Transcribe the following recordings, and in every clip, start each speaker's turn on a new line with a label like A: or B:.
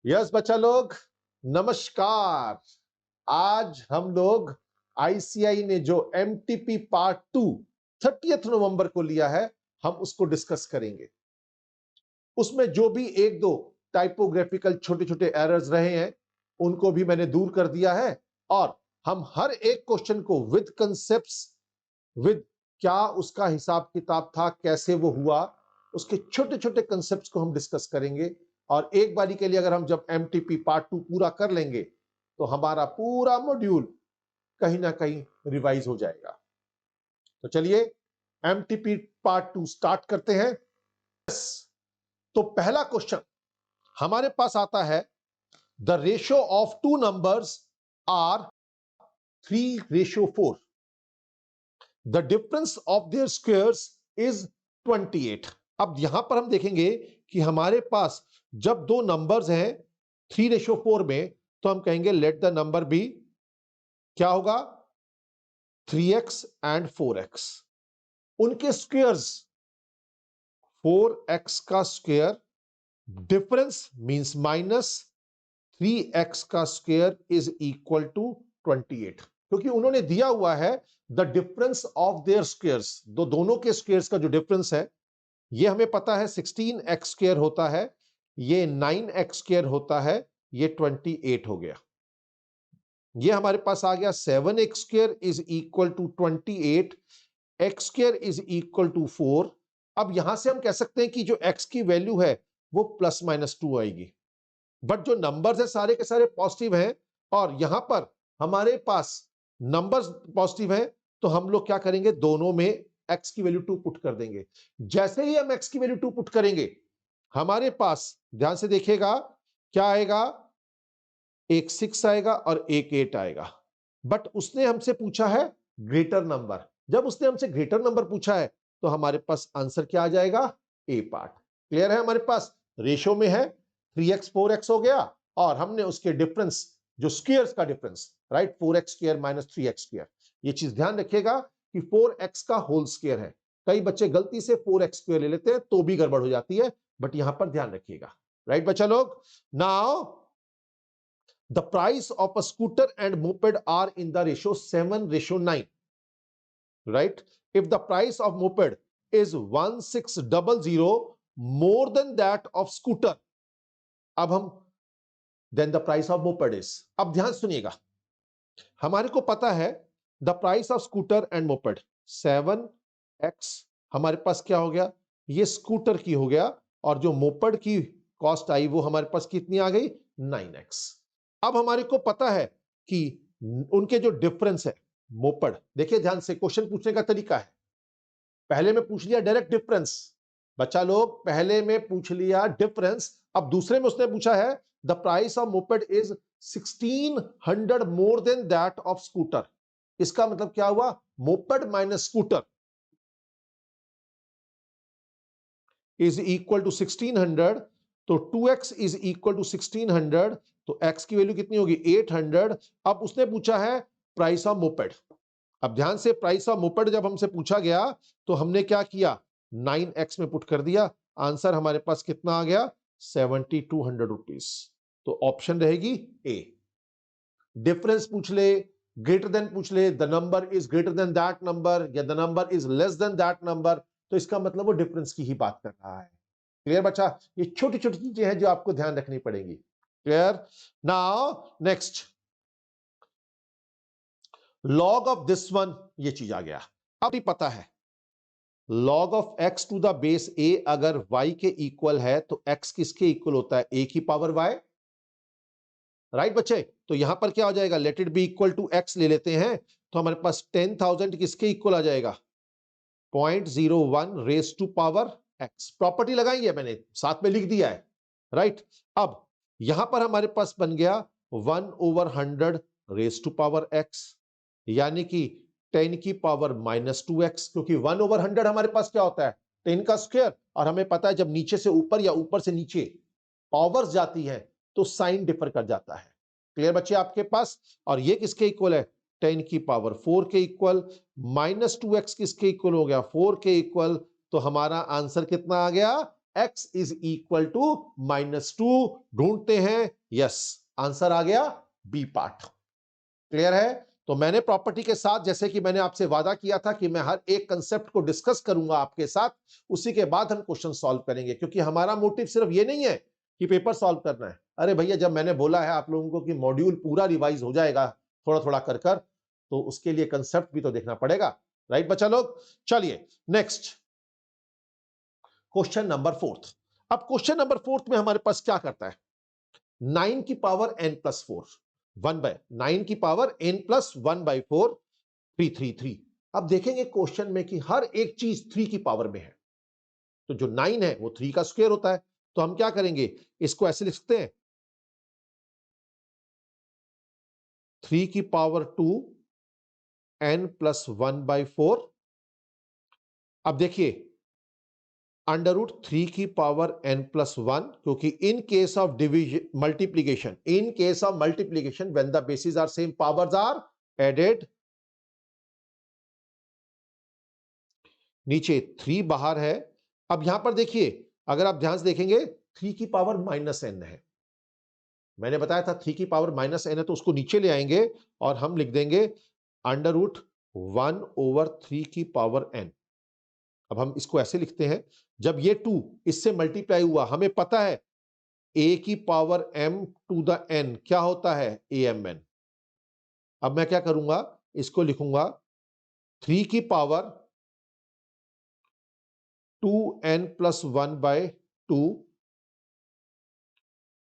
A: Yes बच्चा लोग, नमस्कार। आज हम लोग आईसीआई ने जो एमटीपी पार्ट 2 30 नवंबर को लिया है, हम उसको डिस्कस करेंगे। उसमें जो भी एक दो टाइपोग्राफिकल छोटे छोटे एरर्स रहे हैं, उनको भी मैंने दूर कर दिया है और हम हर एक क्वेश्चन को विद कंसेप्ट्स, विद क्या उसका हिसाब किताब था, कैसे वो हुआ, उसके छोटे छोटे कंसेप्ट्स को हम डिस्कस करेंगे। और एक बारी के लिए अगर हम जब एमटीपी पार्ट 2 पूरा कर लेंगे तो हमारा पूरा मॉड्यूल कहीं ना कहीं रिवाइज हो जाएगा। तो चलिए एमटीपी पार्ट 2 स्टार्ट करते हैं। तो पहला क्वेश्चन हमारे पास आता है, the ratio of two numbers are 3:4। The difference of their squares is 28। अब यहां पर हम देखेंगे कि हमारे पास जब दो नंबर्स हैं 3:4 में, तो हम कहेंगे लेट द नंबर बी, क्या होगा, 3x एंड 4x। उनके स्क्वायर्स 4x का square, difference means minus 3x का स्क्वायर इज इक्वल टू 28। क्योंकि उन्होंने दिया हुआ है the difference of their squares, दोनों के स्क्वायर्स का जो डिफरेंस है, ये हमें पता है 16x स्क्वायर होता है, ये 9x स्क्वायर होता है, ये 28 हो गया। ये हमारे पास आ गया 7x square is equal to 28, x square is equal to 4। अब यहां से हम कह सकते हैं कि जो x की वैल्यू है वो +-2 आएगी, बट जो नंबर्स है सारे के सारे पॉजिटिव हैं और यहां पर हमारे पास नंबर्स पॉजिटिव हैं, तो हम लोग क्या करेंगे, दोनों में x की वैल्यू 2 पुट कर देंगे। जैसे ही हम x की वैल्यू 2 पुट करेंगे, हमारे पास ध्यान से देखिएगा क्या आएगा, एक 6 आएगा और एक 8 आएगा। बट उसने हमसे पूछा है ग्रेटर नंबर। जब उसने हमसे ग्रेटर नंबर पूछा है तो हमारे पास आंसर क्या आ जाएगा, ए पार्ट। क्लियर है? हमारे पास रेशियो में है 3x 4x हो गया और हमने उसके डिफरेंस, जो स्क्वायर्स का difference, right, 4x square minus 3x square. ये चीज ध्यान रखिएगा कि 4x का होल स्क्वायर है। कई बच्चे गलती से 4x स्क्वायर ले लेते हैं तो भी गड़बड़ हो जाती है, बट यहां पर ध्यान रखिएगा। राइट बच्चा लोग, now the price of a scooter and moped are in the ratio 7:9, right? If the price of moped is 1600 more than that of scooter, अब हम then the price of moped is, अब ध्यान सुनिएगा, हमारे को पता है the price of scooter and moped 7x, हमारे पास क्या हो गया, ये स्कूटर की हो गया, और जो मोपेड की कॉस्ट आई वो हमारे पास कितनी आ गई, 9x। अब हमारे को पता है कि उनके जो डिफरेंस है मोपेड, देखिए ध्यान से, क्वेश्चन पूछने का तरीका है, पहले में पूछ लिया डायरेक्ट डिफरेंस, बच्चा लोग पहले में पूछ लिया डिफरेंस, अब दूसरे में उसने पूछा है the price of moped is 1600 more than that of scooter. इसका मतलब क्या हुआ, moped minus scooter is equal to 1600, तो 2x इज इक्वल टू 1600, तो x की वैल्यू कितनी होगी, 800। अब उसने पूछा है प्राइस ऑफ मोपेड। अब ध्यान से, प्राइस ऑफ मोपेड जब हमसे पूछा गया तो हमने क्या किया, 9x में पुट कर दिया, आंसर हमारे पास कितना आ गया, 7200 रुपीज। तो ऑप्शन रहेगी ए। डिफरेंस पूछ ले, ग्रेटर देन पूछ ले, the number is greater than that number, या the number is less than that number, तो इसका मतलब वो डिफरेंस की ही बात कर रहा है। क्लियर बच्चा? ये छोटी छोटी चीजें हैं जो आपको ध्यान रखनी पड़ेगी। Clear? Now next, log of this one, ये चीज आ गया। अब ही पता है log of x to the base a अगर y के इक्वल है तो x किसके इक्वल होता है, a की पावर y। राइट बच्चे? तो यहां पर क्या हो जाएगा, let it be equal to x ले लेते हैं, तो हमारे पास 10,000 किसके इक्वल आ जाएगा, 0.01 raise to power x। Property लगाई है मैंने, साथ में लिख दिया है। राइट, अब यहां पर हमारे पास बन गया 1/100 रेस टू पावर x, यानी कि 10 की पावर -2x, क्योंकि 1/100 हमारे पास क्या होता है, 10 का स्क्वायर, और हमें पता है जब नीचे से ऊपर या ऊपर से नीचे पावर्स जाती है तो साइन डिफर कर जाता है। क्लियर बच्चे आपके पास? और ये किसके इक्वल है, 10 की पावर 4 के इक्वल, -2x किसके इक्वल हो गया, 4 के इक्वल, तो हमारा आंसर कितना आ गया, x इज इक्वल टू -2 ढूंढते हैं। यस, आंसर आ गया बी पार्ट। क्लियर है? तो मैंने प्रॉपर्टी के साथ, जैसे कि मैंने आपसे वादा किया था कि मैं हर एक कंसेप्ट को डिस्कस करूंगा आपके साथ, उसी के बाद हम क्वेश्चन सॉल्व करेंगे, क्योंकि हमारा मोटिव सिर्फ ये नहीं है कि पेपर सॉल्व करना है। अरे भैया, जब मैंने बोला है आप लोगों को कि मॉड्यूल पूरा रिवाइज हो जाएगा थोड़ा थोड़ा कर कर, तो उसके लिए कंसेप्ट भी तो देखना पड़ेगा। राइट बच्चा लोग? चलिए नेक्स्ट क्वेश्चन नंबर 4। अब क्वेश्चन नंबर 4 में हमारे पास क्या करता है, 9 की पावर n+4 9 की पावर n+1/4 333। अब देखेंगे क्वेश्चन में कि हर एक चीज 3 की पावर में है, तो जो 9 है वो 3 का स्क्वायर होता है। तो हम क्या करेंगे, इसको ऐसे लिख सकते हैं 3 की पावर 2 n+1/4। अब देखिए √3 की पावर n+1, क्योंकि in case of division multiplication when the bases are same powers are added. नीचे 3 बाहर है। अब यहां पर देखिए, अगर आप ध्यान से देखेंगे 3 की पावर -n है। मैंने बताया था 3 की पावर -n है, तो उसको नीचे ले आएंगे और हम लिख देंगे √1/3 की पावर n। अब हम इसको ऐसे लिखते हैं, जब ये 2 इससे मल्टीप्लाई हुआ, हमें पता है a की पावर m⁴ क्या होता है, amn। अब मैं क्या करूंगा, इसको लिखूंगा 3 की पावर 2n+1/2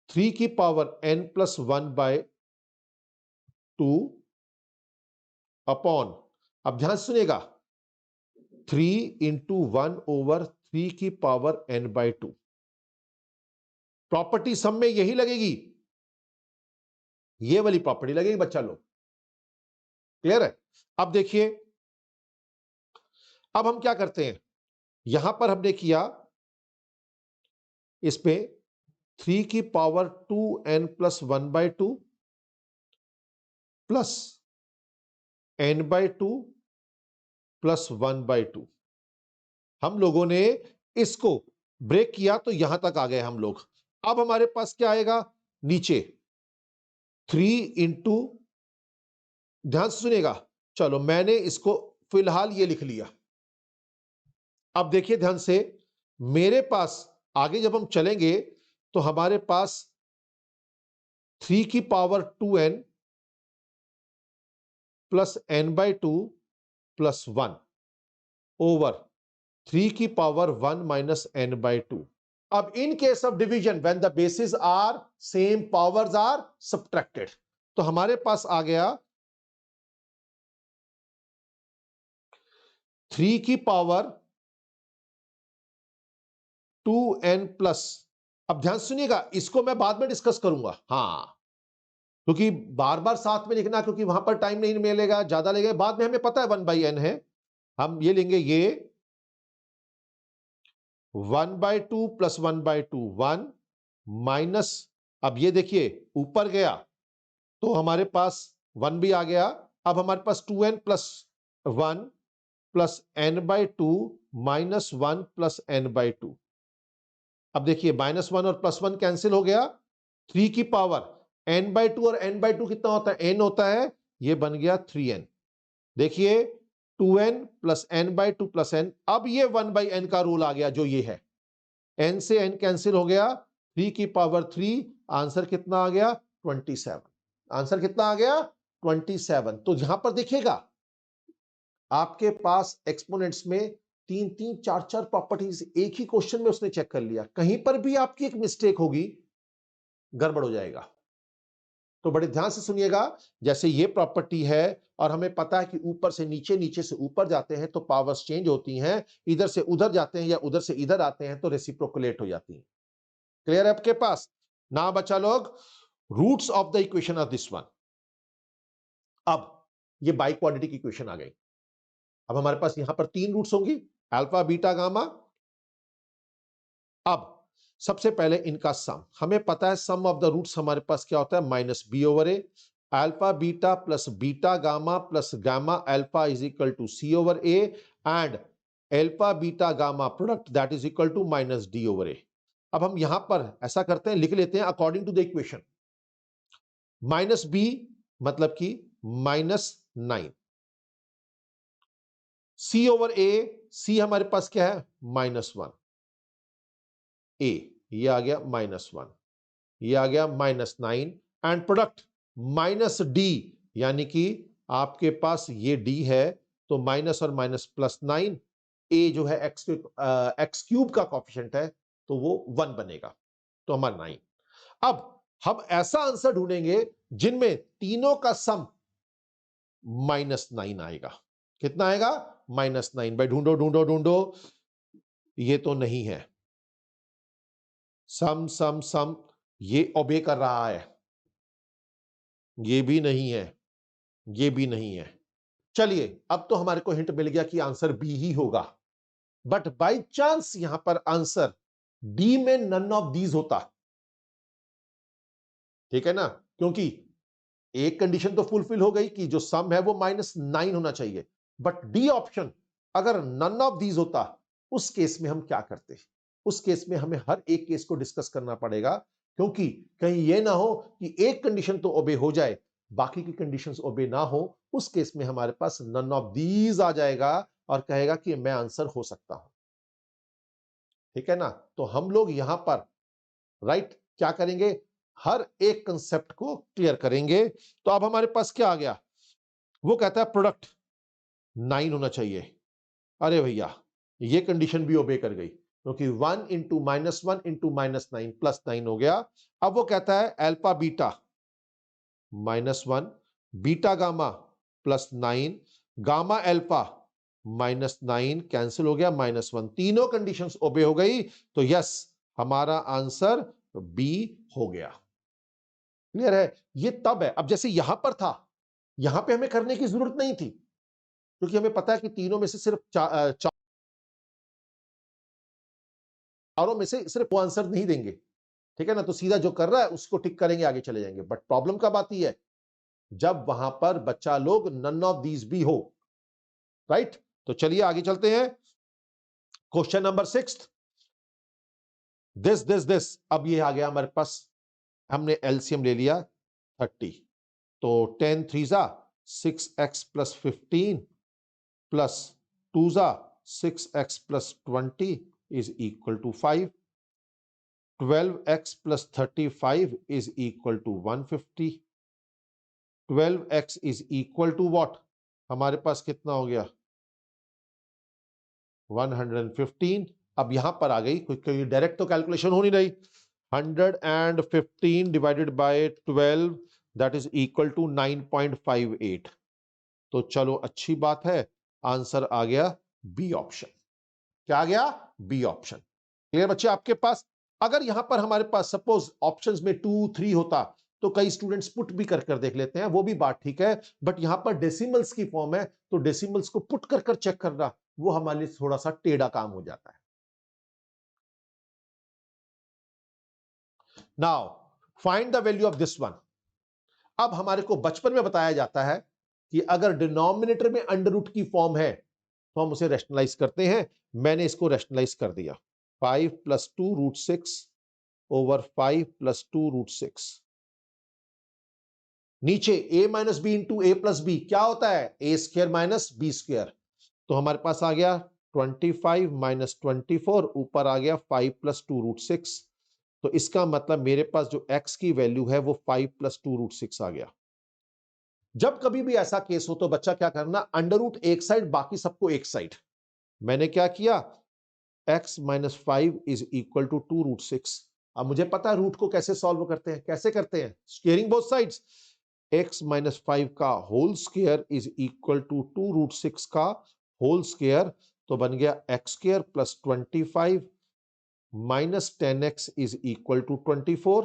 A: 3 की पावर n+1/2 अपॉन, अब ध्यान सुनिएगा, 3 × 1/3 की पावर n/2। प्रॉपर्टी सम में यही लगेगी, ये वाली प्रॉपर्टी लगेगी बच्चा लोग। क्लियर है? अब देखिए, अब हम क्या करते हैं, यहां पर हमने किया इस पे 3 की power 2n+1/2 plus n/2 plus 1/2। हम लोगों ने इसको ब्रेक किया तो यहां तक आ गए हम लोग। अब हमारे पास क्या आएगा, नीचे 3 इंटू, ध्यान से सुनिएगा, चलो मैंने इसको फिलहाल ये लिख लिया। अब देखिए ध्यान से, मेरे पास आगे जब हम चलेंगे तो हमारे पास 3 की power 2n plus n/2 plus 1 over 3 की पावर 1 माइनस n/2। अब in case of division when the bases are same powers are subtracted, तो हमारे पास आ गया 3 की पावर 2n प्लस, अब ध्यान सुनिएगा, इसको मैं बाद में डिस्कस करूंगा, हां, क्योंकि बार बार साथ में लिखना, क्योंकि वहां पर टाइम नहीं मिलेगा, ज्यादा लगेगा, बाद में हमें पता है 1/n है। हम ये लेंगे, ये 1/2 प्लस 1/2 1 माइनस, अब ये देखिए ऊपर गया तो हमारे पास 1 भी आ गया। अब हमारे पास 2n plus 1 plus n/2 minus 1 plus n/2। अब देखिए -1 और +1 कैंसिल हो गया, 3 की पावर n/2 और n/2 कितना होता है, n होता है, ये बन गया 3n। देखिए 2n plus n/2 plus n, अब ये 1/n का रूल आ गया, जो ये है, n से n कैंसिल हो गया, 3 की पावर 3, आंसर कितना आ गया, 27। आंसर कितना आ गया, 27। तो यहां पर देखिएगा आपके पास एक्सपोनेंट्स में 3-3 4-4 प्रॉपर्टीज एक ही क्वेश्चन में उसने चेक कर लिया। कहीं पर भी आपकी एक मिस्टेक होगी, गड़बड़ हो जाएगा। तो बड़े ध्यान से सुनिएगा, जैसे ये प्रॉपर्टी है और हमें पता है कि ऊपर से नीचे, नीचे से ऊपर जाते हैं तो पावर्स चेंज होती हैं, इधर से उधर जाते हैं या उधर से इधर आते हैं तो रेसिप्रोकुलेट हो जाती हैं। क्लियर है आपके पास? ना बच्चा लोग, roots of the equation of this one. अब ये बाई क्वाड्रेटिक इक्वेशन आ गई। अब हमारे पास यहां पर 3 रूट्स होंगी, अल्फा बीटा गामा। अब सबसे पहले इनका सम, हमें पता है सम ऑफ द रूट्स हमारे पास क्या होता है, -b/a। Alpha beta plus beta gamma plus gamma alpha is equal to c/a, and alpha beta gamma product that is equal to minus D over A. अब हम यहां पर ऐसा करते हैं, लिख लेते हैं according to the equation, minus B मतलब कि -9, सी ओवर ए, सी हमारे पास क्या है -1, ए ये आ गया -1, ये आ गया -9 एंड प्रोडक्ट माइनस डी, यानी कि आपके पास ये डी है तो माइनस और माइनस +9, ए जो है एक्स क्यूब का कॉफिशिएंट है तो वो 1 बनेगा, तो हमारा 9। अब हम ऐसा आंसर ढूंढेंगे जिनमें तीनों का सम -9 आएगा। कितना आएगा -9। भाई ढूंढो ढूंढो ढूंढो, ये तो नहीं है, सम सम सम ये ओबे कर रहा है, ये भी नहीं है, ये भी नहीं है। चलिए अब तो हमारे को हिंट मिल गया कि आंसर बी ही होगा, बट बाय चांस यहां पर आंसर डी में नन ऑफ दीज होता, ठीक है ना, क्योंकि एक कंडीशन तो फुलफिल हो गई कि जो सम है वो -9 होना चाहिए, बट डी ऑप्शन अगर नन ऑफ दीज होता, उस केस में हम क्या करते? उस केस में हमें हर एक केस को डिस्कस करना पड़ेगा, क्योंकि कहीं यह ना हो कि एक कंडीशन तो ओबे हो जाए, बाकी की कंडीशंस ओबे ना हो, उस केस में हमारे पास नन ऑफ दीज आ जाएगा और कहेगा कि मैं आंसर हो सकता हूं, ठीक है ना। तो हम लोग यहां पर राइट क्या करेंगे, हर एक कंसेप्ट को क्लियर करेंगे। तो अब हमारे पास क्या आ गया, वो कहता है प्रोडक्ट 9 होना चाहिए। अरे भैया ये कंडीशन भी ओबे कर गई, क्योंकि 1 इंटू -1 इंटू -9 +9 हो गया। अब वो कहता है alpha beta -1, beta gamma +9, gamma alpha -9 cancel हो गया, -1, तीनों कंडीशंस ओबे हो गई, तो यस हमारा आंसर बी हो गया। क्लियर है, ये तब है। अब जैसे यहां पर था, यहां पे हमें करने की जरूरत नहीं थी, क्योंकि हमें पता है कि तीनों में से सिर्फ चारों में से सिर्फ वो आंसर नहीं देंगे, ठीक है ना, तो सीधा जो कर रहा है उसको टिक करेंगे, आगे चले जाएंगे। बट प्रॉब्लम कब आती है, जब वहां पर बच्चा लोग नन ऑफ दीज भी हो, राइट। तो चलिए आगे चलते हैं, क्वेश्चन नंबर 6, दिस अब ये आ गया हमारे पास, हमने एलसीएम ले लिया 30, तो 10 3 जा 6x + 15 प्लस 2 जा 6x + 20 is equal to 5, 12x + 35 is equal to 150, 12x is equal to what, हमारे पास कितना हो गया 115। अब यहां पर आ गई, क्योंकि डायरेक्ट तो कैलकुलेशन हो नहीं रही, 115 divided by 12 that is equal to 9.58। तो चलो अच्छी बात है, आंसर आ गया बी ऑप्शन। क्या आ गया, बी ऑप्शन। क्लियर बच्चे आपके पास? अगर यहां पर हमारे पास सपोज ऑप्शंस में 2 3 होता, तो कई स्टूडेंट्स पुट भी कर देख लेते हैं, वो भी बात ठीक है, बट यहां पर डेसिमल्स की फॉर्म है, तो डेसिमल्स को पुट कर चेक करना वो हमारे लिए थोड़ा सा टेढ़ा काम हो जाता है। Now find the value of this one. अब हमारे को बचपन में बताया जाता है कि अगर डिनोमिनेटर में अंडर रूट की फॉर्म है तो हम उसे रैशनलाइज करते हैं। मैंने इसको रैशनलाइज कर दिया, 5 + 2√6 ओवर 5 + 2√6, नीचे a - b into a + b क्या होता है, a² - b², तो हमारे पास आ गया 25 - 24, ऊपर आ गया 5 + 2√6, तो इसका मतलब मेरे पास जो x की वैल्यू है वो 5 + 2√6 आ गया। जब कभी भी ऐसा केस हो तो बच्चा क्या करना, अंडर रूट एक साइड, बाकी सबको एक साइड। मैंने क्या किया, x - 5 इज इक्वल टू 2√6। अब मुझे पता है रूट को कैसे सॉल्व करते हैं, कैसे करते हैं, स्क्वेयरिंग बोथ साइड्स, x - 5 का whole square is equal to 2√6 का होल स्क्वायर, तो बन गया x² + 25 - 10x is equal to 24,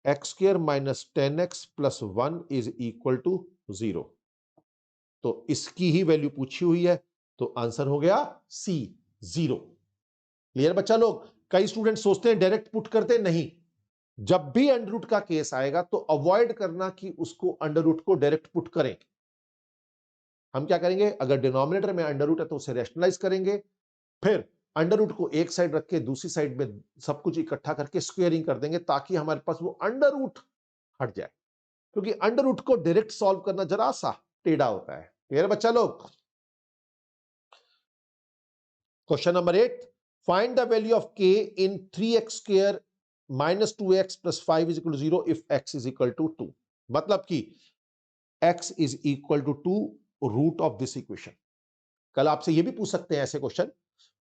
A: x² - 10x + 1 is equal to 0। तो इसकी ही वैल्यू पूछी हुई है, तो आंसर हो गया सी 0। क्लियर बच्चा लोग? कई स्टूडेंट सोचते हैं डायरेक्ट पुट करते, नहीं, जब भी अंडर रूट का केस आएगा तो अवॉइड करना कि उसको अंडर रूट को डायरेक्ट पुट करें। हम क्या करेंगे, अगर डिनोमिनेटर में अंडर रूट है तो उसे रैशनलाइज करेंगे, फिर अंडर रूट को एक साइड रख के दूसरी साइड में सब कुछ इकट्ठा करके स्क्वेयरिंग कर देंगे ताकि हमारे पास वो अंडर रूट हट जाए, क्योंकि अंडर रूट को डायरेक्ट सॉल्व करना जरा सा टेढ़ा होता है। क्लियर बच्चा लोग? Question number 8, find the value of k in 3x square minus 2x plus 5 is equal to 0 if x is equal to 2। मतलब कि x is equal to 2 root of this equation. कल आपसे ये भी पूछ सकते हैं ऐसे question,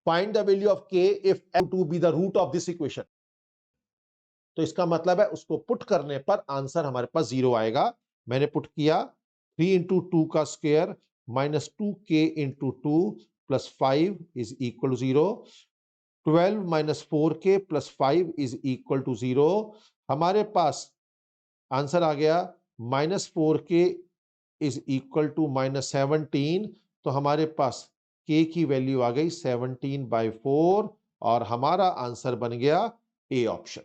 A: find the value of k if x2 B the root of this equation. तो इसका मतलब है उसको पुट करने पर आंसर हमारे पास 0 आएगा। मैंने पुट किया 3 इंटू 2 का square minus 2k into 2 plus 5 is equal to 0। 12 minus 4k plus 5 is equal to 0। हमारे पास आंसर आ गया minus 4k is equal to minus 17। तो हमारे पास k की वैल्यू आ गई 17/4 और हमारा आंसर बन गया A option.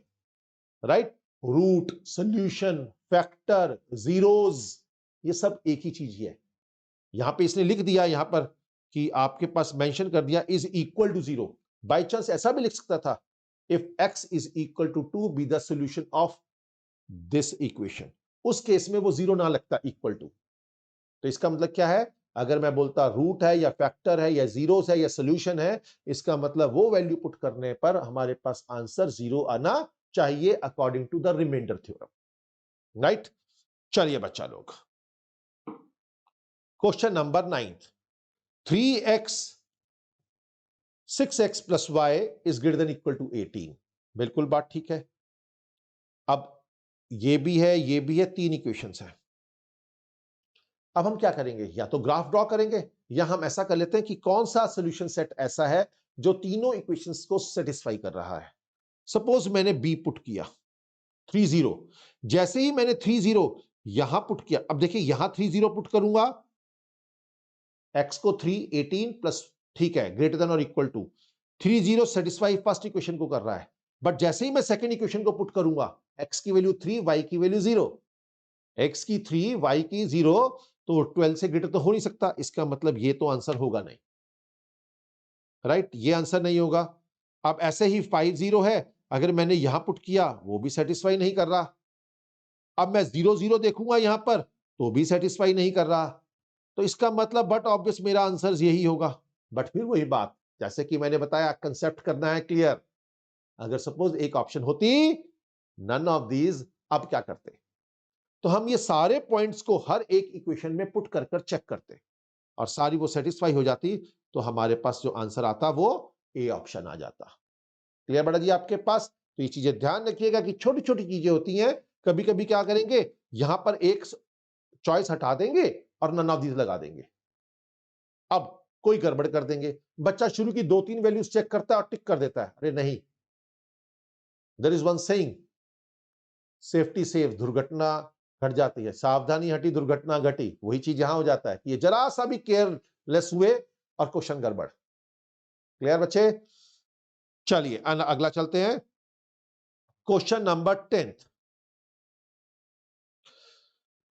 A: Right? Root, solution, factor, zeros, ये सब एक ही चीज है। यहां पे इसने लिख दिया यहां पर कि आपके पास मेंशन कर दिया is equal to 0। By chance ऐसा भी लिख सकता था if x is equal to 2 be the solution of this equation. उस केस में वो 0 ना लगता, इक्वल टू। तो इसका मतलब क्या है? अगर मैं बोलता रूट है या फैक्टर है या जीरोस है या सॉल्यूशन है, इसका मतलब वो वैल्यू पुट करने पर हमारे पास आंसर 0 आना चाहिए according to the remainder theorem. Right? चलिए बच्चा लोग, question number 9, 3x 6x plus y is greater than equal to 18। बिल्कुल बात ठीक है। अब ये भी है, ये भी है, 3 इक्वेशंस हैं। अब हम क्या करेंगे? या तो ग्राफ ड्रॉ करेंगे या हम ऐसा कर लेते हैं कि कौन सा सॉल्यूशन सेट ऐसा है जो तीनों इक्वेशंस को सेटिस्फाई कर रहा है। सपोज मैंने b पुट किया 30। जैसे ही मैंने 30 यहां पुट किया, अब देखिए यहां 30 पुट करूंगा, x को 3 18 प्लस, ठीक है, ग्रेटर देन और equal to 30 satisfy first equation को कर रहा है। बट जैसे ही मैं सेकंड इक्वेशन को पुट करूंगा, x की वैल्यू 3 y की वैल्यू 0, x की 3 y की 0, तो 12 से ग्रेटर तो हो नहीं सकता। इसका मतलब ये तो आंसर होगा नहीं। राइट? ये आंसर नहीं होगा। अब ऐसे ही 50 है, अगर मैंने यहां पुट किया वो भी सेटिस्फाई नहीं कर रहा। अब मैं 0 देखूंगा यहां पर तो भी सेटिस्फाई नहीं कर रहा। तो इसका मतलब बट ऑब्वियस मेरा आंसर यही होगा। बट फिर वही बात, जैसे कि मैंने बताया, कंसेप्ट करना है क्लियर। अगर सपोज एक ऑप्शन होती नन ऑफ दीज, अब क्या करते? तो हम ये सारे पॉइंट्स को हर एक इक्वेशन में पुट कर कर चेक करते और सारी वो सेटिस्फाई हो जाती, तो हमारे पास जो आंसर आता वो ए ऑप्शन आ जाता। क्लियर बेटा जी आपके पास? तो ये चीजें ध्यान रखिएगा कि छोटी छोटी चीजें होती हैं। कभी कभी क्या करेंगे, यहां पर एक चॉइस हटा देंगे और नन ऑफ दीज लगा देंगे। अब कोई गड़बड़ कर देंगे, बच्चा शुरू की 2-3 वैल्यूज चेक करता है और टिक कर देता है। अरे नहीं, there is one saying, safety safe, दुर्घटना घट जाती है, सावधानी हटी दुर्घटना घटी। वही चीज यहां हो जाता है कि ये जरा सा भी केयरलेस हुए और क्वेश्चन गड़बड़। क्लियर बच्चे? चलिए अगला चलते हैं, question number 10।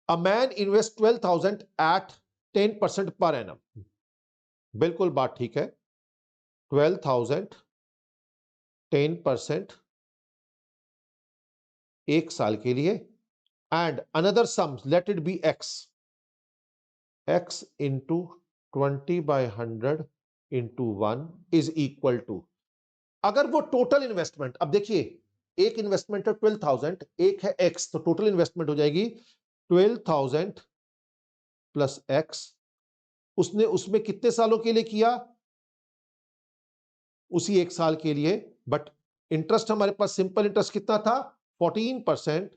A: A man invest 12,000 at 10% per annum. बिल्कुल बात ठीक है, 12,000 10% एक साल के लिए, and another sum let it be x into 20/100 into 1 is equal to. अगर वो टोटल इन्वेस्टमेंट, अब देखिए एक इन्वेस्टमेंट है 12,000, एक है x, तो टोटल इन्वेस्टमेंट हो जाएगी 12,000 प्लस x। उसने उसमें कितने सालों के लिए किया? उसी एक साल के लिए। बट इंटरेस्ट हमारे पास सिंपल इंटरेस्ट कितना था? 14%।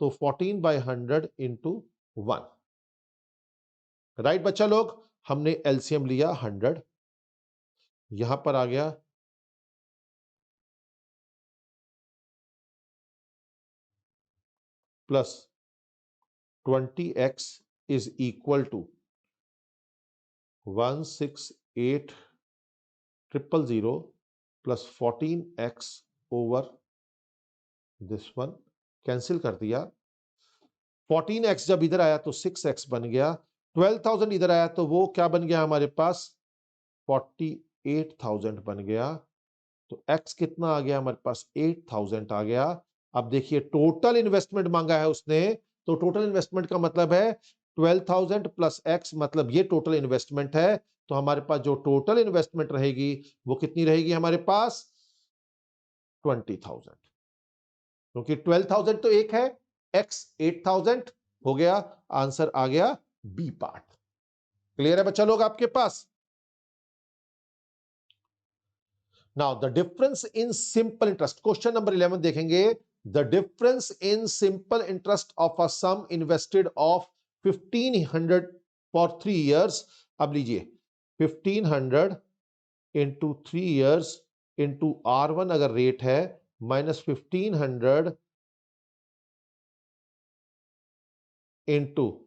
A: तो 14/100 इंटू 1। राइट बच्चा लोग? हमने एलसीएम लिया 100, यहां पर आ गया plus 20x is equal to 168,000 plus 14x over this one, cancel कर दिया। 14x जब इधर आया तो 6x बन गया। 12,000 इधर आया तो वो क्या बन गया हमारे पास? 40 8000 बन गया, तो x कितना आ गया हमारे पास 8000 आ गया। अब देखिए टोटल इन्वेस्टमेंट मांगा है उसने, तो टोटल इन्वेस्टमेंट का मतलब है 12000 प्लस x, मतलब ये टोटल इन्वेस्टमेंट है। तो हमारे पास जो टोटल इन्वेस्टमेंट रहेगी वो कितनी रहेगी हमारे पास 20000, क्योंकि 12000 तो एक है, x 8000 हो गया, आंसर आ गया बी पार्ट। क्लियर है बच्चा लोग आपके पास? Now the difference in simple interest, question number 11 देखेंगे। The difference in simple interest of a sum invested of 1500 for 3 years, अब लीजिए 1500 into 3 years into R1 अगर रेट है, minus 1500 into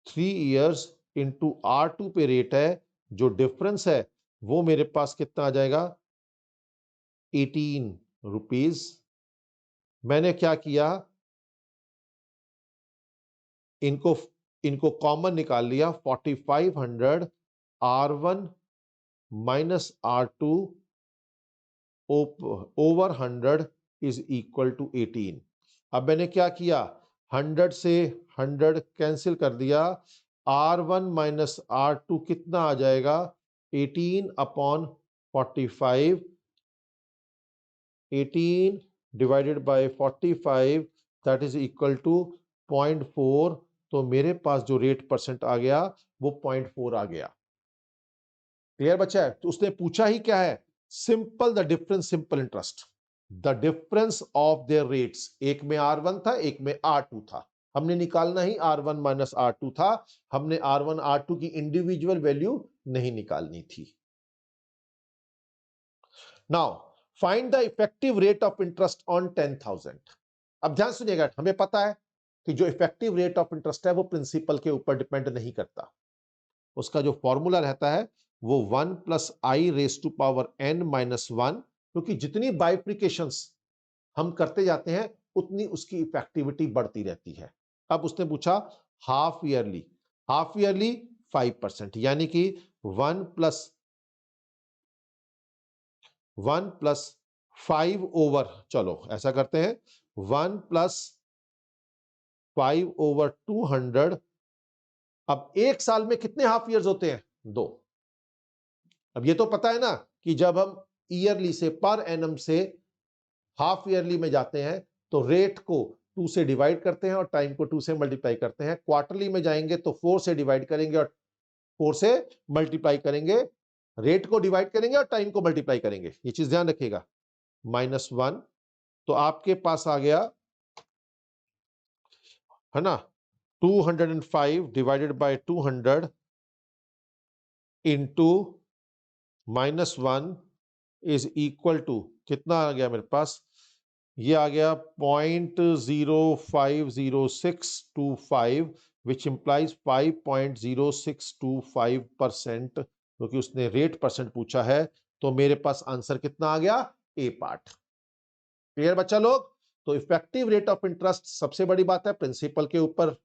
A: 3 years into R2 पे रेट है, जो difference है वो मेरे पास कितना आ जाएगा 18 रुपीज। मैंने क्या किया, इनको इनको कॉमन निकाल लिया, 4500 R1 minus R2 over 100 is equal to 18। अब मैंने क्या किया, 100 से 100 कैंसिल कर दिया, R1 माइनस R2 कितना आ जाएगा 18 upon 45, 18 divided by 45 that is equal to 0.4। तो मेरे पास जो रेट परसेंट आ गया वो 0.4 आ गया। क्लियर बच्चा है? तो उसने पूछा ही क्या है, simple the difference simple interest, the difference of their rates. एक में R1 था, एक में R2 था, हमने निकालना ही R1 माइनस R2 था, हमने R1 R2 की इंडिविजुअल वैल्यू नहीं निकालनी थी। Now find the effective rate of interest on 10,000। अब ध्यान सुनिएगा, हमें पता है कि जो इफेक्टिव रेट ऑफ इंटरेस्ट है वो प्रिंसिपल के ऊपर डिपेंड नहीं करता, उसका जो फॉर्मूला रहता है वो 1 plus i raise to power n minus 1, क्योंकि जितनी बाइफ्रिकेशंस हम करते जाते हैं उतनी उसकी इफेक्टिविटी बढ़ती रहती है। अब उसने पूछा हाफ ईयरली, हाफ ईयरली 5%, यानी कि 1 प्लस 5 ओवर, चलो ऐसा करते हैं 1 प्लस 5 ओवर 200। अब एक साल में कितने हाफ ईयर्स होते हैं? 2। अब ये तो पता है ना कि जब हम ईयरली से पर एनम से हाफ ईयरली में जाते हैं तो रेट को 2 से डिवाइड करते हैं और टाइम को 2 से मल्टीप्लाई करते हैं। क्वार्टरली में जाएंगे तो 4 से डिवाइड करेंगे और 4 से मल्टीप्लाई करेंगे, रेट को डिवाइड करेंगे और टाइम को मल्टीप्लाई करेंगे, ये चीज ध्यान रखिएगा। -1, तो आपके पास आ गया है ना 205 divided by 200 into -1 is equal to कितना आ गया मेरे पास, ये आ गया 0.050625 विच इंप्लाइज 5.0625%, क्योंकि उसने रेट परसेंट पूछा है। तो मेरे पास आंसर कितना आ गया, ए पार्ट। क्लियर बच्चा लोग? तो इफेक्टिव रेट ऑफ इंटरेस्ट सबसे बड़ी बात है, प्रिंसिपल के ऊपर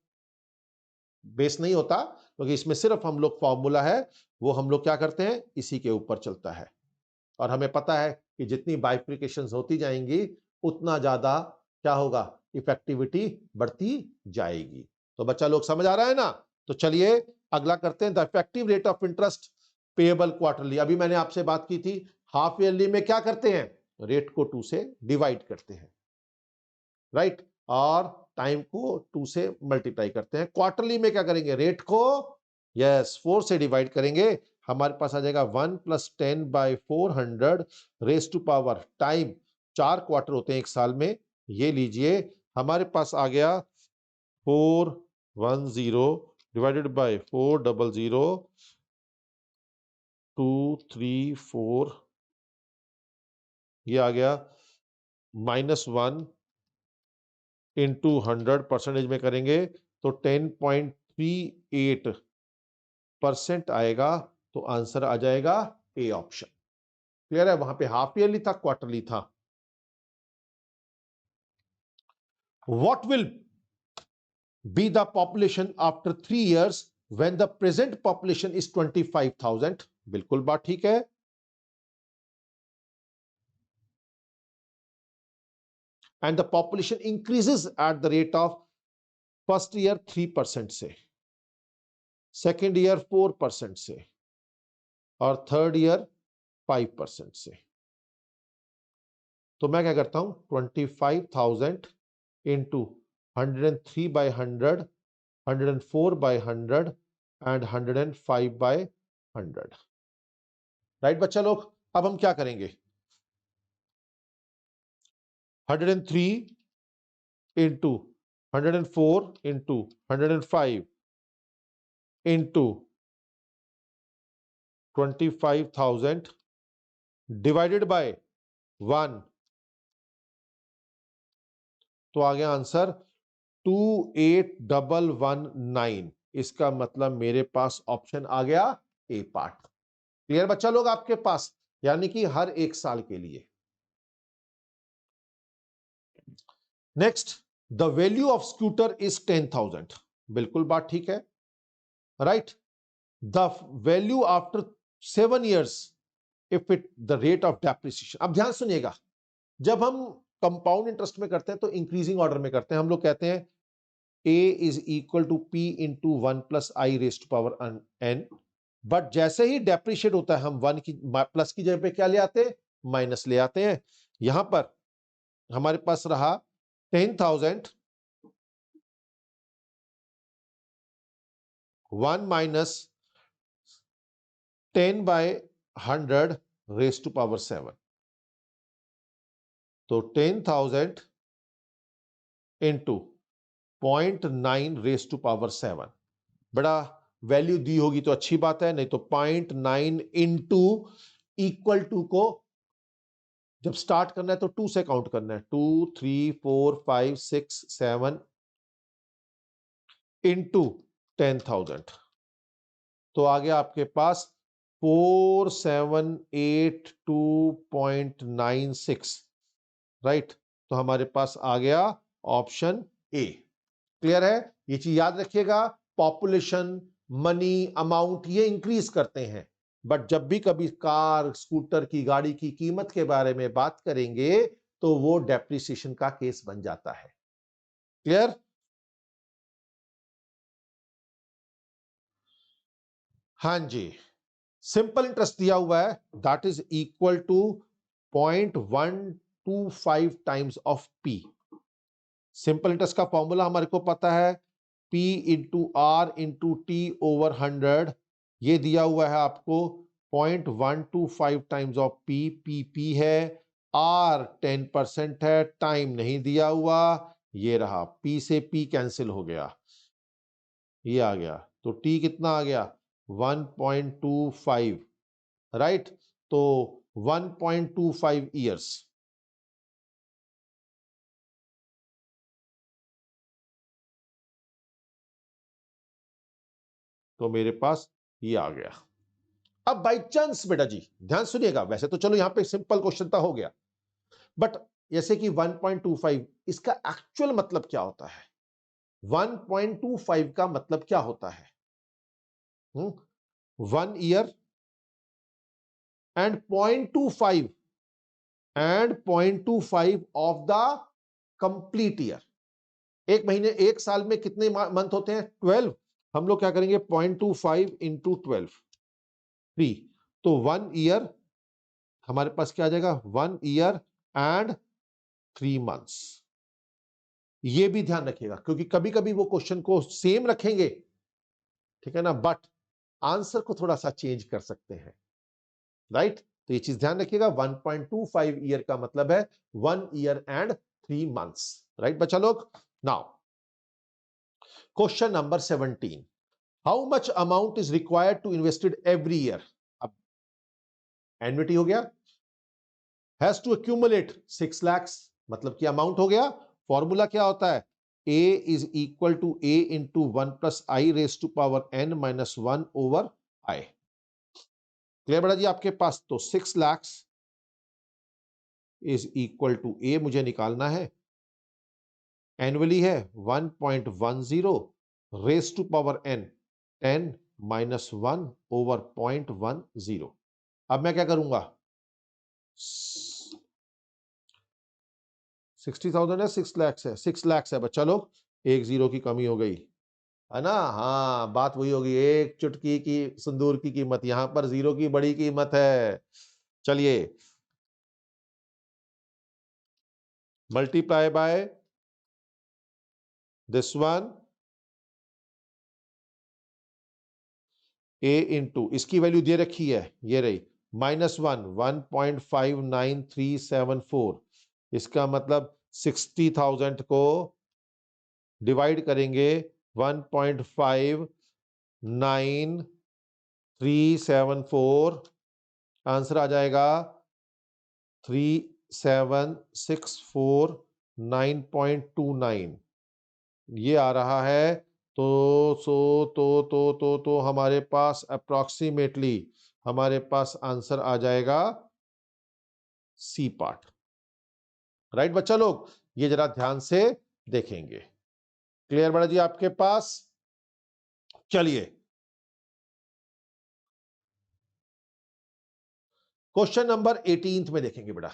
A: बेस नहीं होता, क्योंकि इसमें सिर्फ हम लोग फॉर्मूला है वो हम लोग क्या करते हैं, इसी के ऊपर चलता है। और हमें पता है कि जितनी बाइफ्रिकेशंस होती जाएंगी उतना ज्यादा क्या होगा, इफेक्टिविटी बढ़ती जाएगी। तो बच्चा लोग समझ आ रहा है ना? तो चलिए अगला करते हैं, the effective rate of interest payable quarterly. अभी मैंने आपसे बात की थी, हाफ ईयरली में क्या करते हैं, रेट को 2 से डिवाइड करते हैं, राइट, और टाइम को 2 से मल्टीप्लाई करते हैं। क्वार्टरली में क्या करेंगे, रेट को 4 से डिवाइड करेंगे, हमारे पास आ जाएगा 1 plus 10 by 400 raise to power time, 4 quarter होते हैं एक साल में, ये लीजिए हमारे पास आ गया 410 डिवाइडेड बाय 400 234, ये आ गया -1 इंटू 100 परसेंटेज में करेंगे तो 10.38% आएगा। तो आंसर आ जाएगा ए ऑप्शन। क्लियर है? वहां पे हाफ ईयरली था, क्वार्टरली था। What will be the population after 3 years when the present population is 25,000? बिल्कुल बात ठीक है। And the population increases at the rate of first year 3% से, सेकेंड ईयर 4% से, और थर्ड ईयर 5% से। तो मैं क्या करता हूं, 25,000 इंटू 103/100, 104/100 एंड 105/100। राइट बच्चा लोग, अब हम क्या करेंगे, 103 into 104 into 105 into 25,000 divided by 1, तो आ गया आंसर 28,119। इसका मतलब मेरे पास ऑप्शन आ गया ए पार्ट। क्लियर बच्चा लोग आपके पास, यानी कि हर एक साल के लिए। Next, the value of scooter is 10,000। बिल्कुल बात ठीक है, right. The value after 7 years if it the rate of depreciation. अब ध्यान सुनिएगा, जब हम कंपाउंड इंटरेस्ट में करते हैं तो इंक्रीजिंग ऑर्डर में करते हैं। हम लोग कहते हैं a is equal to p into 1 plus i rest power n, but जैसे ही डेप्रिशिएट होता है हम 1 की प्लस की जगह पे क्या ले आते हैं, माइनस ले आते हैं। यहां पर हमारे पास रहा 10,000, 1 माइनस 10/100 रेस्ट टू पावर 7, तो 10,000 इंटू 0.9 रेस्ट टू पावर 7। बड़ा वैल्यू दी होगी तो अच्छी बात है, नहीं तो 0.9 इंटू इक्वल टू को जब स्टार्ट करना है तो 2 से काउंट करना है, 2 3 4 5 6 7 इंटू 10,000, तो आ गया आपके पास 4782.96। राइट, तो हमारे पास आ गया ऑप्शन ए। क्लियर है, ये चीज याद रखिएगा। पॉपुलेशन, मनी, अमाउंट ये इंक्रीज करते हैं, बट जब भी कभी कार, स्कूटर की, गाड़ी की कीमत के बारे में बात करेंगे तो वो डेप्रिसिएशन का केस बन जाता है। क्लियर? हां जी, सिंपल इंटरेस्ट दिया हुआ है, that is equal to 0.125 times of पी। सिंपल इंटरेस्ट का फॉर्मूला हमारे को पता है, P into R into T over 100। ये दिया हुआ है आपको 0.125 टाइम्स ऑफ P, पी है, R 10% है, टाइम नहीं दिया हुआ, ये रहा, P से P कैंसिल हो गया, ये आ गया, तो T कितना आ गया 1.25, राइट, तो 1.25 ईयर्स। तो मेरे पास ये आ गया। अब बाई चांस बेटा जी ध्यान सुनिएगा, वैसे तो चलो यहां पे सिंपल क्वेश्चन था, हो गया, बट जैसे कि 1.25 इसका एक्चुअल मतलब क्या होता है, 1.25 का मतलब क्या होता है, 1 year and 0.25 and 0.25 of the complete year. एक महीने, एक साल में कितने मंथ होते हैं, 12। हम लोग क्या करेंगे 0.25 इंटू 12, 3, तो 1 ईयर हमारे पास क्या आ जाएगा, 1 ईयर एंड 3 मंथ्स। ये भी ध्यान रखिएगा क्योंकि कभी कभी वो क्वेश्चन को सेम रखेंगे, ठीक है ना, बट आंसर को थोड़ा सा चेंज कर सकते हैं, राइट। तो ये चीज ध्यान रखिएगा, 1.25 ईयर का मतलब है 1 ईयर एंड 3 मंथ्स, राइट बच्चा लोग। Now question number 17, how much amount is required too invested every year. अब एन्युटी हो गया, हैज टू एक्यूमुलेट 6 lakhs, मतलब कि अमाउंट हो गया। फॉर्मूला क्या होता है, a is equal to a into 1 plus i raise to power n minus 1 over i। Clear बेटा जी आपके पास, तो 6 lakhs is equal to a मुझे निकालना है, एनुअली है 1.10 raise to power n 10 minus 1 over 0.10। अब मैं क्या करूंगा, 60,000 है, 6 लाख है, 6 लाख है बच्चा लोग, एक जीरो की कमी हो गई है ना। हाँ, बात वही होगी, एक चुटकी की सिंदूर की कीमत, यहां पर जीरो की बड़ी कीमत है। चलिए, multiply by this one, A into, इसकी वैल्यू दे रखी है, ये रही -1, 1.59374। इसका मतलब 60,000 को डिवाइड करेंगे 1.59374, आंसर आ जाएगा 37,649.29, ये आ रहा है। तो हमारे पास अप्रोक्सीमेटली हमारे पास आंसर आ जाएगा सी पार्ट। राइट बच्चा लोग, ये जरा ध्यान से देखेंगे। क्लियर बड़ा जी आपके पास? चलिए, क्वेश्चन नंबर 18 में देखेंगे बेटा।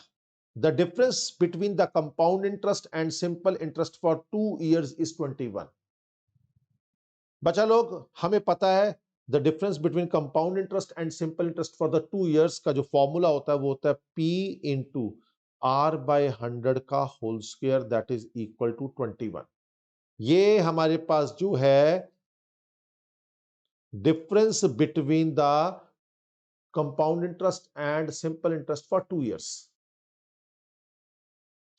A: The difference between the compound interest and simple interest for 2 years is 21। बच्चा लोग, हमें पता है the difference between compound interest and simple interest for the 2 years का जो फॉर्मूला होता है वो होता है P इंटू R बाय 100 का whole square, that is equal to 21। ये हमारे पास जो है difference between the compound interest and simple interest for 2 years।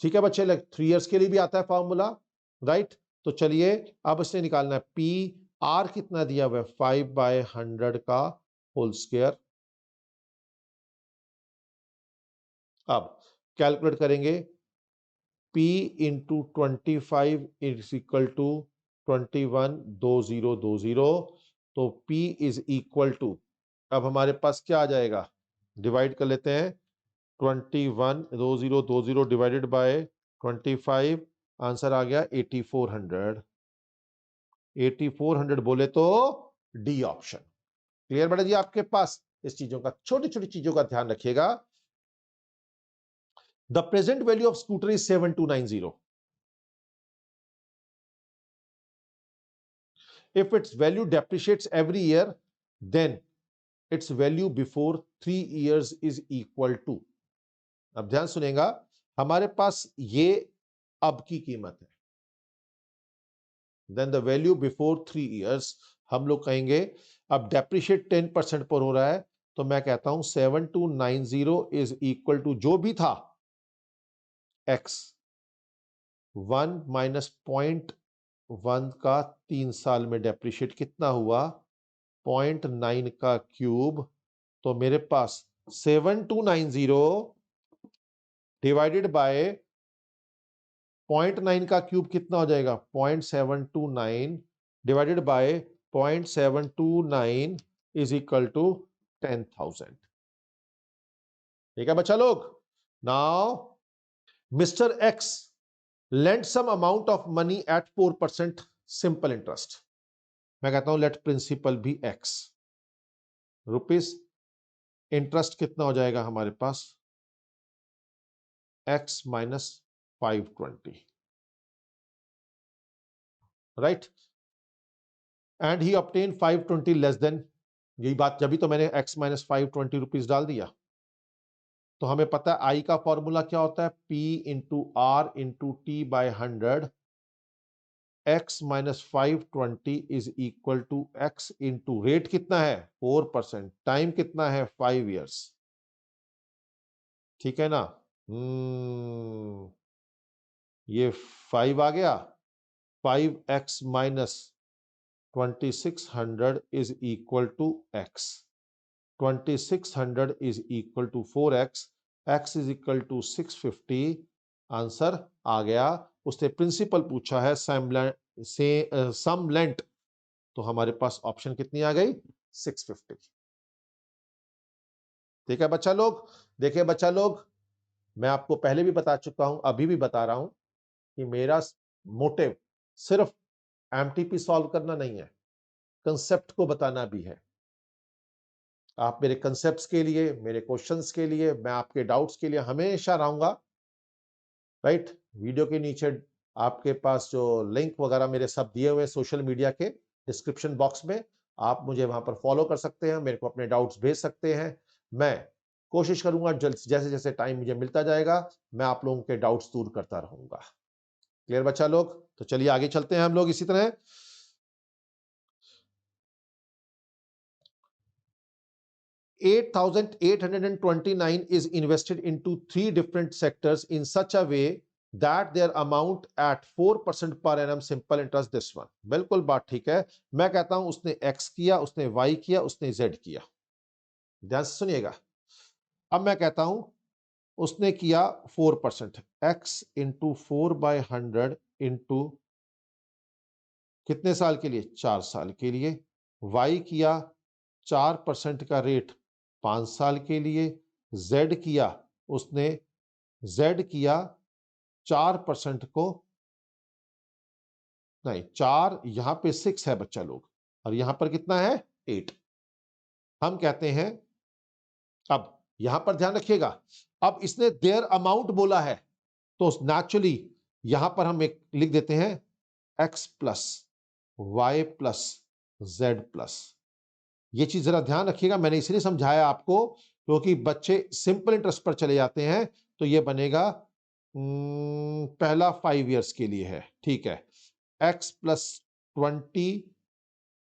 A: ठीक है बच्चे, 3 years के लिए भी आता है फॉर्मूला, राइट। तो चलिए, अब इसने निकालना है पी आर, कितना दिया हुआ है 5/100 का होल स्क्वायर। अब कैलकुलेट करेंगे, P into 25 is equal to 212020। तो P इज इक्वल टू, अब हमारे पास क्या आ जाएगा, डिवाइड कर लेते हैं, 212020 डिवाइडेड बाय 25, आंसर आ गया 8400। 8400 बोले तो डी ऑप्शन। क्लियर बेटा जी आपके पास? इस चीजों का, छोटी छोटी चीजों का ध्यान रखिएगा। The present value of scooter is 7290। If its value depreciates every year, then its value before 3 years is equal to। अब ध्यान सुनेगा, हमारे पास ये अब की कीमत है, then the value before 3 years, हम लोग कहेंगे अब डेप्रिशिएट 10% पर हो रहा है, तो मैं कहता हूं 7290 इज इक्वल टू जो भी था x 1 माइनस 0.1 का 3 साल में डेप्रिशिएट कितना हुआ 0.9 का क्यूब। तो मेरे पास 7290 डिवाइडेड बाय 0.9 का क्यूब कितना हो जाएगा 0.729 divided by 0.729 is equal to 10,000। ठीक है बच्चा लोग। Now mister X lend some amount of money at 4% simple interest. मैं कहता हूं let principal be x, rupees interest कितना हो जाएगा हमारे पास x minus 520, right. And he obtain 520 less than, यही बात, जब भी तो मैंने x माइनस 520 रुपीज डाल दिया। तो हमें पता है आई का फॉर्मूला क्या होता है, P into R into T by 100। x minus 520 is equal to x into rate कितना है 4%, टाइम कितना है 5 years। ठीक है ना। ये 5 आ गया, 5x minus 2600 is equal to x, 2600 is equal to 4x, x is equal to 650। Answer आ गया। उसने प्रिंसिपल पूछा है सम लेंथ, तो हमारे पास ऑप्शन कितनी आ गई 650। ठीक है बच्चा लोग। देखिए बच्चा लोग, मैं आपको पहले भी बता चुका हूं, अभी भी बता रहा हूं कि मेरा मोटिव सिर्फ एमटीपी सॉल्व करना नहीं है, कंसेप्ट को बताना भी है। आप मेरे कंसेप्ट्स के लिए, मेरे क्वेश्चंस के लिए, मैं आपके डाउट्स के लिए हमेशा रहूंगा। राइट। वीडियो के नीचे आपके पास जो लिंक वगैरह मेरे सब दिए हुए सोशल मीडिया के डिस्क्रिप्शन बॉक्स में, आप मुझे वहां पर फॉलो कर सकते हैं, मेरे को अपने डाउट्स भेज सकते हैं। मैं कोशिश करूंगा जैसे जैसे टाइम मुझे मिलता जाएगा मैं आप लोगों के डाउट्स दूर करता रहूंगा। क्लियर बच्चा लोग? तो चलिए आगे चलते हैं हम लोग इसी तरह। 8,829 is invested into 3 different sectors in such a way that their amount at 4% per annum simple interest this one। बिल्कुल बात ठीक है। मैं कहता हूं उसने x किया, उसने y किया, उसने z किया। ध्यान से सुनिएगा। अब मैं कहता हूं उसने किया 4%, x इंटू 4/100 इंटू कितने साल के लिए? 4 साल के लिए। y किया 4% का रेट 5 साल के लिए। z किया उसने z किया 4% को, नहीं 4, यहां पे 6 है बच्चा लोग, और यहां पर कितना है? 8। हम कहते हैं, अब यहां पर ध्यान रखिएगा, अब इसने देयर अमाउंट बोला है तो नेचुरली यहां पर हम एक लिख देते हैं x plus y plus z plus. ये चीज जरा ध्यान रखिएगा, मैंने इसलिए समझाया आपको क्योंकि बच्चे सिंपल इंटरेस्ट पर चले जाते हैं। तो ये बनेगा पहला 5 इयर्स के लिए है, ठीक है। x plus 20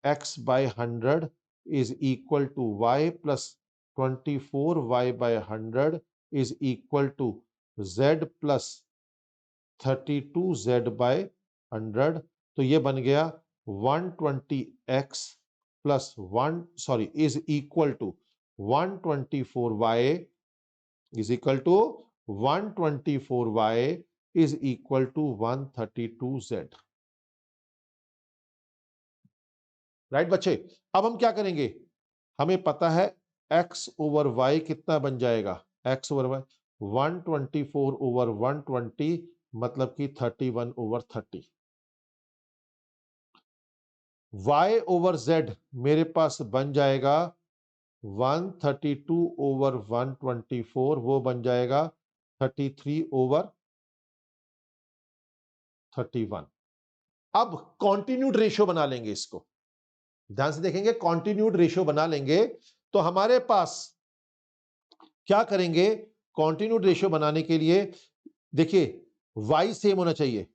A: x/100 is equal to y plus 24 y/100 is equal to z plus 32 z/100। तो ये बन गया 120x plus 1 is equal to 124y is equal to 124y is equal to 132z। Right बच्चे? अब हम क्या करेंगे, हमें पता है x ओवर y कितना बन जाएगा, x ओवर y 124 ओवर 120 मतलब कि 31 ओवर 30। y ओवर z मेरे पास बन जाएगा 132 ओवर 124, वो बन जाएगा 33 ओवर 31। अब कॉन्टिन्यूड रेशियो बना लेंगे इसको, ध्यान से देखेंगे, कॉन्टिन्यूड रेशियो बना लेंगे तो हमारे पास क्या करेंगे, कॉन्टिन्यूड रेशियो बनाने के लिए देखिए y सेम होना चाहिए,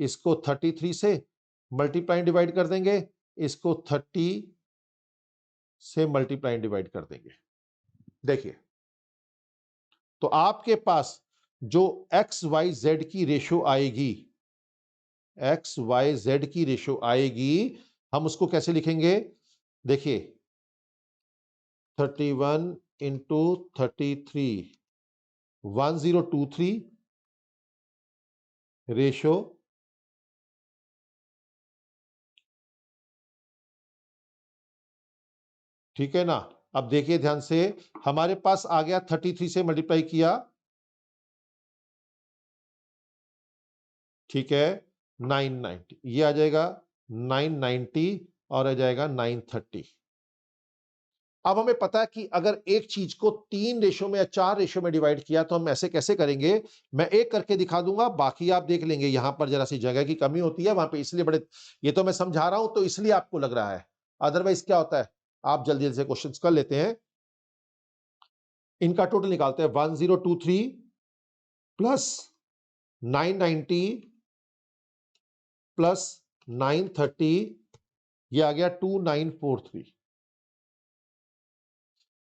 A: इसको 33 से मल्टीप्लाई डिवाइड कर देंगे, इसको 30 से मल्टीप्लाई डिवाइड कर देंगे। देखिए तो आपके पास जो एक्स वाई जेड की रेशियो आएगी, एक्स वाई जेड की रेशियो आएगी, हम उसको कैसे लिखेंगे? देखिए 31 इंटू 33 1023 रेशियो ठीक है ना। अब देखिए ध्यान से, हमारे पास आ गया 33 से मल्टीप्लाई किया, ठीक है 990, ये आ जाएगा 990 और आ जाएगा 930। अब हमें पता है कि अगर एक चीज को 3 रेशो में या 4 रेशो में डिवाइड किया तो हम ऐसे कैसे करेंगे, मैं एक करके दिखा दूंगा, बाकी आप देख लेंगे। यहां पर जरा सी जगह की कमी होती है वहां पे, इसलिए बड़े, ये तो मैं समझा रहा हूं तो इसलिए आपको लग रहा है, अदरवाइज क्या होता है, आप जल्दी जल्दी से क्वेश्चंस कर लेते हैं। इनका टोटल निकालते हैं, 1023 प्लस 990 प्लस 930, ये आ गया 2943।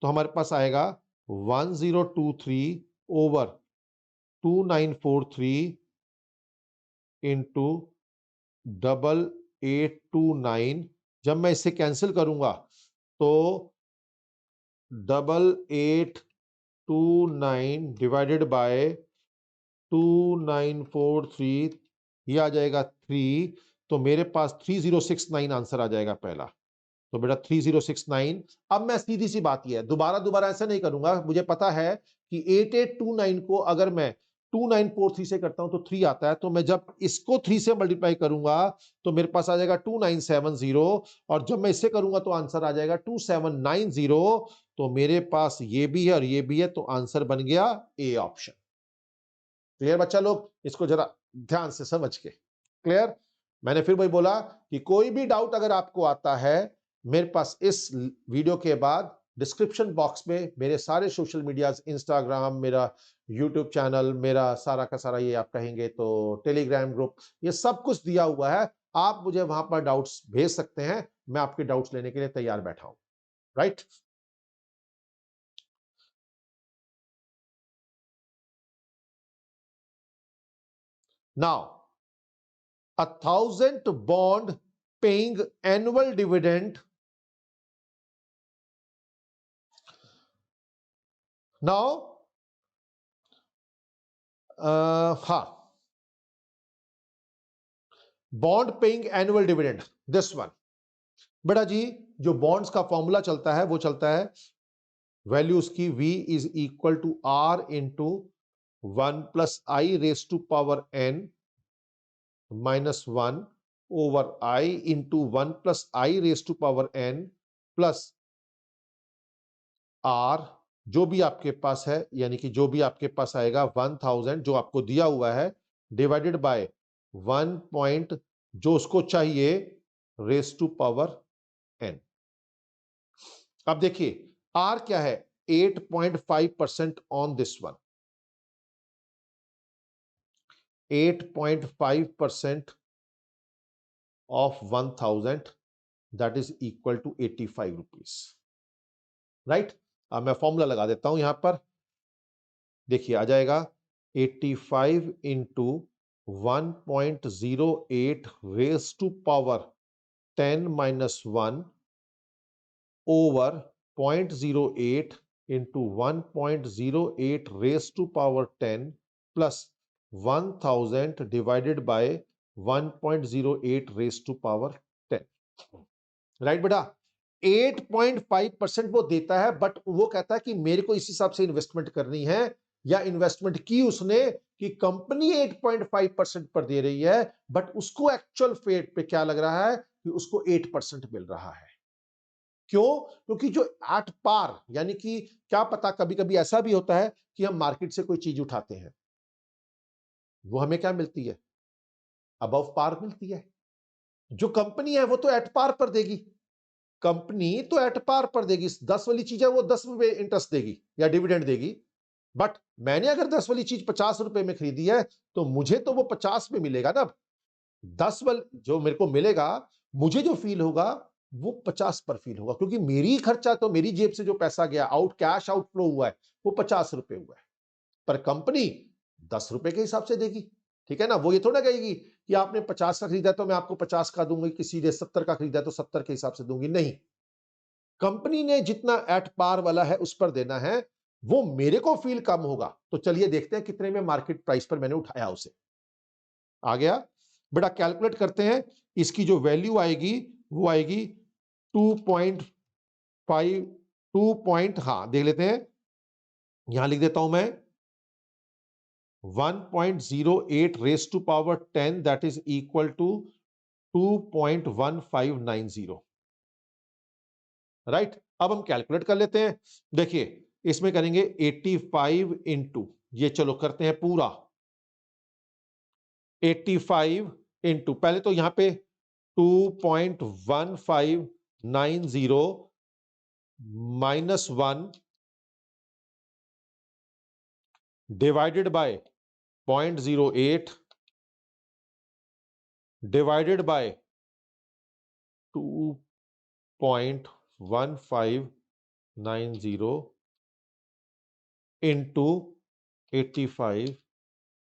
A: तो हमारे पास आएगा 1023 ओवर 2943 इंटू 8829। जब मैं इसे कैंसिल करूंगा तो 8829 डिवाइडेड बाय 2943, ये आ जाएगा 3। तो मेरे पास 3069 आंसर आ जाएगा पहला। तो बेटा 3069। अब मैं सीधी सी बात यह है, दोबारा दोबारा ऐसा नहीं करूंगा, मुझे पता है कि 8829 को अगर मैं 2943 से करता हूं तो 3 आता है, तो मैं जब इसको 3 से मल्टीप्लाई करूंगा तो मेरे पास आ जाएगा 2970, और जब मैं इससे करूंगा तो आंसर आ जाएगा 2790। तो मेरे पास ये भी है और ये भी है, तो आंसर बन गया ए ऑप्शन। क्लियर बच्चा लोग? इसको जरा ध्यान से समझ के, क्लियर? मैंने फिर वही बोला कि कोई भी डाउट अगर आपको आता है, मेरे पास इस वीडियो के बाद डिस्क्रिप्शन बॉक्स में मेरे सारे सोशल मीडियाज, इंस्टाग्राम, मेरा यूट्यूब चैनल, मेरा सारा का सारा, ये आप कहेंगे तो टेलीग्राम ग्रुप, ये सब कुछ दिया हुआ है। आप मुझे वहां पर डाउट्स भेज सकते हैं, मैं आपके डाउट्स लेने के लिए तैयार बैठा हूं, right? Now 1,000 bond paying annual dividend. Now, हाँ, bond paying annual dividend, this one. बेटा जी, जो बॉन्ड्स का फॉर्मूला चलता है वो चलता है वैल्यूज की V is equal to R into 1 plus i raise to power n minus 1 over I into 1 plus i raise to power n plus R, जो भी आपके पास है, यानी कि जो भी आपके पास आएगा 1000 जो आपको दिया हुआ है, डिवाइडेड बाय 1 पॉइंट जो उसको चाहिए रेस टू पावर n। अब देखिए R क्या है, 8.5% on this one, 8.5% of 1000, that is equal to 85 rupees, right? अब मैं फॉर्मूला लगा देता हूं यहां पर, देखिए आ जाएगा 85 into 1.08 raise to power 10 minus 1 over 0.08 into 1.08 raise to power 10 plus 1000 divided by 1.08 raise to power 10, right बेटा? 8.5% वो देता है, बट वो कहता है कि मेरे को इस हिसाब से इन्वेस्टमेंट करनी है, या इन्वेस्टमेंट की उसने कि कंपनी 8.5% पर दे रही है, बट उसको एक्चुअल फेट पे क्या लग रहा है कि उसको 8% मिल रहा है। क्यों? क्योंकि जो एट पार, यानी कि क्या पता कभी कभी ऐसा भी होता है कि हम मार्केट से कोई चीज उठाते हैं, वो हमें क्या मिलती है, अबव पार मिलती है। जो कंपनी है वो तो एट पार पर देगी, कंपनी तो एट पार पर देगी, 10 वाली चीज है वो 10 रुपए इंटरेस्ट देगी या डिविडेंड देगी, बट मैंने अगर 10 वाली चीज 50 रुपए में खरीदी है तो मुझे तो वो 50 में मिलेगा ना। 10 वाली जो मेरे को मिलेगा, मुझे जो फील होगा वो 50 पर फील होगा, क्योंकि मेरी खर्चा तो मेरी जेब से जो पैसा गया, आउट कैश आउटफ्लो हुआ है, वो 50 रुपए हुआ है, पर कंपनी 10 रुपए के हिसाब से देगी। ठीक है ना? वो ये थोड़ा कहेगी कि आपने 50 का खरीदा तो मैं आपको 50 का दूंगी, किसी ने 70 का खरीदा तो 70 के हिसाब से दूंगी, नहीं। कंपनी ने जितना एट पार वाला है उस पर देना है, वो मेरे को फील कम होगा। तो चलिए देखते हैं कितने में मार्केट प्राइस पर मैंने उठाया उसे। आ गया बेटा, कैलकुलेट करते हैं। इसकी जो वैल्यू आएगी वो आएगी 2.5, 2 पॉइंट, हाँ देख लेते हैं, यहां लिख देता हूं मैं 1.08 raise to power 10, that is equal to 2.1590, right? अब हम कैलकुलेट कर लेते हैं। देखिए इसमें करेंगे 85 इंटू, ये चलो करते हैं पूरा, 85 इंटू, पहले तो यहां पे 2.1590 minus 1 divided by 0.08 divided by 2.1590 into 85,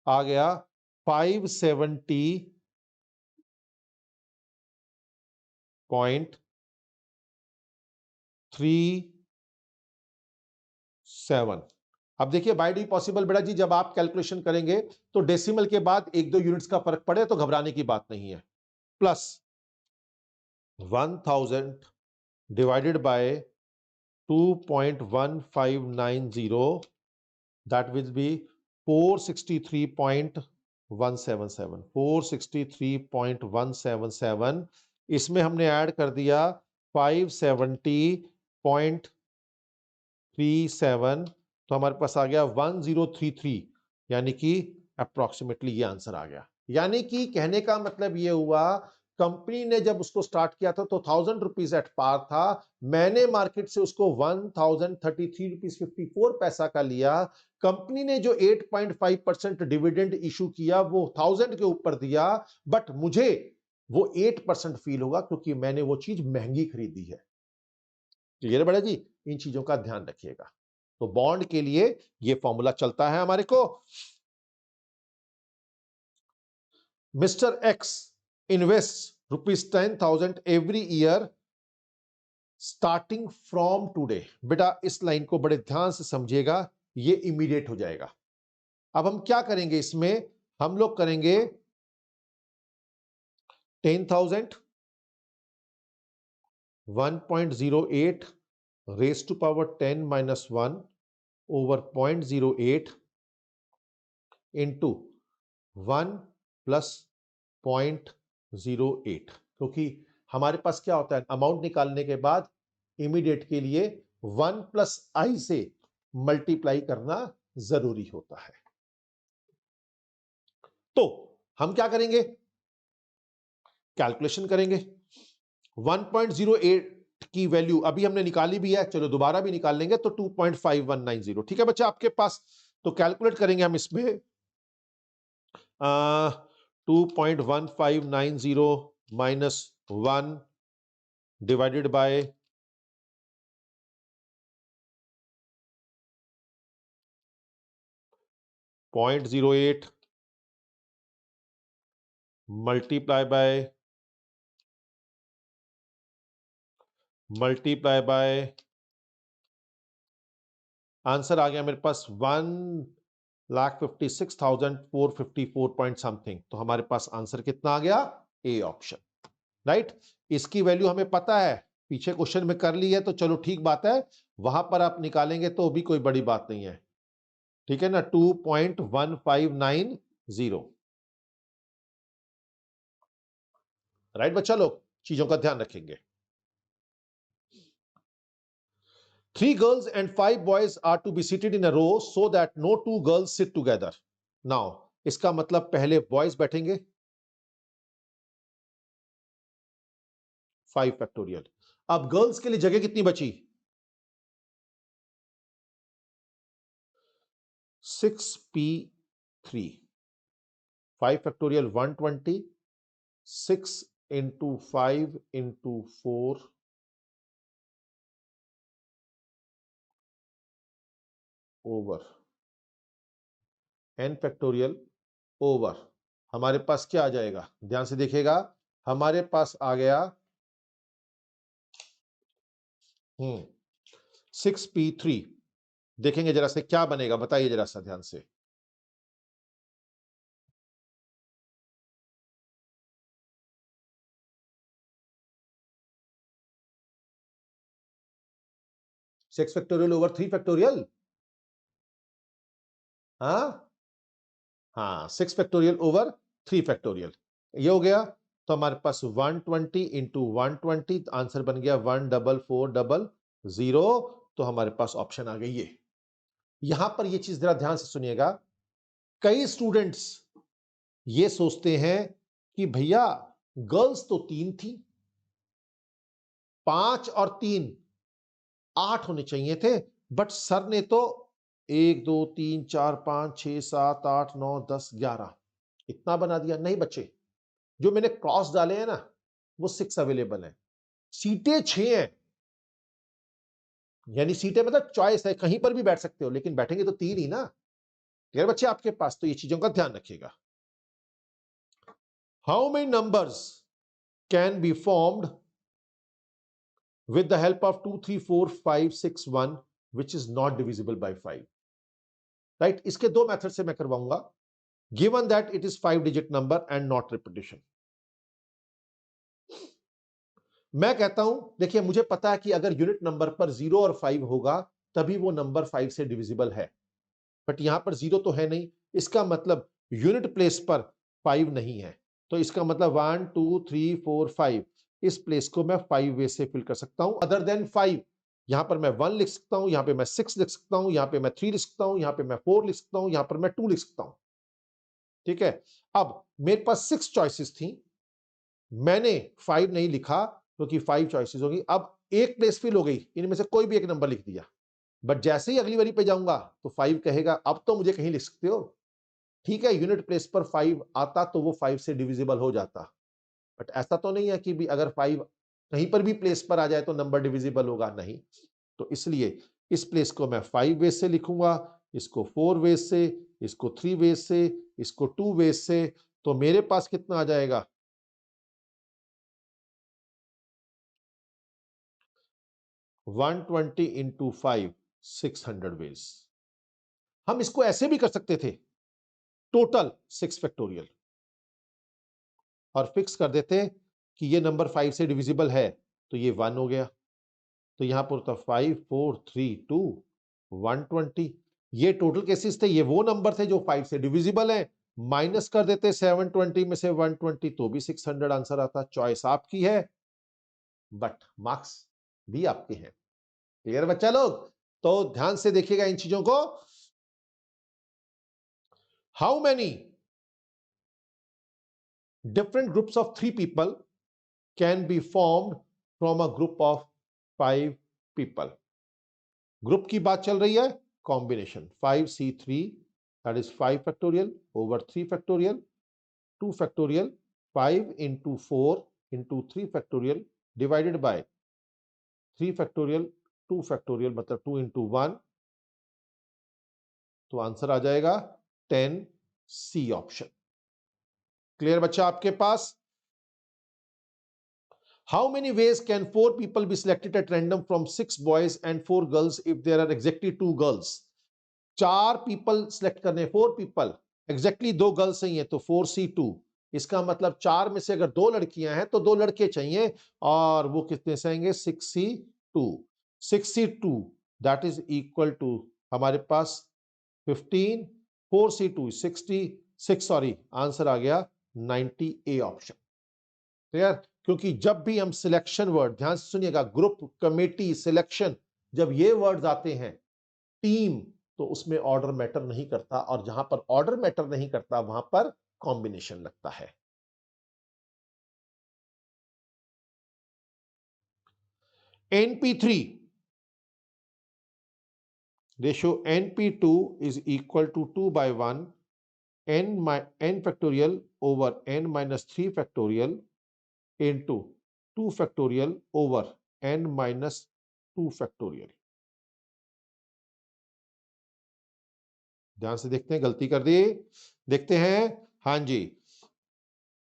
A: आ गया 570.37। अब देखिए बाय डी पॉसिबल बेटा जी, जब आप कैलकुलेशन करेंगे तो डेसिमल के बाद 1-2 यूनिट्स का फर्क पड़े तो घबराने की बात नहीं है, plus 1000 divided bye 2.1590, that will be 463.177, 463.177। इसमें हमने ऐड कर दिया 570.37, तो हमारे पास आ गया 1033, यानी कि अप्रोक्सीमेटली ये आंसर आ गया। यानी कि कहने का मतलब ये हुआ, कंपनी ने जब उसको स्टार्ट किया था तो 1000 रुपीज एट पार था, मैंने मार्केट से उसको 1033 रुपीज 54 पैसा का लिया। कंपनी ने जो 8.5% डिविडेंड इशू किया वो 1000 के ऊपर दिया, बट मुझे वो 8% फील होगा क्योंकि मैंने वो चीज महंगी खरीदी है। क्लियर है बड़ा जी? इन चीजों का ध्यान रखिएगा। तो बॉन्ड के लिए ये फॉर्मूला चलता है हमारे को। Mister x invest ₹10,000 every year starting from today. बेटा इस लाइन को बड़े ध्यान से समझिएगा, ये इमीडिएट हो जाएगा। अब हम क्या करेंगे इसमें, हम लोग करेंगे 10,000 1.08 raised to power 10 minus 1 over 0.08 into 1 plus 0.08, क्योंकि हमारे पास क्या होता है, अमाउंट निकालने के बाद इमीडिएट के लिए 1 प्लस आई से मल्टीप्लाई करना जरूरी होता है। तो हम क्या करेंगे, कैलकुलेशन करेंगे। 1.08 की वैल्यू अभी हमने निकाली भी है, चलो दोबारा भी निकाल लेंगे तो 2.5190। ठीक है बच्चा आपके पास, तो कैलकुलेट करेंगे हम इसमें 2.1590 minus 1 divided by 0.08 multiply by answer आ गया मेरे पास 1,56,454 पॉइंट समथिंग। तो हमारे पास आंसर कितना आ गया, ए ऑप्शन, राइट। इसकी वैल्यू हमें पता है, पीछे क्वेश्चन में कर ली है तो चलो ठीक बात है, वहां पर आप निकालेंगे तो भी कोई बड़ी बात नहीं है, ठीक है ना। 2.1590, राइट बच्चा लोग, चीजों का ध्यान रखेंगे। 3 girls and 5 boys are to be seated in a row so that no 2 girls sit together. Now, इसका मतलब पहले बॉयज बैठेंगे 5 फैक्टोरियल। अब गर्ल्स के लिए जगह कितनी बची, 6p3, 5 factorial 120, 6 into 5 into 4 over n factorial over, हमारे पास क्या आ जाएगा, ध्यान से देखिएगा, हमारे पास आ गया 6p3। देखेंगे जरा से क्या बनेगा, बताइए जरा सा ध्यान से। सिक्स फैक्टोरियल ओवर 3 फैक्टोरियल, हाँ 6 फैक्टोरियल ओवर 3 फैक्टोरियल, ये हो गया। तो हमारे पास 120 इंटू 120, आंसर बन गया 14400। तो हमारे पास ऑप्शन आ गई ये। यहां पर ये चीज जरा ध्यान से सुनिएगा, कई स्टूडेंट्स ये सोचते हैं कि भैया गर्ल्स तो 3 थी, 5 और 3 8 होने चाहिए थे, बट सर ने तो 1 2 3 4 5 6 7 8 9 10 11 इतना बना दिया। नहीं बच्चे, जो मैंने क्रॉस डाले हैं ना वो 6 अवेलेबल है, सीटें 6 हैं, यानी सीटें मतलब चॉइस है, कहीं पर भी बैठ सकते हो, लेकिन बैठेंगे तो 3 ही ना। क्लियर बच्चे आपके पास, तो ये चीजों का ध्यान रखिएगा। How many numbers can be formed with the help of 2 3 4 5 6 1 which is not divisible by 5, right? इसके दो मेथड से मैं करवाऊंगा, given that it is 5 digit number and not repetition। मैं कहता हूं, देखिए मुझे पता है कि अगर यूनिट नंबर पर 0 और 5 होगा तभी वो नंबर 5 से डिविजिबल है, बट यहां पर 0 तो है नहीं, इसका मतलब यूनिट प्लेस पर 5 नहीं है, तो इसका मतलब 1 2 3 4 5, इस प्लेस को मैं 5 वे से फिल कर सकता हूं अदर देन 5। यहां पर मैं 1 लिख सकता हूं, यहां पे मैं 6 लिख सकता हूं, यहां पे मैं 3 लिख सकता हूं, यहां पे मैं 4 लिख सकता हूं, यहां पर मैं 2 लिख सकता हूं। ठीक है, अब मेरे पास 6 चॉइसेस थी, मैंने 5 नहीं लिखा क्योंकि 5 चॉइसेस होगी। अब एक प्लेस फिल हो गई, इनमें से कोई भी एक नंबर लिख दिया, बट जैसे ही अगली बारी पे जाऊंगा तो 5 कहेगा अब तो मुझे कहीं लिख सकते हो। ठीक है, यूनिट प्लेस पर 5 आता तो वो 5 से डिविजिबल हो जाता, बट ऐसा तो नहीं है कि भी अगर 5 कहीं पर भी प्लेस पर आ जाए तो नंबर डिविजिबल होगा, नहीं। तो इसलिए इस प्लेस को मैं 5 वेज से लिखूंगा, इसको 4 वेज से, इसको 3 वेज से, इसको 2 वेज से। तो मेरे पास कितना आ जाएगा, 120 इंटू 5, 600 वेज। हम इसको ऐसे भी कर सकते थे, टोटल 6 फैक्टोरियल, और फिक्स कर देते कि ये नंबर 5 से डिविजिबल है तो ये 1 हो गया, तो यहां पर था 5 4 3 2 120। ये टोटल केसेस थे, ये वो नंबर थे जो 5 से डिविजिबल है, माइनस कर देते 720 में से 120 तो भी 600 आंसर आता। चॉइस आपकी है, बट मार्क्स भी आपके हैं। क्लियर बच्चा लोग? तो ध्यान से देखिएगा इन चीजों को। How many different groups of 3 people can be formed from a group of 5 people? Group की बात चल रही है, combination 5c3 that is 5 factorial over 3 factorial 2 factorial 5 into 4 into 3 factorial divided by 3 factorial 2 factorial मतलब 2 into 1, तो answer आ जाएगा 10C option. Clear बच्चा आपके पास? How many ways can 4 people be selected at random from 6 boys and 4 girls if there are exactly 2 girls? 4 people select करने, 4 people, exactly 2 girls चाहिए तो 4C2। इसका मतलब 4 में से अगर 2 लड़कियां हैं तो 2 लड़के चाहिए, और वो कितने से आएंगे, 6C2। 6C2 that is equal to हमारे पास 15, 4C2 66, सॉरी आंसर आ गया 90A ऑप्शन। क्लियर? क्योंकि जब भी हम सिलेक्शन वर्ड, ध्यान से सुनिएगा, ग्रुप, कमेटी, सिलेक्शन, जब ये वर्ड्स आते हैं, टीम, तो उसमें ऑर्डर मैटर नहीं करता, और जहां पर ऑर्डर मैटर नहीं करता वहां पर कॉम्बिनेशन लगता है। NP3 ratio NP2 is equal to 2/1 n factorial over n minus 3 factorial into 2 factorial over n minus 2 factorial. ध्यान से देखते हैं, गलती कर दी, देखते हैं। हाँ जी,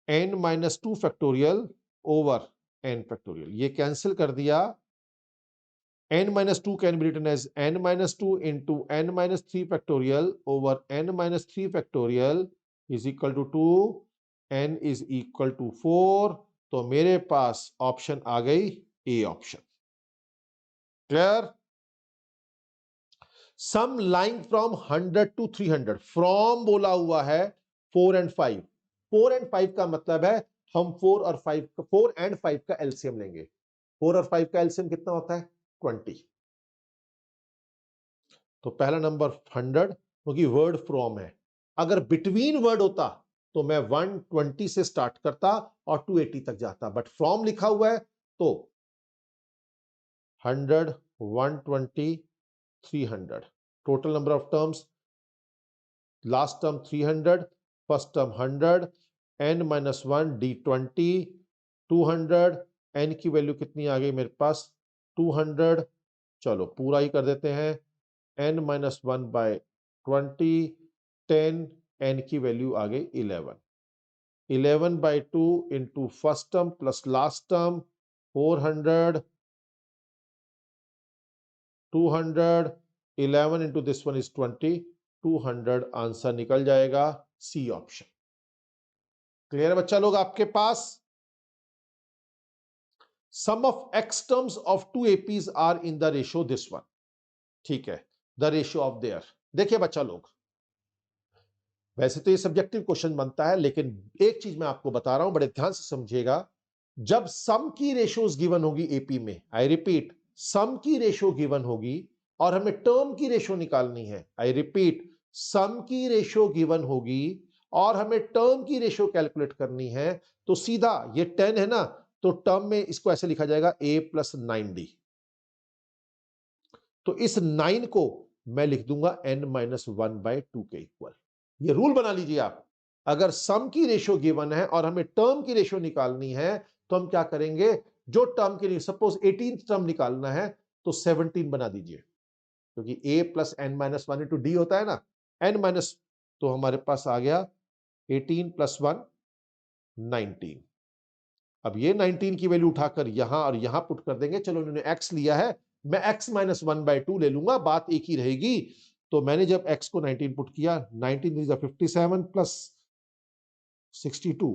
A: n minus 2 factorial over n factorial, ये कैंसिल कर दिया। n minus 2 can be written as n minus 2 into n minus 3 factorial over n minus 3 factorial is equal to 2, n is equal to 4। तो मेरे पास ऑप्शन आ गई A option. Clear? Sum line from 100 to 300, from बोला हुआ है 4 and 5। 4 and 5 का मतलब है हम 4 and 5 का एलसीएम लेंगे। 4 और 5 का एलसीएम कितना होता है, 20। तो पहला नंबर 100, क्योंकि वर्ड फ्रॉम है। अगर बिटवीन वर्ड होता तो मैं 120 से स्टार्ट करता और 280 तक जाता, बट फ्रॉम लिखा हुआ है तो 100 120 300, total number of terms, last term 300, first term 100, n minus 1 d20 200, n की वैल्यू कितनी आ गई मेरे पास, 200। चलो पूरा ही कर देते हैं, n minus 1 by 20 10, n की वैल्यू आ गई 11। 11 by 2 into first term plus last term 400 200, 11 into this one is 20, 200 answer निकल जाएगा सी ऑप्शन। क्लियर बच्चा लोग आपके पास? Sum of X terms of 2 APs are in the ratio this one. ठीक है, द रेशियो ऑफ देयर। देखिए बच्चा लोग, वैसे तो ये सब्जेक्टिव क्वेश्चन बनता है, लेकिन एक चीज मैं आपको बता रहा हूं, बड़े ध्यान से समझिएगा। जब सम की रेशियोज गिवन होगी एपी में, आई रिपीट, सम की रेशियो गिवन होगी और हमें टर्म की रेशियो निकालनी है, आई रिपीट, सम की रेशियो गिवन होगी और हमें टर्म की रेशियो कैलकुलेट करनी है, तो सीधा ये 10 है ना, तो टर्म में इसको ऐसे लिखा जाएगा a प्लस 9d। तो इस 9 को मैं लिख दूंगा n-1/2 के इक्वल। ये रूल बना लीजिए आप, अगर सम की रेशियो गिवन है और हमें टर्म की रेशियो निकालनी है तो हम क्या करेंगे, जो टर्म की रेशियो, सपोज 18th टर्म निकालना है तो 17 बना दीजिए, क्योंकि a plus n-1 into D होता है ना, n-, तो हमारे पास आ गया 18 प्लस 1 19। अब ये 19 की वैल्यू उठाकर यहां और यहां पुट कर देंगे। चलो इन्होंने x लिया है, मैं x-1/2 ले लूंगा, बात एक ही रहेगी। तो मैंने जब x को 19 पुट किया, 19 इज 57 प्लस 62,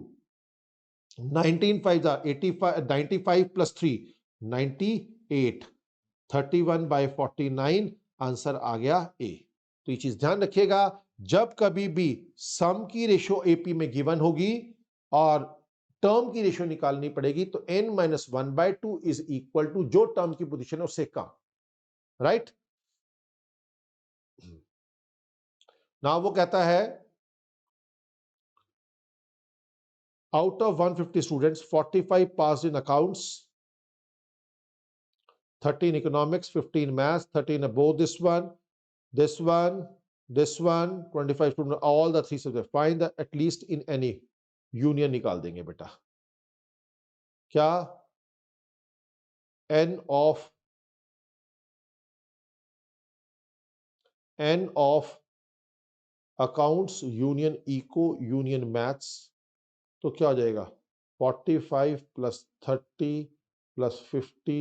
A: 19 5 85, 95 प्लस 3 98, 31/49, आंसर आ गया a। तो ये चीज ध्यान रखिएगा, जब कभी भी सम की रेशियो एपी में गिवन होगी और टर्म की रेशियो निकालनी पड़ेगी तो n-1/2 इज इक्वल टू जो टर्म की पोजीशन है उससे कम, राइट। नाउ वो कहता है out of 150 students 45 pass in accounts, 13 economics, 15 maths, 13 above this one, this one 25 student, all the three subjects, find the at least in any union निकाल देंगे बेटा। क्या n of accounts union eco union maths, तो क्या हो जाएगा 45 plus 30 plus 50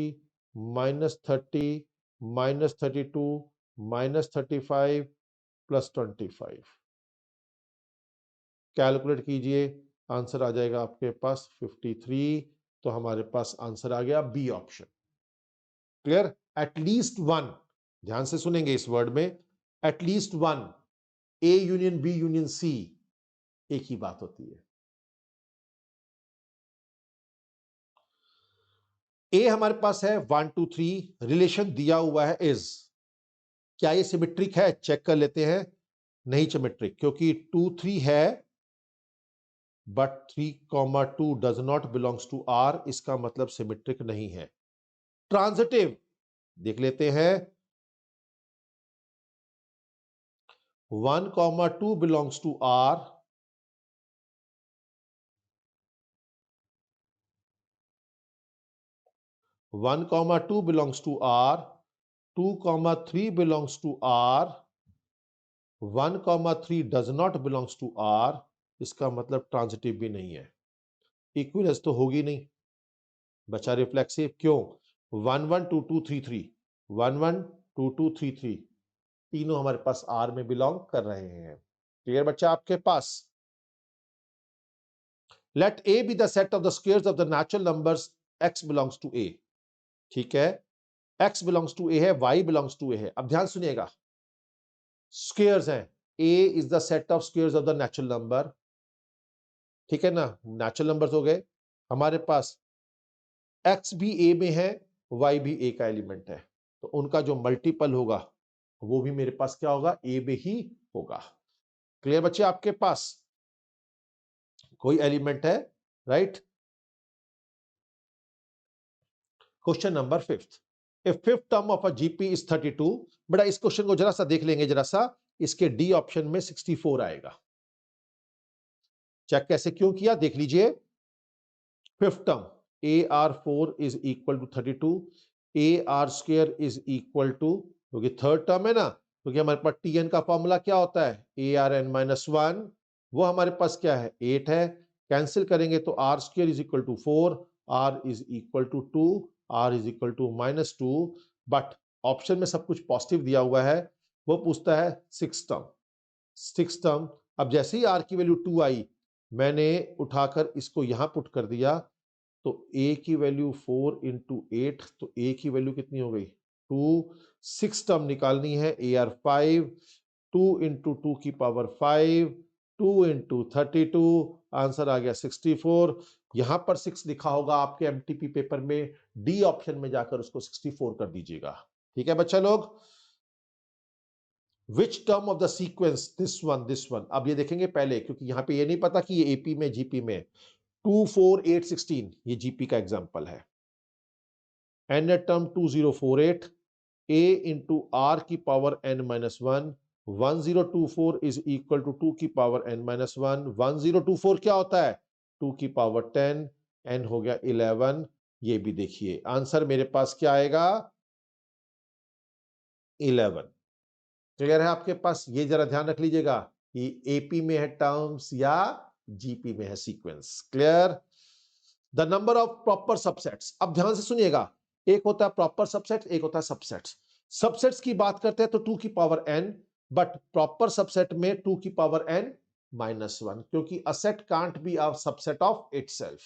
A: minus 30 minus 32 minus 35 plus 25, calculate कीजिए, answer आ जाएगा आपके पास 53। तो हमारे पास आंसर आ गया B option. Clear, at least one, ध्यान से सुनेंगे इस वर्ड में, at least one, A union B union C एक ही बात होती है। ए हमारे पास है 1 2 3, रिलेशन दिया हुआ है इज, क्या ये सिमेट्रिक है, चेक कर लेते हैं। नहीं सिमेट्रिक, क्योंकि 2 3 है but 3,2 does not belongs to R, इसका मतलब सिमेट्रिक नहीं है। ट्रांजिटिव देख लेते हैं, 1,2 belongs to R, 1,2 belongs to R, 2,3 belongs to R, 1,3 does not belongs to R, इसका मतलब ट्रांजिटिव भी नहीं है। इक्विवेलेंस तो होगी नहीं, बचा रिफ्लेक्सिव। क्यों, 1 1 2 2 3 3, 1 1 2 2 3 3, तीनों हमारे पास आर में बिलोंग कर रहे हैं। क्लियर बच्चा आपके पास। Let A B the set of the squares of the natural numbers x belongs to A. ठीक है, x बिलोंग्स टू ए है, y बिलोंग्स टू ए है। अब ध्यान सुनिएगा, स्क्वायर्स हैं, a is the set of squares of the natural number. ठीक है ना, नेचुरल नंबर्स हो गए हमारे पास, x भी a में है, y भी a का एलिमेंट है, तो उनका जो मल्टीपल होगा वो भी मेरे पास क्या होगा, a में ही होगा। क्लियर बच्चे आपके पास, कोई एलिमेंट है, right. Question number 5th, if fifth term of a GP is 32, बड़ा इस क्वेश्चन को जरा सा देख लेंगे, जरा सा, इसके डी ऑप्शन में 64 आएगा। चेक कैसे क्यों किया देख लीजिए। Fifth term AR4 is equal to 32, AR square is equal to, क्योंकि थर्ड टर्म है ना, क्योंकि हमारे पास TN का फॉर्मूला क्या होता है, ARN-1, वो हमारे पास क्या है 8 है, कैंसिल करेंगे तो R square is equal to 4, R is equal to 2, R is equal to -2, but option में सब कुछ पॉजिटिव दिया हुआ है। वो पूछता है सिक्स टर्म। अब जैसे ही R की वैल्यू 2 आई, मैंने उठाकर इसको यहां पुट कर दिया, तो a की वैल्यू 4 इंटू 8, तो a की वैल्यू कितनी हो गई 2। 6 टर्म निकालनी है, AR5, 2 इंटू 2 की पावर 5, 2 इंटू 32, आंसर आ गया 64। यहां पर 6 लिखा होगा आपके एमटीपी पेपर में, डी ऑप्शन में जाकर उसको 64 कर दीजिएगा। ठीक है बच्चा लोग, which term of the sequence this one. अब ये देखेंगे पहले, क्योंकि यहां पे ये नहीं पता कि ये एपी में जीपी में 2 4 8 16 ये जीपी का एग्जांपल है। n term 2048 a into R की power n minus 1 1024 is equal to 2 की पावर n माइनस 1। 1024 क्या होता है 2 की पावर 10, n हो गया 11। ये भी देखिए आंसर मेरे पास क्या आएगा 11। क्लियर है आपके पास? ये जरा ध्यान रख लीजिएगा कि एपी में है टर्म्स या जीपी में है sequence. Clear? The number of proper subsets. अब ध्यान से सुनिएगा, एक होता है प्रॉपर सबसेट, एक होता है सबसेट्स। सबसेट्स की बात करते हैं तो 2 की power n, but proper subset में 2 की पावर n माइनस 1, क्योंकि a set can't be a subset of itself,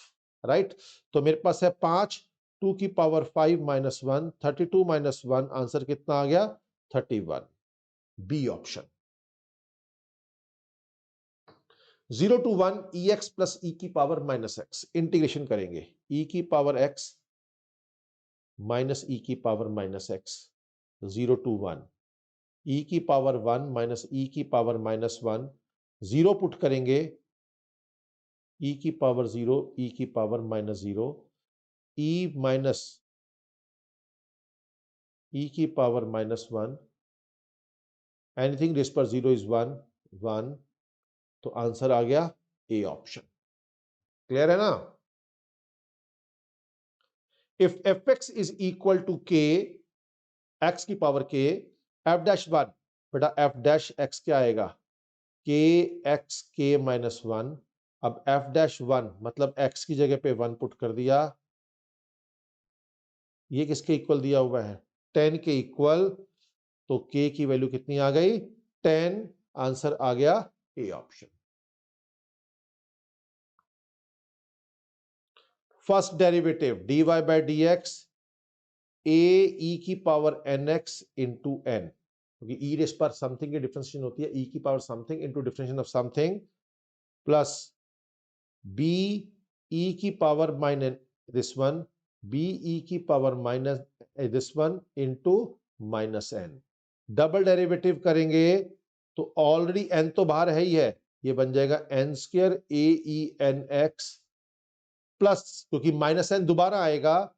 A: right? तो मेरे पास है 5, 2 की पावर 5 माइनस 1, 32 माइनस 1, आंसर कितना आ गया 31। B option. 0 to 1 ex plus e की पावर माइनस एक्स, इंटीग्रेशन करेंगे e की पावर x माइनस e की power minus x, 0 to 1 e की पावर 1 माइनस e की पावर माइनस 1, 0 पुट करेंगे e की पावर 0, e की power minus 0, e minus e की पावर माइनस 1, एनीथिंग रेस पर 0 इज 1 1, तो आंसर आ गया ए ऑप्शन। क्लियर है ना? If fx is equal to k x की पावर k f डैश 1, बेटा f डैश x क्या आएगा k x k माइनस 1। अब f डैश 1 मतलब x की जगह पे 1 पुट कर दिया, ये किसके इक्वल दिया हुआ है 10 के इक्वल, तो k की वैल्यू कितनी आ गई 10, आंसर आ गया A option. First derivative dy by dx a e की पावर nx इंटू n, क्योंकि e रेस पर समथिंग की डिफरेंशिएशन होती है, e की power something into differentiation of something, plus b e की power minus this one, b e की power minus this one into minus n। Double derivative करेंगे तो ऑलरेडी n तो बाहर है ही है, ये बन जाएगा n square a e n x plus, क्योंकि माइनस n दोबारा आएगा,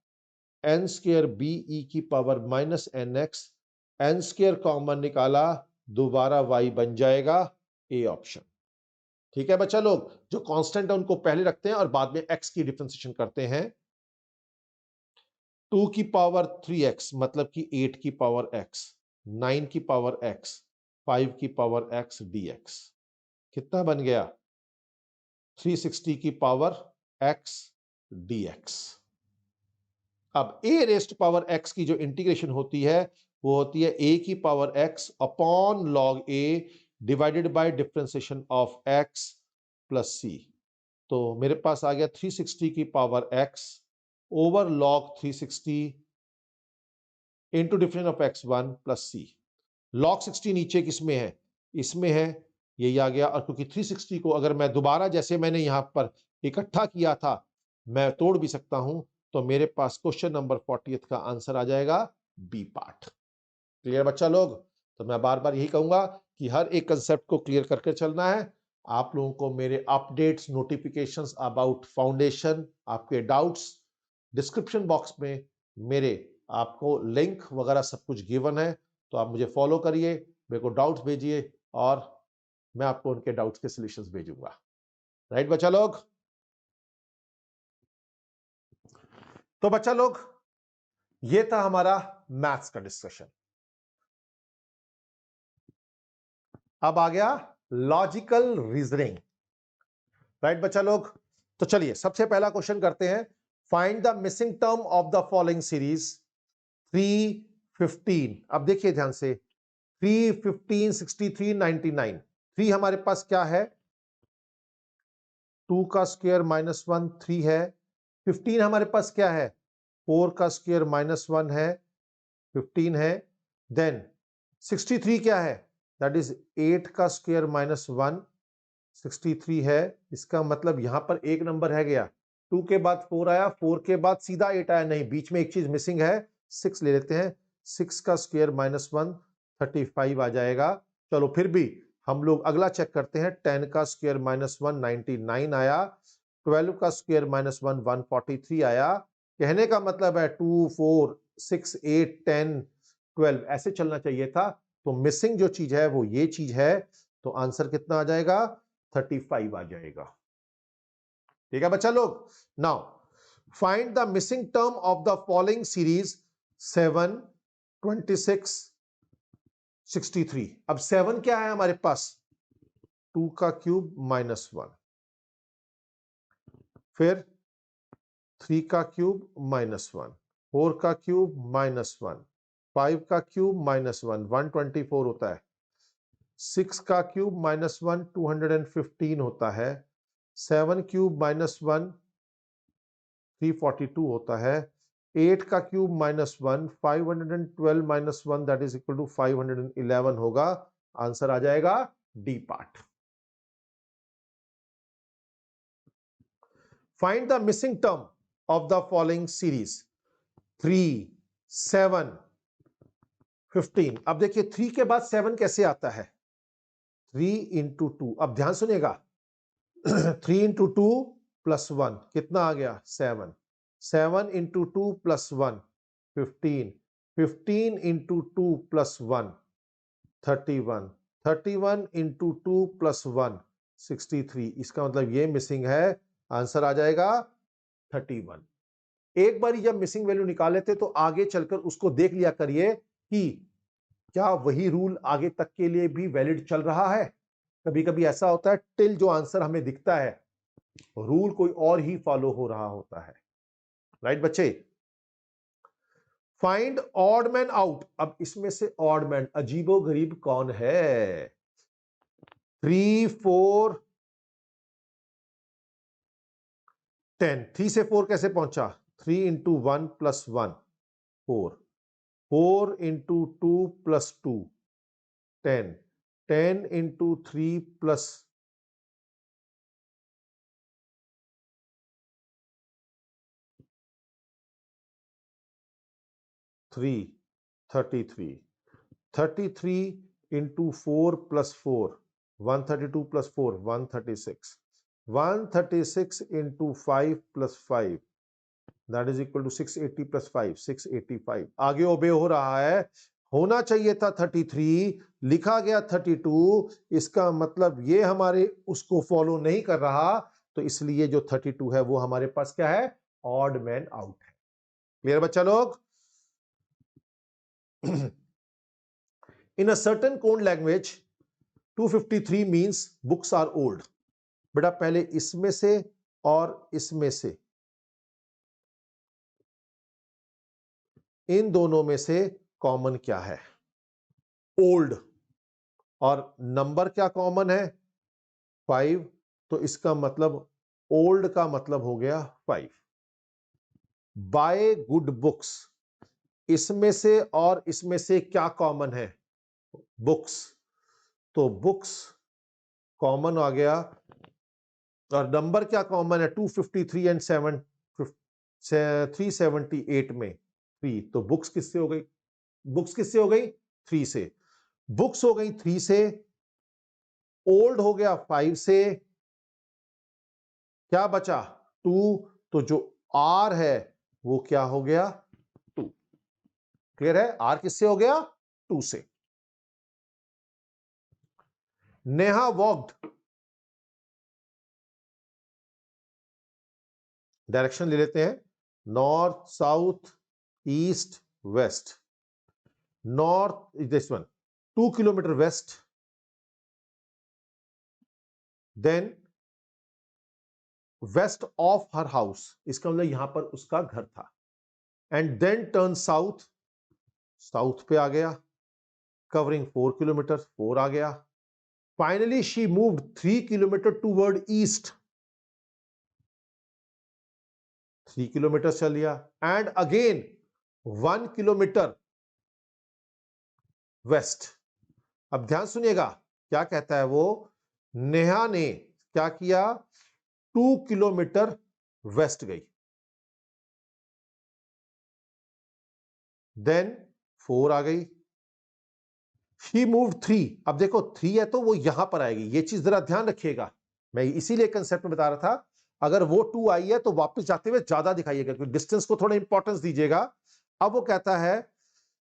A: n स्क्वायर b e की power minus n x, n square common निकाला, दोबारा y बन जाएगा ए ऑप्शन। ठीक है बच्चा लोग, जो कांस्टेंट है उनको पहले रखते हैं और बाद में x की डिफरेंशिएशन करते हैं। 2 की पावर 3x मतलब कि 8 की पावर x, 9 की पावर x, 5 की पावर x dx कितना बन गया 360 की पावर x dx। अब a रेस्ट पावर x की जो इंटीग्रेशन होती है वो होती है a की power x upon log a divided by differentiation of x plus c। तो मेरे पास आ गया 360 की power x over log 360 into difference of x1 plus c। Log 60 नीचे किसमें है, इसमें है, यही आ गया। और क्योंकि 360 को अगर मैं दोबारा जैसे मैंने यहां पर इकट्ठा किया था मैं तोड़ भी सकता हूं, तो मेरे पास क्वेश्चन नंबर 40 का आंसर आ जाएगा बी पार्ट। क्लियर बच्चा लोग? तो मैं बार बार यही कहूंगा कि हर एक कंसेप्ट को क्लियर करके चलना है। आप लोगों को मेरे अपडेट्स नोटिफिकेशंस अबाउट फाउंडेशन, आपके डाउट्स डिस्क्रिप्शन बॉक्स में मेरे आपको लिंक वगैरह सब कुछ गिवन है, तो आप मुझे फॉलो करिए, मेरे को डाउट्स भेजिए और मैं आपको उनके डाउट्स के सॉल्यूशंस भेजूंगा। राइट बच्चा लोग? तो बच्चा लोग ये था हमारा मैथ्स का डिस्कशन। अब आ गया लॉजिकल रीजनिंग। राइट बच्चा लोग? तो चलिए सबसे पहला क्वेश्चन करते हैं, find the missing term of the following series 3 15। अब देखिए ध्यान से 3 15 63 99, 3 हमारे पास क्या है 2 का स्क्वायर माइनस 1 3 है। 15 हमारे पास क्या है 4 का स्क्वायर माइनस 1 है 15 है। देन 63 क्या है दैट इज 8 का स्क्वायर माइनस 1 63 है। इसका मतलब यहां पर एक नंबर है गया, 2 के बाद 4 आया, 4 के बाद सीधा 8 आया, नहीं बीच में एक चीज मिसिंग है, 6 ले लेते हैं। 6 का स्क्वायर माइनस 1 35 आ जाएगा। चलो फिर भी हम लोग अगला चेक करते हैं। 10 का स्क्वायर माइनस 1 99 आया, 12 का स्क्वायर माइनस 1 143 आया। कहने का मतलब है 2 4 6 8 10 12 ऐसे चलना चाहिए था। तो मिसिंग जो चीज है वो ये चीज है, तो आंसर कितना आ जाएगा? 35 आ जाएगा। ठीक है बच्चा लोग। Now find the missing term of the following series 7 26 63। अब 7 क्या है हमारे पास? 2 का क्यूब माइनस 1, फिर 3 का क्यूब माइनस 1, 4 का क्यूब माइनस 1, 5 का क्यूब माइनस 1 124 होता है, 6 का क्यूब माइनस 1 215 होता है, 7 क्यूब माइनस 1 342 होता है, 8 का cube minus 1 512 minus 1 that is equal to 511 होगा। आंसर आ जाएगा D part. Find the missing term of the following series 3 7 15। अब देखिए 3 के बाद 7 कैसे आता है? 3 इंटू 2। अब ध्यान सुनिएगा 3 इंटू 2 प्लस 1 कितना आ गया? 7। 7 into 2 plus 1 15। 15 into 2 plus 1 31। 31 into 2 plus 1 63। इसका मतलब ये मिसिंग है। आंसर आ जाएगा 31। एक बार जब मिसिंग वैल्यू निकाले थे तो आगे चलकर उसको देख लिया करिए कि क्या वही रूल आगे तक के लिए भी वैलिड चल रहा है। कभी कभी ऐसा होता है टिल जो आंसर हमें दिखता है रूल कोई और ही फॉलो हो रहा होता है। राइट बच्चे। Find odd man out. अब इसमें से ऑड मैन अजीबो गरीब कौन है? 3 4 10। 3 से 4 कैसे पहुंचा? 3 into 1 plus 1 4। 4 into 2 plus 2 10। 10 into 3 plus 3 33। 33 into 4 plus 4 132 plus 4 136। 136 into 5 plus 5 that is equal to 680 plus 5 685। आगे ओबे हो रहा है। होना चाहिए था 33, लिखा गया 32। इसका मतलब ये हमारे उसको फॉलो नहीं कर रहा, तो इसलिए जो 32 है वो हमारे पास क्या है? ऑड मैन आउट है। क्लियर बच्चा लोग? In a certain code language 253 means books are old। बेटा पहले इसमें से और इसमें से, इन दोनों में से कॉमन क्या है? ओल्ड। और नंबर क्या कॉमन है? 5। तो इसका मतलब ओल्ड का मतलब हो गया 5। बाय गुड बुक्स, इसमें से और इसमें से क्या कॉमन है? बुक्स। तो बुक्स कॉमन आ गया। और नंबर क्या कॉमन है? 253 एंड 378 में 3। तो बुक्स किससे हो गई? बुक्स किससे हो गई? 3 से। बुक्स हो गई 3 से। ओल्ड हो गया 5 से। क्या बचा? 2। तो जो आर है वो क्या हो गया? 2। क्लियर है? आर किससे हो गया? 2 से। नेहा वॉक्ड, डायरेक्शन ले लेते हैं। North south east west. North is this one 2 kilometre west, then west of her house. इसका मतलब यहां पर उसका घर था। And then turn south, south पे आ गया, कवरिंग 4 किलोमीटर 4 आ गया। Finally she moved 3 kilometre toward east, 3 kilometre चल लिया। And again 1 kilometre west. अब ध्यान सुनिएगा क्या कहता है वो। नेहा ने क्या किया? 2 किलोमीटर वेस्ट गई, देन 4 आ गई, ही मूव 3। अब देखो 3 है तो वो यहां पर आएगी, ये चीज जरा ध्यान रखिएगा, मैं इसीलिए कंसेप्ट में बता रहा था। अगर वो 2 आई है तो वापस जाते हुए ज्यादा दिखाइएगा, क्योंकि डिस्टेंस को थोड़ा इंपॉर्टेंस दीजिएगा। अब वो कहता है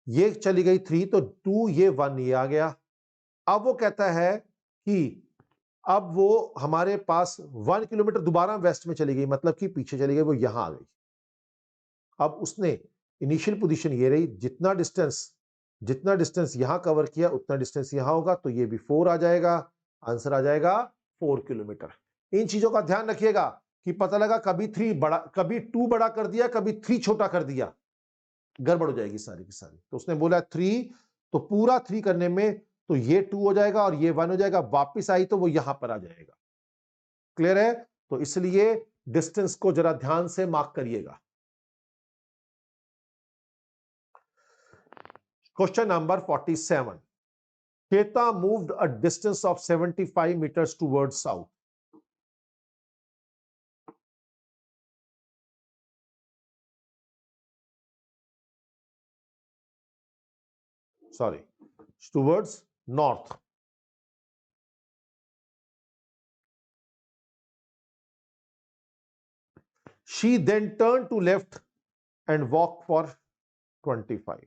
A: ये चली गई 3 तो 2, ये 1 ये आ गया। अब वो कहता है कि अब वो हमारे पास 1 किलोमीटर दोबारा वेस्ट में चली गई, मतलब कि पीछे चली गई, वो यहां आ गई। अब उसने इनिशियल पोजीशन ये रही, जितना डिस्टेंस यहां कवर किया उतना डिस्टेंस यहां होगा, तो ये भी 4 आ जाएगा, आंसर आ जाएगा 4 किलोमीटर। इन चीजों का ध्यान रखिएगा कि पता लगा कभी 3 बड़ा, कभी 2 बड़ा कर दिया, कभी 3 छोटा कर दिया, गड़बड़ हो जाएगी सारी की सारी। तो उसने बोला 3, तो पूरा 3 करने में तो ये 2 हो जाएगा और ये 1 हो जाएगा, वापिस आई तो वो यहां पर आ जाएगा। क्लियर है? तो इसलिए डिस्टेंस को जरा ध्यान से मार्क करिएगा। Question number 47, Shweta moved a distance of 75 meters towards south. Sorry, towards north. She then turned to left and walked for 25.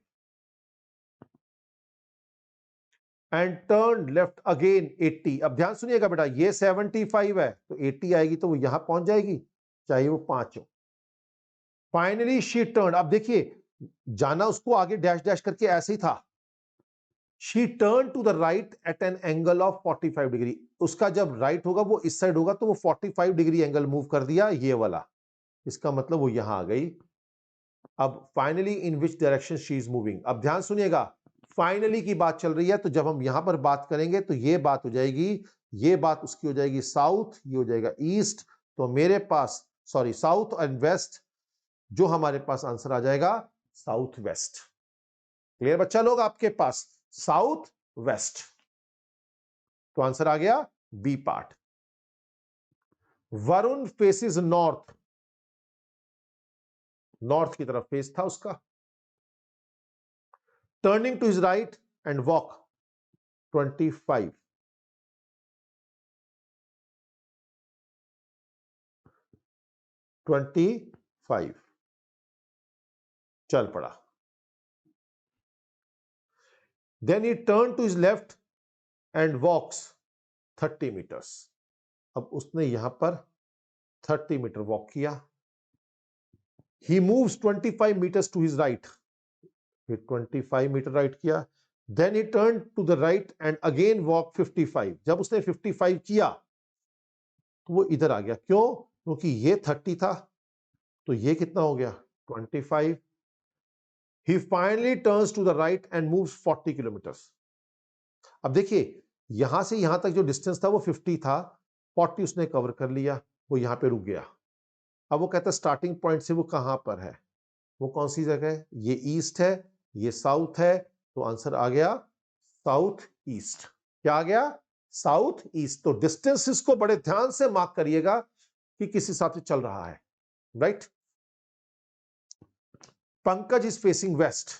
A: And turned left again 80. अब ध्यान सुनिएगा बेटा, ये 75 है तो 80 आएगी तो वो यहां पहुंच जाएगी, चाहे वो 5 हो। फाइनली शी टर्न, अब देखिए जाना उसको आगे डैश डैश करके ऐसे ही था। She turn to the right at an angle of 45 degree. उसका जब राइट होगा वो इस साइड होगा, तो वो 45 डिग्री एंगल मूव कर दिया, ये वाला, इसका मतलब वो यहां आ गई। अब finally in which direction she is moving. अब ध्यान सुनिएगा, फाइनली की बात चल रही है, तो जब हम यहां पर बात करेंगे तो ये बात हो जाएगी, ये बात उसकी हो जाएगी साउथ, ये हो जाएगा ईस्ट। तो मेरे पास सॉरी साउथ एंड वेस्ट, जो हमारे पास आंसर आ जाएगा साउथ वेस्ट। क्लियर बच्चा लोग? आपके पास साउथ वेस्ट, तो आंसर आ गया B part. Varun faces north, north की तरफ फेस था उसका। Turning to his right and walk 25। चल पड़ा। Then he turn to his left and walks 30 metres. अब उसने यहां पर 30 मीटर वॉक किया। He moves 25 metres to his right, फिर 25 मीटर राइट किया। Then he turn to the right and again walk 55। जब उसने 55 किया तो वो इधर आ गया, क्यों? क्योंकि ये 30 था, तो ये कितना हो गया 25। He finally turns to the right and moves 40 kilometres. अब देखिए यहां से यहां तक जो डिस्टेंस था वो 50 था, 40 उसने कवर कर लिया, वो यहां पे रुक गया। अब वो कहता है स्टार्टिंग पॉइंट से वो कहां पर है, वो कौन सी जगह है? ये ईस्ट है, ये साउथ है, तो आंसर आ गया साउथ ईस्ट। क्या आ गया? South east. तो डिस्टेंसेस को बड़े ध्यान से मार्क करिएगा कि किस हिसाब से चल रहा है, right? Pankaj is facing west.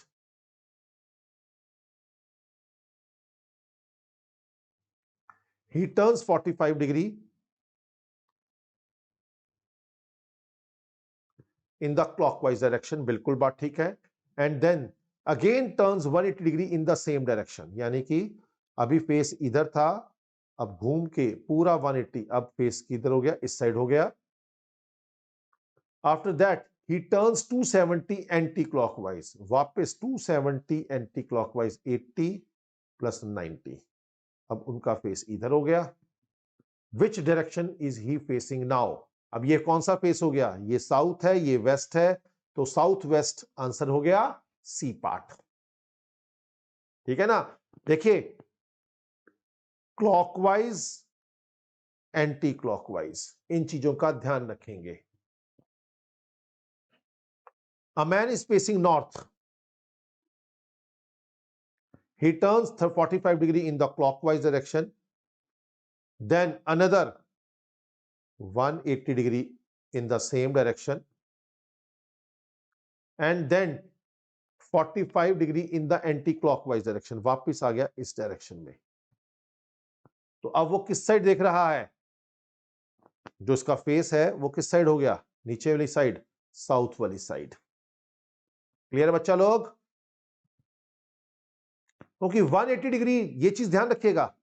A: He turns 45 degree in the clockwise direction, बिल्कुल बात ठीक है। And then again turns 180 degree in the same direction, यानी कि अभी फेस इधर था, अब घूम के पूरा 180, अब फेस किधर हो गया? इस साइड हो गया। After that he turns 270 anti clockwise, वापस 270 anti clockwise, 80 plus 90, अब उनका फेस इधर हो गया। Which direction is he facing now? अब ये कौन सा फेस हो गया? ये साउथ है, ये वेस्ट है, तो साउथ वेस्ट आंसर हो गया सी पार्ट। ठीक है ना? देखिए क्लॉकवाइज, एंटी क्लॉकवाइज, इन चीजों का ध्यान रखेंगे। A man is facing north. He turns 45 degree in the clockwise direction, then another 180 degree in the same direction, and then 45 degree in the anti clockwise direction, वापस आ गया इस डायरेक्शन में। तो अब वो किस साइड देख रहा है, जो इसका फेस है वो किस साइड हो गया, नीचे वाली साइड, साउथ वाली साइड। क्लियर है बच्चा लोग? क्योंकि 180 डिग्री, ये चीज ध्यान रखिएगा,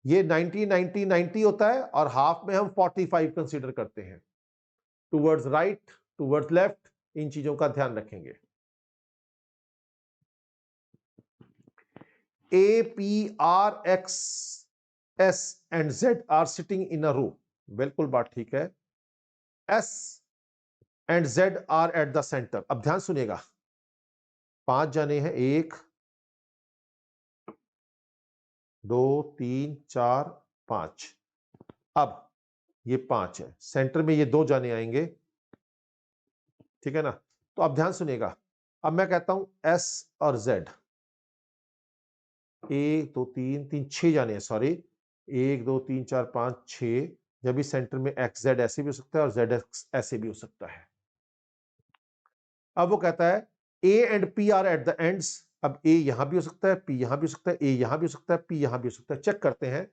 A: ये 90 90 90 होता है और हाफ में हम 45 कंसीडर करते हैं। टूवर्ड्स राइट, टूवर्ड्स लेफ्ट, इन चीजों का ध्यान रखेंगे। A P R X S and Z are sitting in a row, बिल्कुल बात ठीक है। S and Z are at the centre. अब ध्यान सुनिएगा, 5 जाने हैं, 1 2 3 4 5। अब ये 5 है, सेंटर में ये 2 जाने आएंगे, ठीक है ना। तो अब ध्यान सुनिएगा, अब मैं कहता हूं एस और जेड, 1 2 3 3 6 जाने हैं, सॉरी 1 2 3 4 5 6। जब भी सेंटर में एक्स जेड ऐसे भी हो सकता है और जेड एक्स ऐसे भी हो सकता है। अब वो कहता है A and P R at the ends. अब ए यहां भी हो सकता है, पी यहां भी हो सकता है, ए यहां भी हो सकता है, पी यहां भी हो सकता है। चेक करते हैं।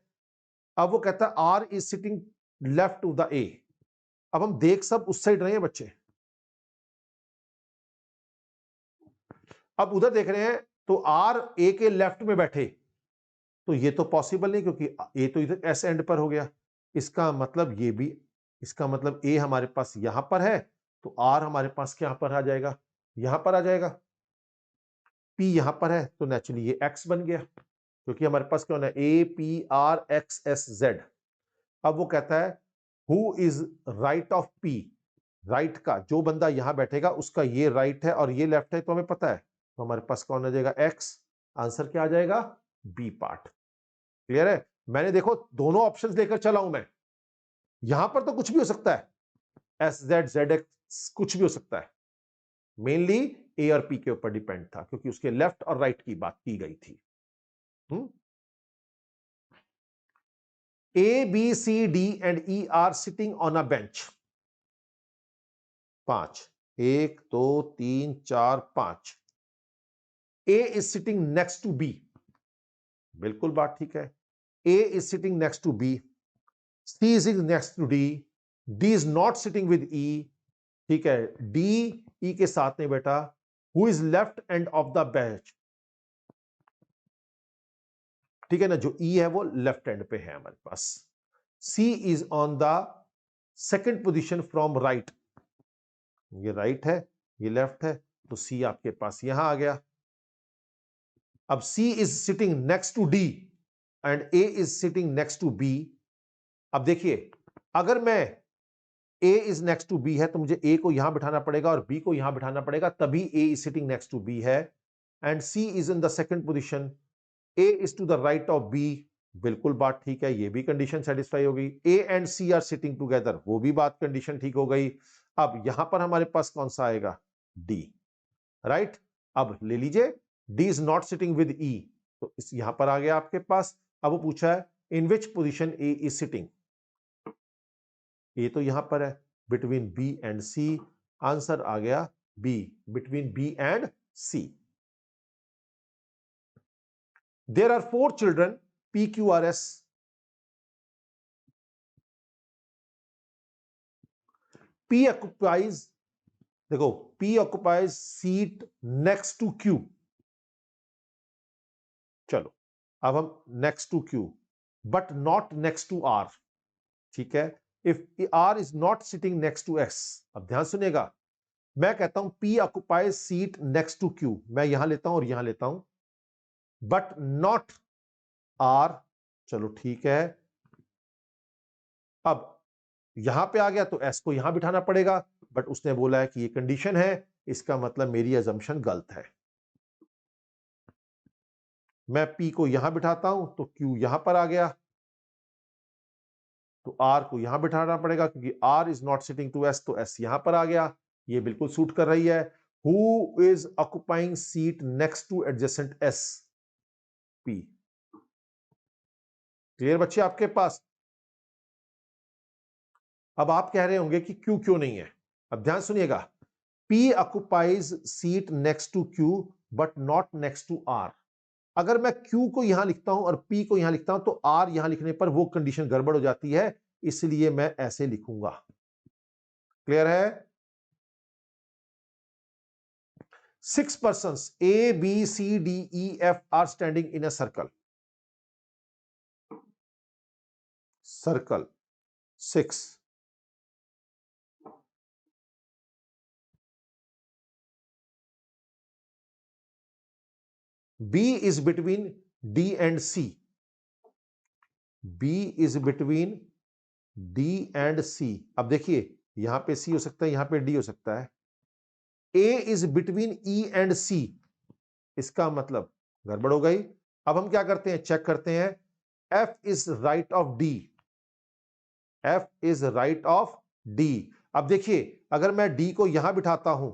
A: अब वो कहता है R is sitting left to the A. अब हम देख सब उस साइड रहे हैं बच्चे, अब उधर देख रहे हैं तो आर ए के लेफ्ट में बैठे, तो ये तो पॉसिबल नहीं क्योंकि ए तो इधर एस एंड पर हो गया। इसका मतलब ये भी, इसका मतलब ए हमारे पास यहां पर है, तो आर हमारे पास क्या पर आ जाएगा, यहां पर आ जाएगा। पी यहां पर है तो नेचुरली ये एक्स बन गया, क्योंकि हमारे पास क्या होना है, ए P R X S Z. अब वो कहता है who is right of P, right का जो बंदा यहां बैठेगा उसका ये राइट है और ये लेफ्ट है, तो हमें पता है, तो हमारे पास कौन आ जाएगा, एक्स। आंसर क्या आ जाएगा, बी पार्ट। क्लियर है? मैंने देखो दोनों ऑप्शंस लेकर चला हूं मैं, यहां पर तो कुछ भी हो सकता है, एस जेड जेड एक्स कुछ भी हो सकता है, मेनली ए और पी के ऊपर डिपेंड था क्योंकि उसके लेफ्ट और राइट की बात की गई थी। A B C D and E are sitting on a bench. 5, 1 2 3 4 5। A is sitting next to B, बिल्कुल बात ठीक है। A is sitting next to B, C is next to D, D is not sitting with E, ठीक है, D E के साथ नहीं बेटा। Who is left end of the bench, ठीक है ना, जो ई है वो लेफ्ट एंड पे है हमारे पास। C is on the second position from right, ये राइट है ये लेफ्ट है, तो सी आपके पास यहां आ गया। अब C is sitting next to D and A is sitting next to B. अब देखिए, अगर मैं A is next to B है तो मुझे ए को यहां बिठाना पड़ेगा और बी को यहां बिठाना पड़ेगा, तभी A is sitting next to B है। And C is in the second position, A is to the right of B, बिल्कुल बात ठीक है, ये भी कंडीशन सेटिस्फाई हो गई। A and C are sitting together, वो भी बात कंडीशन ठीक हो गई। अब यहां पर हमारे पास कौन सा आएगा, डी, राइट। अब ले लीजिए D is not sitting with E, तो इस यहां पर आ गया आपके पास। अब वो पूछा है in which position A is sitting, A तो यहां पर है, between B and C. Answer आ गया B, between B and C. There are 4 children P Q R S, P occupies, देखो P occupies seat next to Q. चलो अब हम next to Q but not next to R, ठीक है। If R is not sitting next to S, अब ध्यान सुनिएगा, मैं कहता हूं P occupies seat next to Q, मैं यहां लेता हूं और यहां लेता हूं, बट नॉट आर, चलो ठीक है। अब यहां पे आ गया तो एस को यहां बिठाना पड़ेगा, बट उसने बोला है कि ये कंडीशन है, इसका मतलब मेरी अजम्पशन गलत है। मैं पी को यहां बिठाता हूं तो क्यू यहां पर आ गया, तो आर को यहां बिठाना पड़ेगा क्योंकि R is not sitting to S, तो एस यहां पर आ गया, ये बिल्कुल सूट कर रही है। Who is occupying seat next two adjacent S, P. Clear बच्चे आपके पास? अब आप कह रहे होंगे कि क्यू क्यों नहीं है, अब ध्यान सुनिएगा, P occupies seat next to Q but not next to R. अगर मैं Q को यहां लिखता हूं और P को यहां लिखता हूं तो R यहां लिखने पर वो कंडीशन गड़बड़ हो जाती है, इसलिए मैं ऐसे लिखूंगा। क्लियर है? 6 persons A, B, C, D, E, F are standing in a circle. Circle 6. B is between D and C. B is between D and C. अब देखिए यहां पे C हो सकता है, यहां पे D हो सकता है। A is between E and C. इसका मतलब गड़बड़ हो गई। अब हम क्या करते हैं, चेक करते हैं। F is right of D. F is right of D. अब देखिए अगर मैं D को यहां बिठाता हूं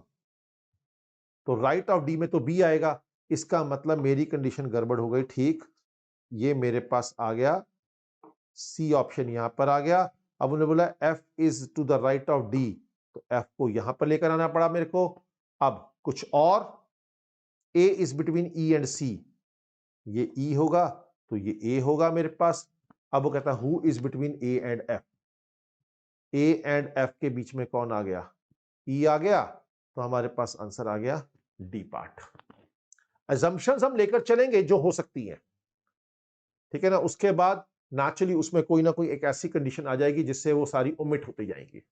A: तो राइट ऑफ डी में तो बी आएगा, इसका मतलब मेरी कंडीशन गड़बड़ हो गई। ठीक, ये मेरे पास आ गया, सी ऑप्शन यहां पर आ गया। अब उन्होंने बोला F is to the right of D, तो एफ को यहां पर लेकर आना पड़ा मेरे को। अब कुछ और, ए इज बिटवीन ई एंड सी, ये ई होगा तो ये ए होगा मेरे पास। अब वो कहता है who is between A and F, A and F के बीच में कौन आ गया, ई आ गया, तो हमारे पास आंसर आ गया डी पार्ट। अजम्पशंस हम लेकर चलेंगे जो हो सकती है, ठीक है ना। उसके बाद नेचुरली उसमें कोई ना कोई एक ऐसी कंडीशन आ जाएगी जिससे वो सारी ओमिट होती जाएंगी।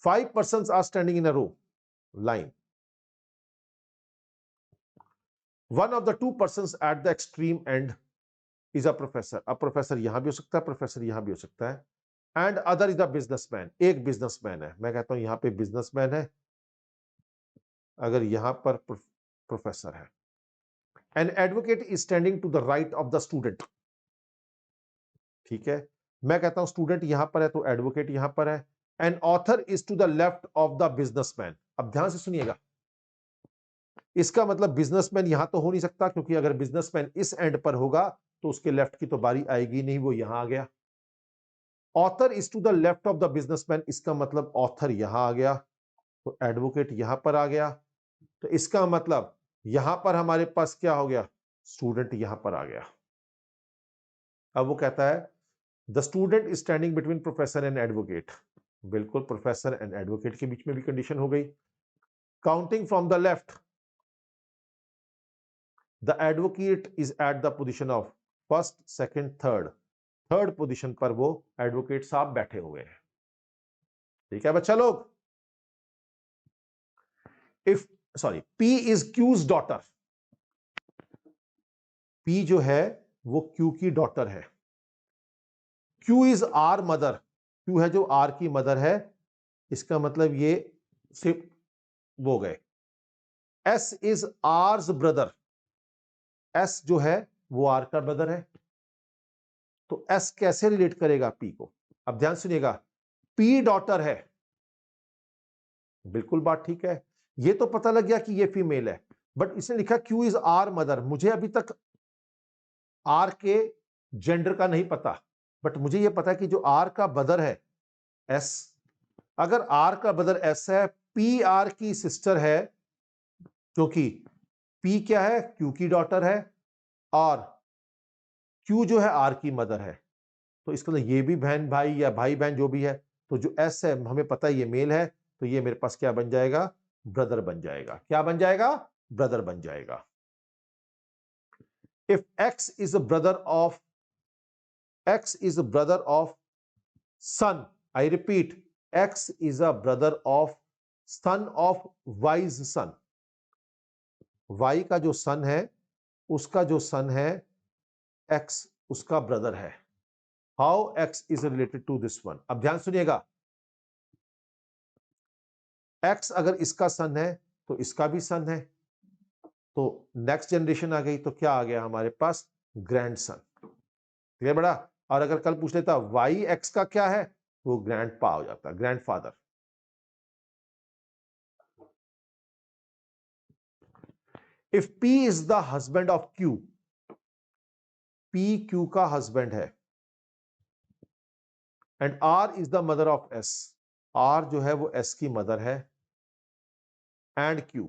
A: 5 persons are standing in a row, line. One of the 2 persons at the extreme end is a professor. अब प्रोफेसर यहां भी हो सकता है, प्रोफेसर यहां भी हो सकता है। And other is a businessman, एक बिजनेसमैन है। मैं कहता हूं यहां पे बिजनेसमैन है, अगर यहां पर प्रोफेसर है। An advocate is standing to the right of the student, ठीक है। मैं कहता हूं स्टूडेंट यहां पर है तो एडवोकेट यहां पर है। An author is to the left of the businessman. अब ध्यान से सुनिएगा, इसका मतलब बिजनेसमैन यहां तो हो नहीं सकता, क्योंकि अगर बिजनेसमैन इस एंड पर होगा तो उसके लेफ्ट की तो बारी आएगी नहीं, वो यहां आ गया। Author is to the left of the businessman, इसका मतलब ऑथर यहां आ गया, तो एडवोकेट यहां पर आ गया। तो इसका मतलब यहां पर हमारे पास क्या हो गया, स्टूडेंट यहां पर आ गया। अब वो कहता है the student is standing between professor and advocate, बिल्कुल प्रोफेसर एंड एडवोकेट के बीच में भी कंडीशन हो गई। Counting from the left, the advocate is at the position of first, second, third. Third position पर वो एडवोकेट साहब बैठे हुए हैं, ठीक है बच्चा लोग। If P is Q's daughter, P जो है वो क्यू की डॉटर है। Q is R mother, Q है जो आर की मदर है, इसका मतलब ये सिर्फ वो गए। S is hours brother, S जो है वो आर का ब्रदर है, तो एस कैसे रिलेट करेगा पी को। अब ध्यान सुनिएगा, पी डॉटर है, बिल्कुल बात ठीक है। ये तो पता लग गया कि ये फीमेल है, बट इसने लिखा क्यू इज आर मदर। मुझे अभी तक आर के जेंडर का नहीं पता, बट मुझे ये पता है कि जो आर का ब्रदर है एस, अगर आर का ब्रदर एस है, पी आर की सिस्टर है, क्योंकि पी क्या है, क्यू की डॉटर है, और क्यू जो है आर की मदर है, तो इसका मतलब ये भी बहन भाई या भाई बहन जो भी है, तो जो एस है हमें पता है ये मेल है, तो ये मेरे पास क्या बन जाएगा, ब्रदर बन जाएगा। क्या बन जाएगा, ब्रदर बन जाएगा। If X is a brother of, X is a brother of son, I repeat, X is a brother of son of Y's son. Y का जो सन है उसका जो सन है एक्स उसका ब्रदर है। How X is related to this one. अब ध्यान सुनिएगा, एक्स अगर इसका सन है तो इसका भी सन है, तो नेक्स्ट जनरेशन आ गई, तो क्या आ गया हमारे पास, ग्रैंड सन। क्लियर बड़ा। और अगर कल पूछ लेता वाई एक्स का क्या है, वो ग्रैंड पा हो जाता, grandfather. If P is the husband of Q, P Q का हस्बैंड है, and R is the mother of S, R जो है वो एस की मदर है एंड क्यू।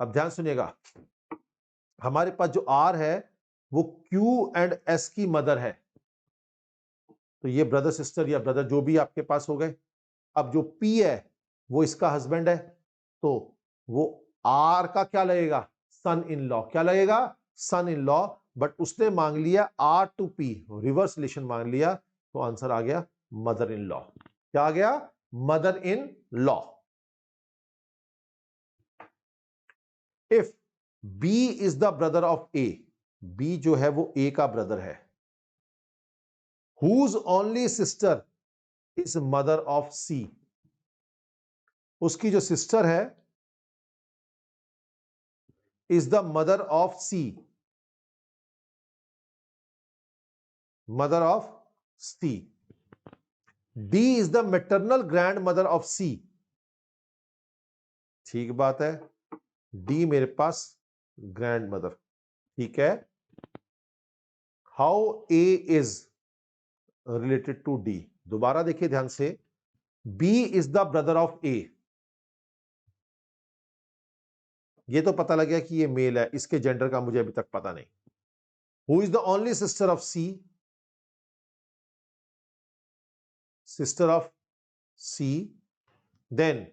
A: अब ध्यान सुनिएगा, हमारे पास जो आर है वो क्यू एंड एस की मदर है, तो ये ब्रदर सिस्टर या ब्रदर जो भी आपके पास हो गए। अब जो पी है वो इसका हस्बैंड है, तो वो आर का क्या लगेगा, सन इन लॉ। क्या लगेगा, सन इन लॉ। बट उसने मांग लिया R to P, reverse relation मांग लिया, तो आंसर आ गया मदर इन लॉ। क्या आ गया, mother in law. If B is the brother of A, B जो है वो ए का ब्रदर है, whose only sister is mother of C, उसकी जो सिस्टर है is the mother of C, mother of C. D is the maternal grand mother of C, ठीक बात है, डी मेरे पास ग्रैंड मदर, ठीक है। How A is related to D, दोबारा देखिए ध्यान से, B is the brother of A, ये तो पता लग गया कि ये मेल है, इसके जेंडर का मुझे अभी तक पता नहीं। Who is the only sister of C, sister of C. Then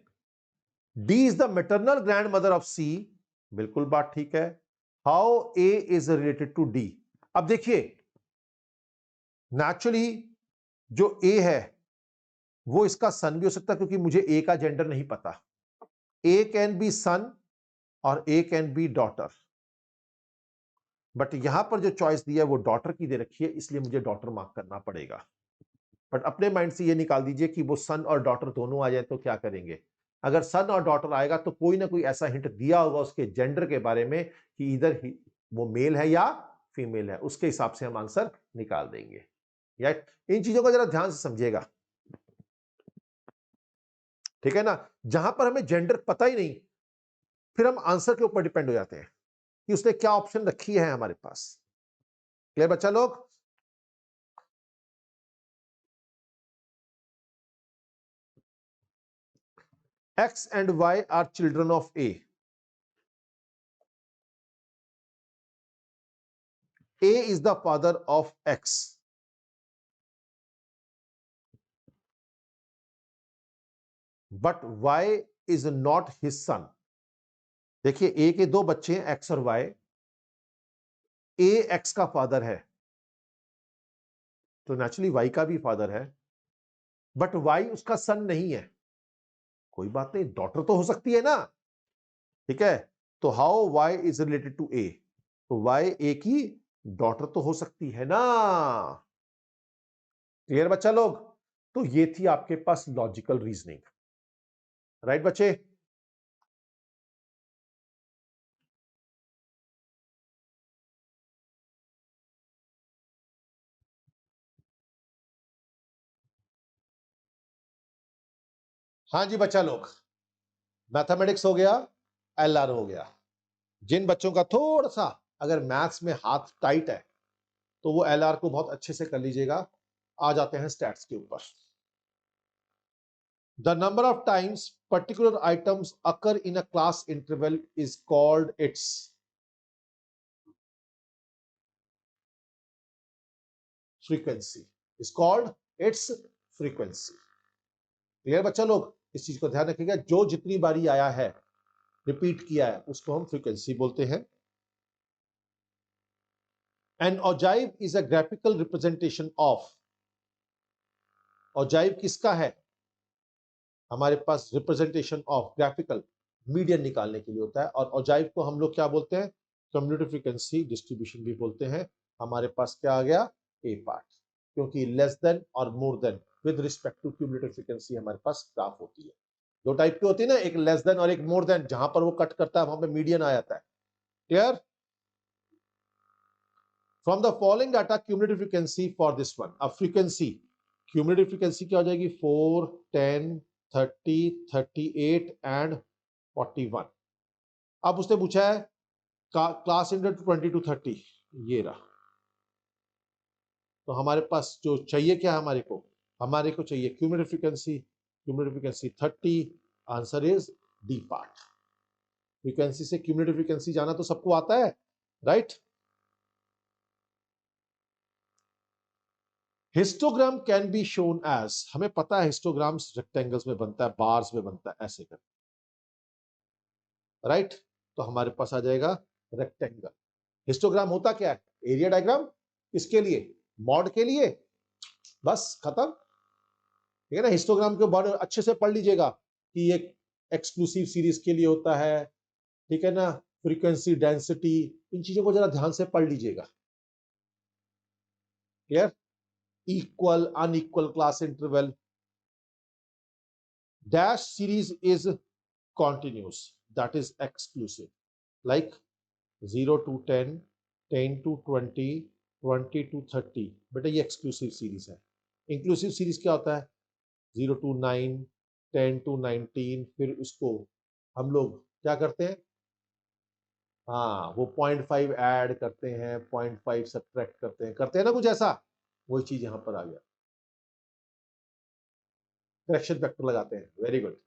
A: D is the maternal grand mother of C, बिल्कुल बात ठीक है। How A is related to D, अब देखिए नेचुरली जो ए है वो इसका सन भी हो सकता है, क्योंकि मुझे ए का जेंडर नहीं पता। ए कैन बी सन और ए कैन बी डॉटर, बट यहां पर जो चॉइस दिया है वो डॉटर की दे रखी है, इसलिए मुझे डॉटर मार्क करना पड़ेगा। बट अपने माइंड से ये निकाल दीजिए कि वो सन और डॉटर दोनों आ जाए तो क्या करेंगे। अगर सन और डॉटर आएगा तो कोई ना कोई ऐसा हिंट दिया होगा उसके जेंडर के बारे में कि इधर ही वो मेल है या फीमेल है, उसके हिसाब से हम आंसर निकाल देंगे। या इन चीजों को जरा ध्यान से समझिएगा, ठीक है ना। जहां पर हमें जेंडर पता ही नहीं, फिर हम आंसर के ऊपर डिपेंड हो जाते हैं कि उसने क्या ऑप्शन रखी है हमारे पास। क्लियर बच्चा लोग। X and Y are children of A. A is the father of X. But Y is not his son. देखिए A के दो बच्चे हैं X और Y. A X का फादर है, तो नेचुरली Y का भी फादर है, बट Y उसका सन नहीं है। कोई बात नहीं, डॉटर तो हो सकती है ना, ठीक है। तो how Y is related to A, तो Y A की डॉटर तो हो सकती है ना। क्लियर बच्चा लोग। तो ये थी आपके पास लॉजिकल रीजनिंग, राइट बच्चे। हाँ जी बच्चा लोग, मैथमेटिक्स हो गया, एलआर हो गया। जिन बच्चों का थोड़ा सा अगर मैथ्स में हाथ टाइट है तो वो एलआर को बहुत अच्छे से कर लीजिएगा। आ जाते हैं स्टैट्स के ऊपर। The number of times particular items occur in a class interval is called its frequency, is called its frequency. Clear बच्चा लोग, इस चीज को ध्यान रखिएगा, जो जितनी बारी आया है रिपीट किया है उसको हम फ्रीक्वेंसी बोलते हैं। An ogive is a graphical representation of, ogive किसका है, हमारे पास रिप्रेजेंटेशन ऑफ ग्राफिकल मीडियन निकालने के लिए होता है। और ओजाइव को हम लोग क्या बोलते हैं, कम्युलेटिव फ्रीक्वेंसी डिस्ट्रीब्यूशन भी बोलते हैं। हमारे पास क्या आ गया, ए पार्ट, क्योंकि लेस देन और more than with respect to cumulative frequency हमारे पास ग्राफ होती है। दो टाइप की होती है ना, एक लेस देन और एक मोर देन, जहां पर वो कट करता है वहां पे मीडियन आ जाता है। Clear. From the following data cumulative frequency for this one, अब फ्रीक्वेंसी क्यूमुलेटिव फ्रीक्वेंसी क्या हो जाएगी, 4, 10, 30, 38 एंड 41। अब उसने पूछा है क्लास इंटर 20 to 30, ये रहा। तो हमारे पास जो चाहिए क्या है, हमारे को चाहिए cumulative frequency, cumulative frequency 30, answer is D part. Frequency से क्यूमुलेटिव फ्रीक्वेंसी जाना तो सबको आता है, right? Histogram can be shown as, हमें पता है हिस्टोग्राम्स रेक्टेंगल्स में बनता है, बार्स में बनता है, ऐसे कर, राइट? तो हमारे पास आ जाएगा रेक्टेंगल। हिस्टोग्राम होता क्या है? Area diagram. किसके लिए? मॉड के लिए। बस खत्म, ठीक है ना? हिस्टोग्राम के बारे में अच्छे से पढ़ लीजिएगा कि एक एक्सक्लूसिव सीरीज के लिए होता है, ठीक है ना? फ्रीक्वेंसी, डेंसिटी, इन चीजों को जरा ध्यान से पढ़ लीजिएगा। Clear? Equal, unequal class interval. Dash series is continuous, that is exclusive, like 0 to 10, 10 to 20, 20 to 30। बेटा ये एक्सक्लूसिव सीरीज है। इंक्लूसिव सीरीज क्या होता है? 0 to 9, 10 to 19, फिर उसको हम लोग क्या करते हैं? हाँ, वो 0.5 ऐड करते हैं, 0.5 सब्ट्रैक्ट करते हैं ना, कुछ ऐसा। वही चीज यहां पर आ गया, करेक्शन फैक्टर लगाते हैं। वेरी गुड,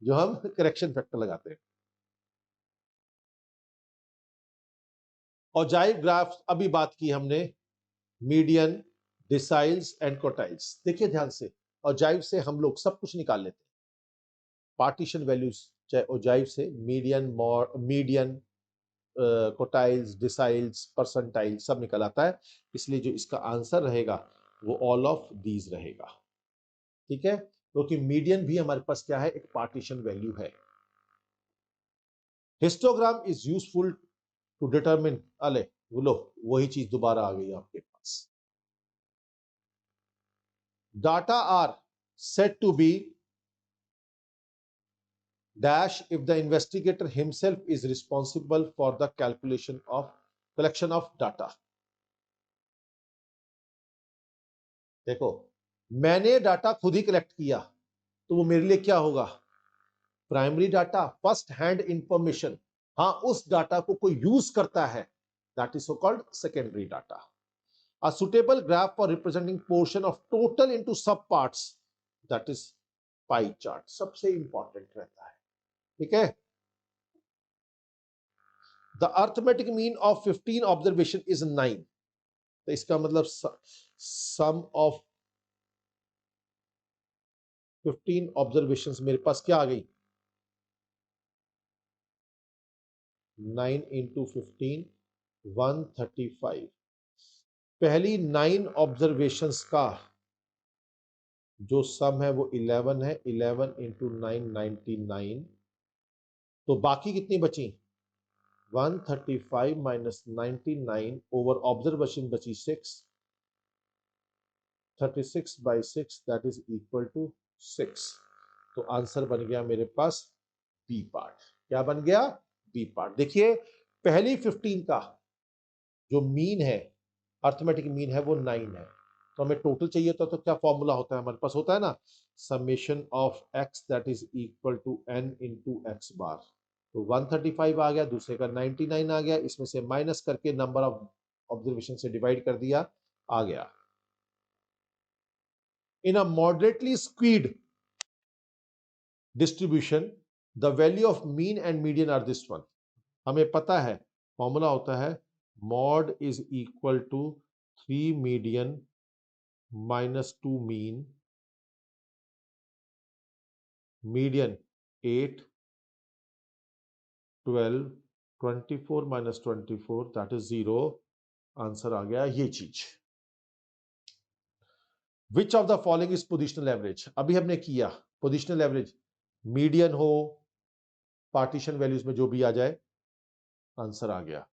A: जो हम करेक्शन फैक्टर लगाते हैं। ऑजाइव ग्राफ अभी बात की हमने, मीडियन, डिसाइल्स एंड क्वार्टाइल्स। देखिए ध्यान से, ऑजाइव से हम लोग सब कुछ निकाल लेते हैं, पार्टीशन वैल्यूज, चाहे ऑजाइव से मीडियन, क्वार्टाइल्स, डिसाइल्स, परसेंटाइल सब निकल आता है। इसलिए जो इसका आंसर रहेगा वो ऑल ऑफ दीज रहेगा, ठीक है? क्योंकि मीडियन भी हमारे पास क्या है? एक पार्टीशन वैल्यू है। Histogram is useful to determine, अले बोलो, वही चीज दोबारा आ गई आपके पास। Data are said to be dash if the investigator himself is responsible for the collection of data। देखो, मैंने डाटा खुद ही कलेक्ट किया तो वो मेरे लिए क्या होगा? Primary data, first hand information. हाँ, उस डाटा को कोई यूज करता है, that is so called secondary data. A suitable graph for representing portion of total into sub parts, that is pie chart, सबसे इंपॉर्टेंट रहता है, ठीक है? The arithmetic mean of 15 observation is 9। तो इसका मतलब सम ऑफ 15 ऑब्जर्वेशंस मेरे पास क्या आ गई? 9 इंटू 15, 135। पहली 9 ऑब्जर्वेशंस का जो सम है वो 11 है, 11 इंटू 9, 99। तो बाकी कितनी बची? 135 माइनस 99 ओवर ऑब्जर्वेशन बची 6, 36 by 6 that is equal to 6। तो आंसर बन गया मेरे पास बी पार्ट। क्या बन गया? B part. देखिए, पहली 15 का जो मीन है, अर्थमेटिक मीन है, वो 9 है। तो हमें टोटल चाहिए था, तो क्या फॉर्मूला होता है हमारे पास? होता है ना, summation of x that is equal to n into x bar. तो 135 आ गया, दूसरे का 99 आ गया, इसमें से माइनस करके नंबर ऑफ ऑब्जर्वेशन से डिवाइड कर दिया, आ गया। In a moderately skewed distribution the value of mean and median are this one. हमें पता है फॉर्मूला होता है mode is equal to 3 median minus 2 mean, median 8, 12, 24 minus 24 that is 0। Answer आ गया ये चीज। Which of the following is positional average? अभी हमने किया पोजिशनल एवरेज, मीडियन हो, पार्टीशन वैल्यूज में जो भी आ जाए, आंसर आ गया।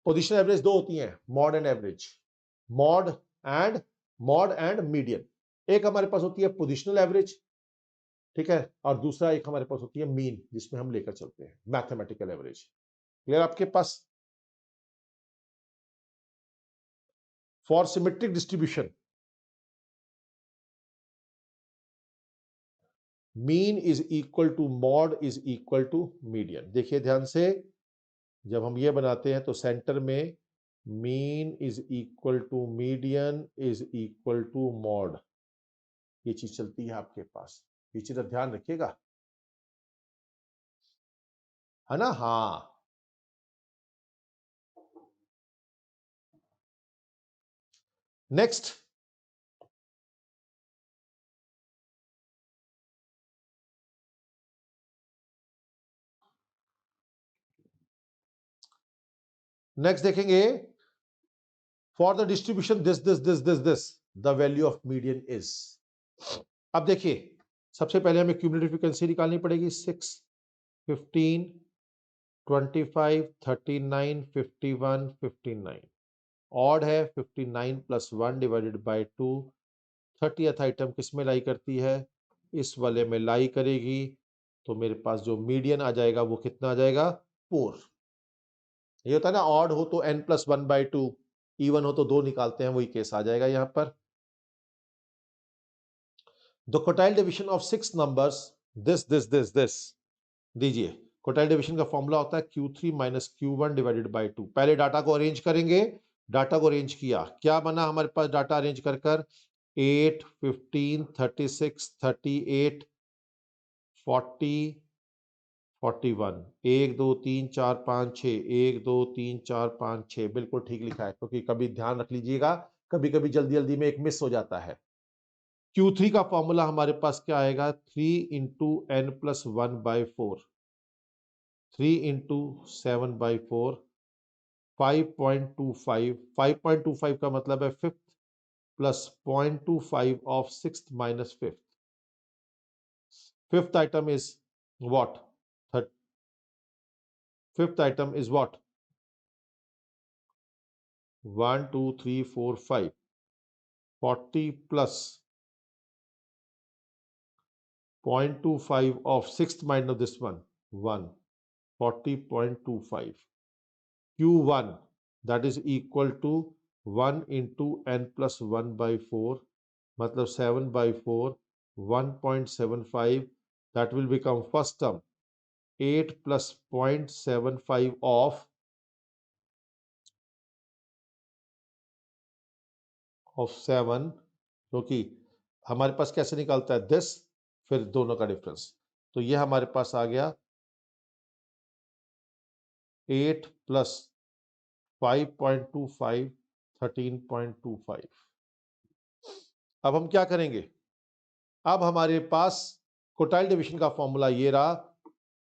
A: पोजिशनल एवरेज दो होती हैं, mod and average. Mod and median. एक हमारे पास होती है पोजिशनल एवरेज, ठीक है, और दूसरा एक हमारे पास होती है मीन, जिसमें हम लेकर चलते हैं मैथमेटिकल एवरेज। क्लियर आपके पास? For symmetric distribution mean is equal to mode is equal to median. देखिए ध्यान से, जब हम ये बनाते हैं तो सेंटर में mean is equal to median is equal to mode, ये चीज चलती है आपके पास। ये चीज ध्यान रखिएगा, है ना। हाँ, नेक्स्ट, नेक्स्ट देखेंगे, for the distribution this the value of median is. अब देखिए, सबसे पहले हमें क्यूमुलेटिव फ्रीक्वेंसी निकालनी पड़ेगी। 6, 15, 25, 39, 51, 59। ऑड है, 59 plus 1 divided by 2। 30th item किस में लाई करती है? इस वाले में लाई करेगी। तो मेरे पास जो मीडियन आ जाएगा वो कितना आ जाएगा? 4। ये होता है ना, ऑड हो तो n प्लस 1/2, इवन हो तो 2 निकालते हैं, वही केस आ जाएगा यहां पर। The quartile division of 6 numbers this दीजिए। क्वार्टाइल डिवीजन का फॉर्मूला होता है Q3 minus Q1 divided by 2। पहले डाटा को अरेंज करेंगे। डाटा को अरेंज किया, क्या बना हमारे पास डाटा अरेंज कर कर? 8, 15, 36, 38, 40, 41। 1 2 3 4 5 6, 1 2 3 4 5 6, बिल्कुल ठीक लिखा है, क्योंकि कभी ध्यान रख लीजिएगा, कभी कभी जल्दी जल्दी में एक मिस हो जाता है। Q3 का फॉर्मूला हमारे पास क्या आएगा? 3 इंटू n प्लस 1/4, 3 इंटू 7/4, 5.25। 5.25 का मतलब है fifth plus 0.25 of sixth minus fifth. Fifth item is what? Fifth item is what? 1 2 3 4 5, 40 plus 0.25 of sixth minus this one, 1, 40.25. Q1, that is equal to 1 into n plus 1/4, मतलब 7/4, 1.75, that will become first term 8 plus 0.75 of 7, क्योंकि हमारे पास कैसे निकलता है? This, फिर दोनों का difference. तो ये हमारे पास आ गया 8 प्लस 5.25, 13.25। अब हम क्या करेंगे? अब हमारे पास क्वोटाइल डिवीजन का फॉर्मूला ये रहा,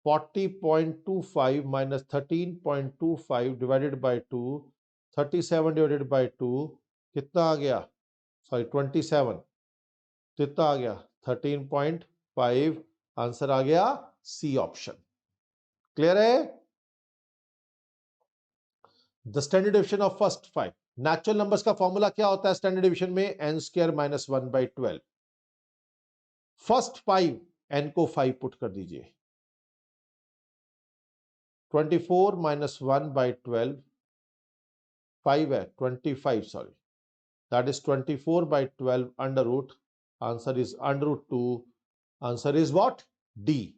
A: 40.25 minus 13.25 divided by 2, 37 divided by 2 कितना आ गया? सॉरी 27, कितना आ गया? 13.5। आंसर आ गया सी ऑप्शन। क्लियर है? The standard division of first 5। Natural numbers का फॉर्मूला क्या होता है स्टैंडर्ड डिवीजन में? n square minus 1/12। First 5, n को 5 पुट कर दीजिए। 24 माइनस 1/12, 5 है, 25, sorry, that is 24/12 under root. Answer is under root 2। Answer is what? D.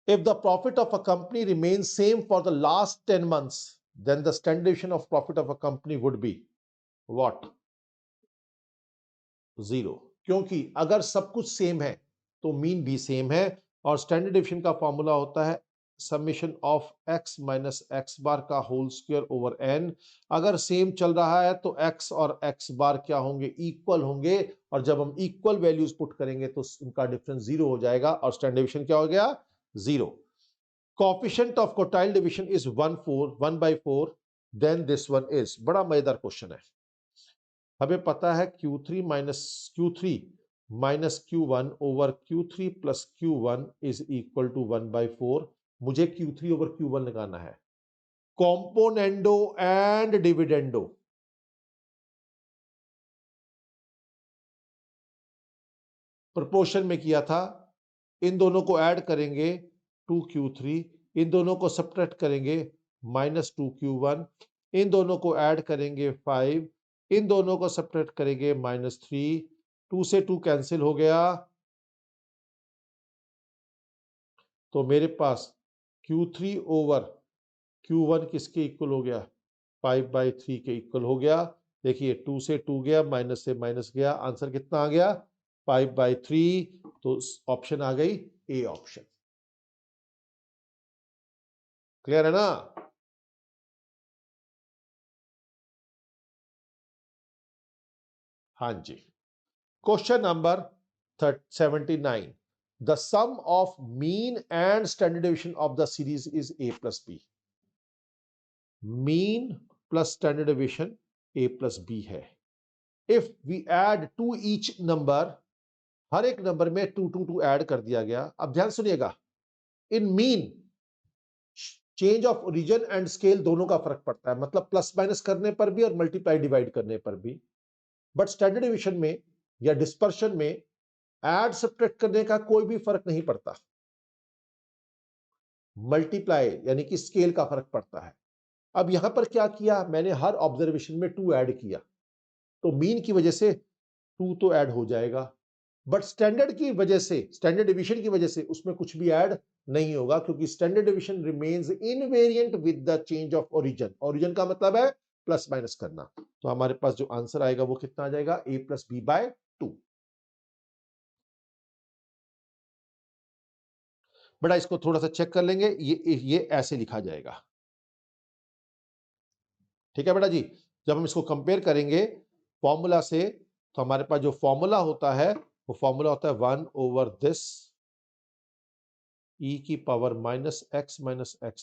A: If the profit of a company remains same for the last 10 months, then the standard deviation of profit of a company would be what? 0। क्योंकि अगर सब कुछ same है तो mean भी same है, और standard division का फॉर्मूला होता है summation of x minus x bar का होल स्क्वायर ओवर n। अगर सेम चल रहा है तो x और x बार क्या होंगे? इक्वल होंगे, और जब हम इक्वल वैल्यूज पुट करेंगे तो उनका डिफरेंस 0 हो जाएगा, और स्टैंडर्ड डिविजन क्या हो गया? 0। Coefficient of quartile division is 1/4, then this one is. बड़ा मजेदार क्वेश्चन है। हमें पता है Q3 minus Q1 over Q3 plus Q1 is equal to 1/4। मुझे Q3 ओवर Q1 लगाना है। कॉम्पोनेंडो एंड डिविडेंडो, प्रोपोर्शन में किया था। इन दोनों को ऐड करेंगे 2Q3, इन दोनों को सब्ट्रैक्ट करेंगे -2Q1, इन दोनों को ऐड करेंगे 5, इन दोनों को सब्ट्रैक्ट करेंगे -3। 2 से 2 कैंसिल हो गया, तो मेरे पास Q3 ओवर Q1 किसके इक्वल हो गया? 5/3 के इक्वल हो गया। देखिए 2 से 2 गया, माइनस से माइनस गया, आंसर कितना आ गया 5/3। तो ऑप्शन आ गई ए ऑप्शन। क्लियर है ना? हाँ जी। Question number 79, the sum of mean and standard deviation of the series is a plus B. Mean plus standard deviation a plus B है। If we add to each number, हर एक number में 2 2 2 add कर दिया गया। अब ध्यान सुनिएगा, in mean change of origin and scale दोनों का फर्क पड़ता है, मतलब प्लस माइनस करने पर भी और मल्टीप्लाई डिवाइड करने पर भी। बट स्टैंडर्ड डिवीजन में या डिस्पर्शन में ऐड सब्ट्रैक्ट करने का कोई भी फर्क नहीं पड़ता, मल्टीप्लाई यानी कि स्केल का फर्क पड़ता है। अब यहां पर क्या किया मैंने, हर ऑब्जर्वेशन में 2 ऐड किया, तो मीन की वजह से 2 तो ऐड हो जाएगा, बट स्टैंडर्ड की वजह से, स्टैंडर्ड डिवीजन की वजह से उसमें कुछ भी ऐड नहीं होगा, क्योंकि standard division remains invariant with the change of origin. Origin का मतलब है प्लस माइनस करना। तो हमारे पास जो आंसर आएगा वो कितना आ जाएगा, a प्लस बी बाय 2। बेटा इसको थोड़ा सा चेक कर लेंगे, ये ऐसे लिखा जाएगा। ठीक है बेटा जी, जब हम इसको कंपेयर करेंगे फॉर्मूला से, तो हमारे पास जो फॉर्मूला होता है वो फॉर्मूला होता है 1 ओवर दिस e की पावर माइनस एक्स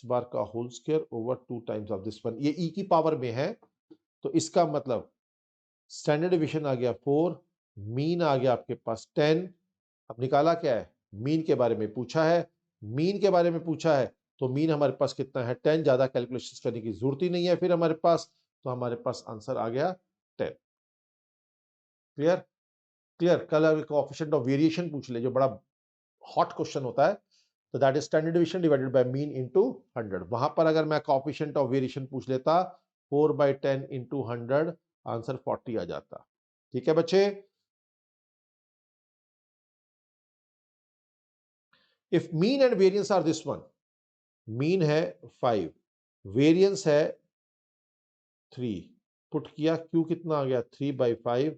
A: बार का whole square over 2 times of this one. ये e की पावर में है, तो इसका मतलब स्टैंडर्ड डिवीजन आ गया 4, मीन आ गया आपके पास 10। अब निकाला क्या है, मीन के बारे में पूछा है, मीन के बारे में पूछा है, तो मीन हमारे पास कितना है 10, ज्यादा कैलकुलेशन करने की जरूरत ही नहीं है फिर हमारे पास, तो हमारे पास आंसर आ गया 10। क्लियर? क्लियर? कल कोएफिशिएंट ऑफ वेरिएशन पूछ ले, जो बड़ा हॉट क्वेश्चन होता है, तो that is standard division divided by mean into 100। वहां पर अगर मैं कोएफिशिएंट ऑफ वेरिएशन पूछ लेता 4/10 इनटू 100, आंसर 40 आ जाता। ठीक है बच्चे? If mean and variance are this one, mean है 5, वेरिएंस है 3, पुट किया, Q कितना आ गया 3/5,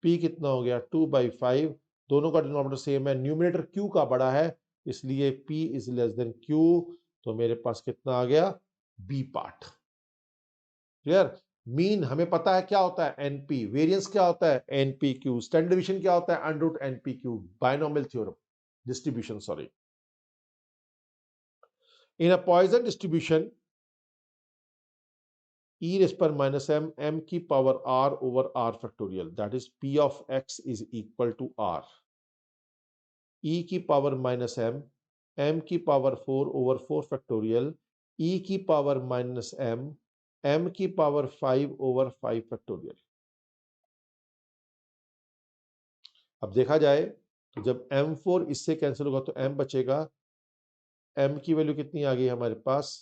A: P कितना हो गया 2/5, दोनों का डिनोमिनेटर सेम है, न्यूमरेटर Q का बड़ा है, इसलिए P is less then Q, तो मेरे पास कितना आ गया B पार्ट। क्लियर? मीन हमें पता है क्या होता है NP, वेरिएंस क्या होता है NPQ, स्टैंडर्ड डिवीजन क्या होता है √NPQ, binomial theorem distribution, sorry. In a Poisson distribution e raised per minus m, m की power r over r factorial, that is p of x is equal to r, e की power minus m की power 4 over 4 factorial, e की power minus m की power 5 over 5 factorial। अब देखा जाए तो जब m4 इससे कैंसिल होगा तो m बचेगा, m की वैल्यू कितनी आ गई हमारे पास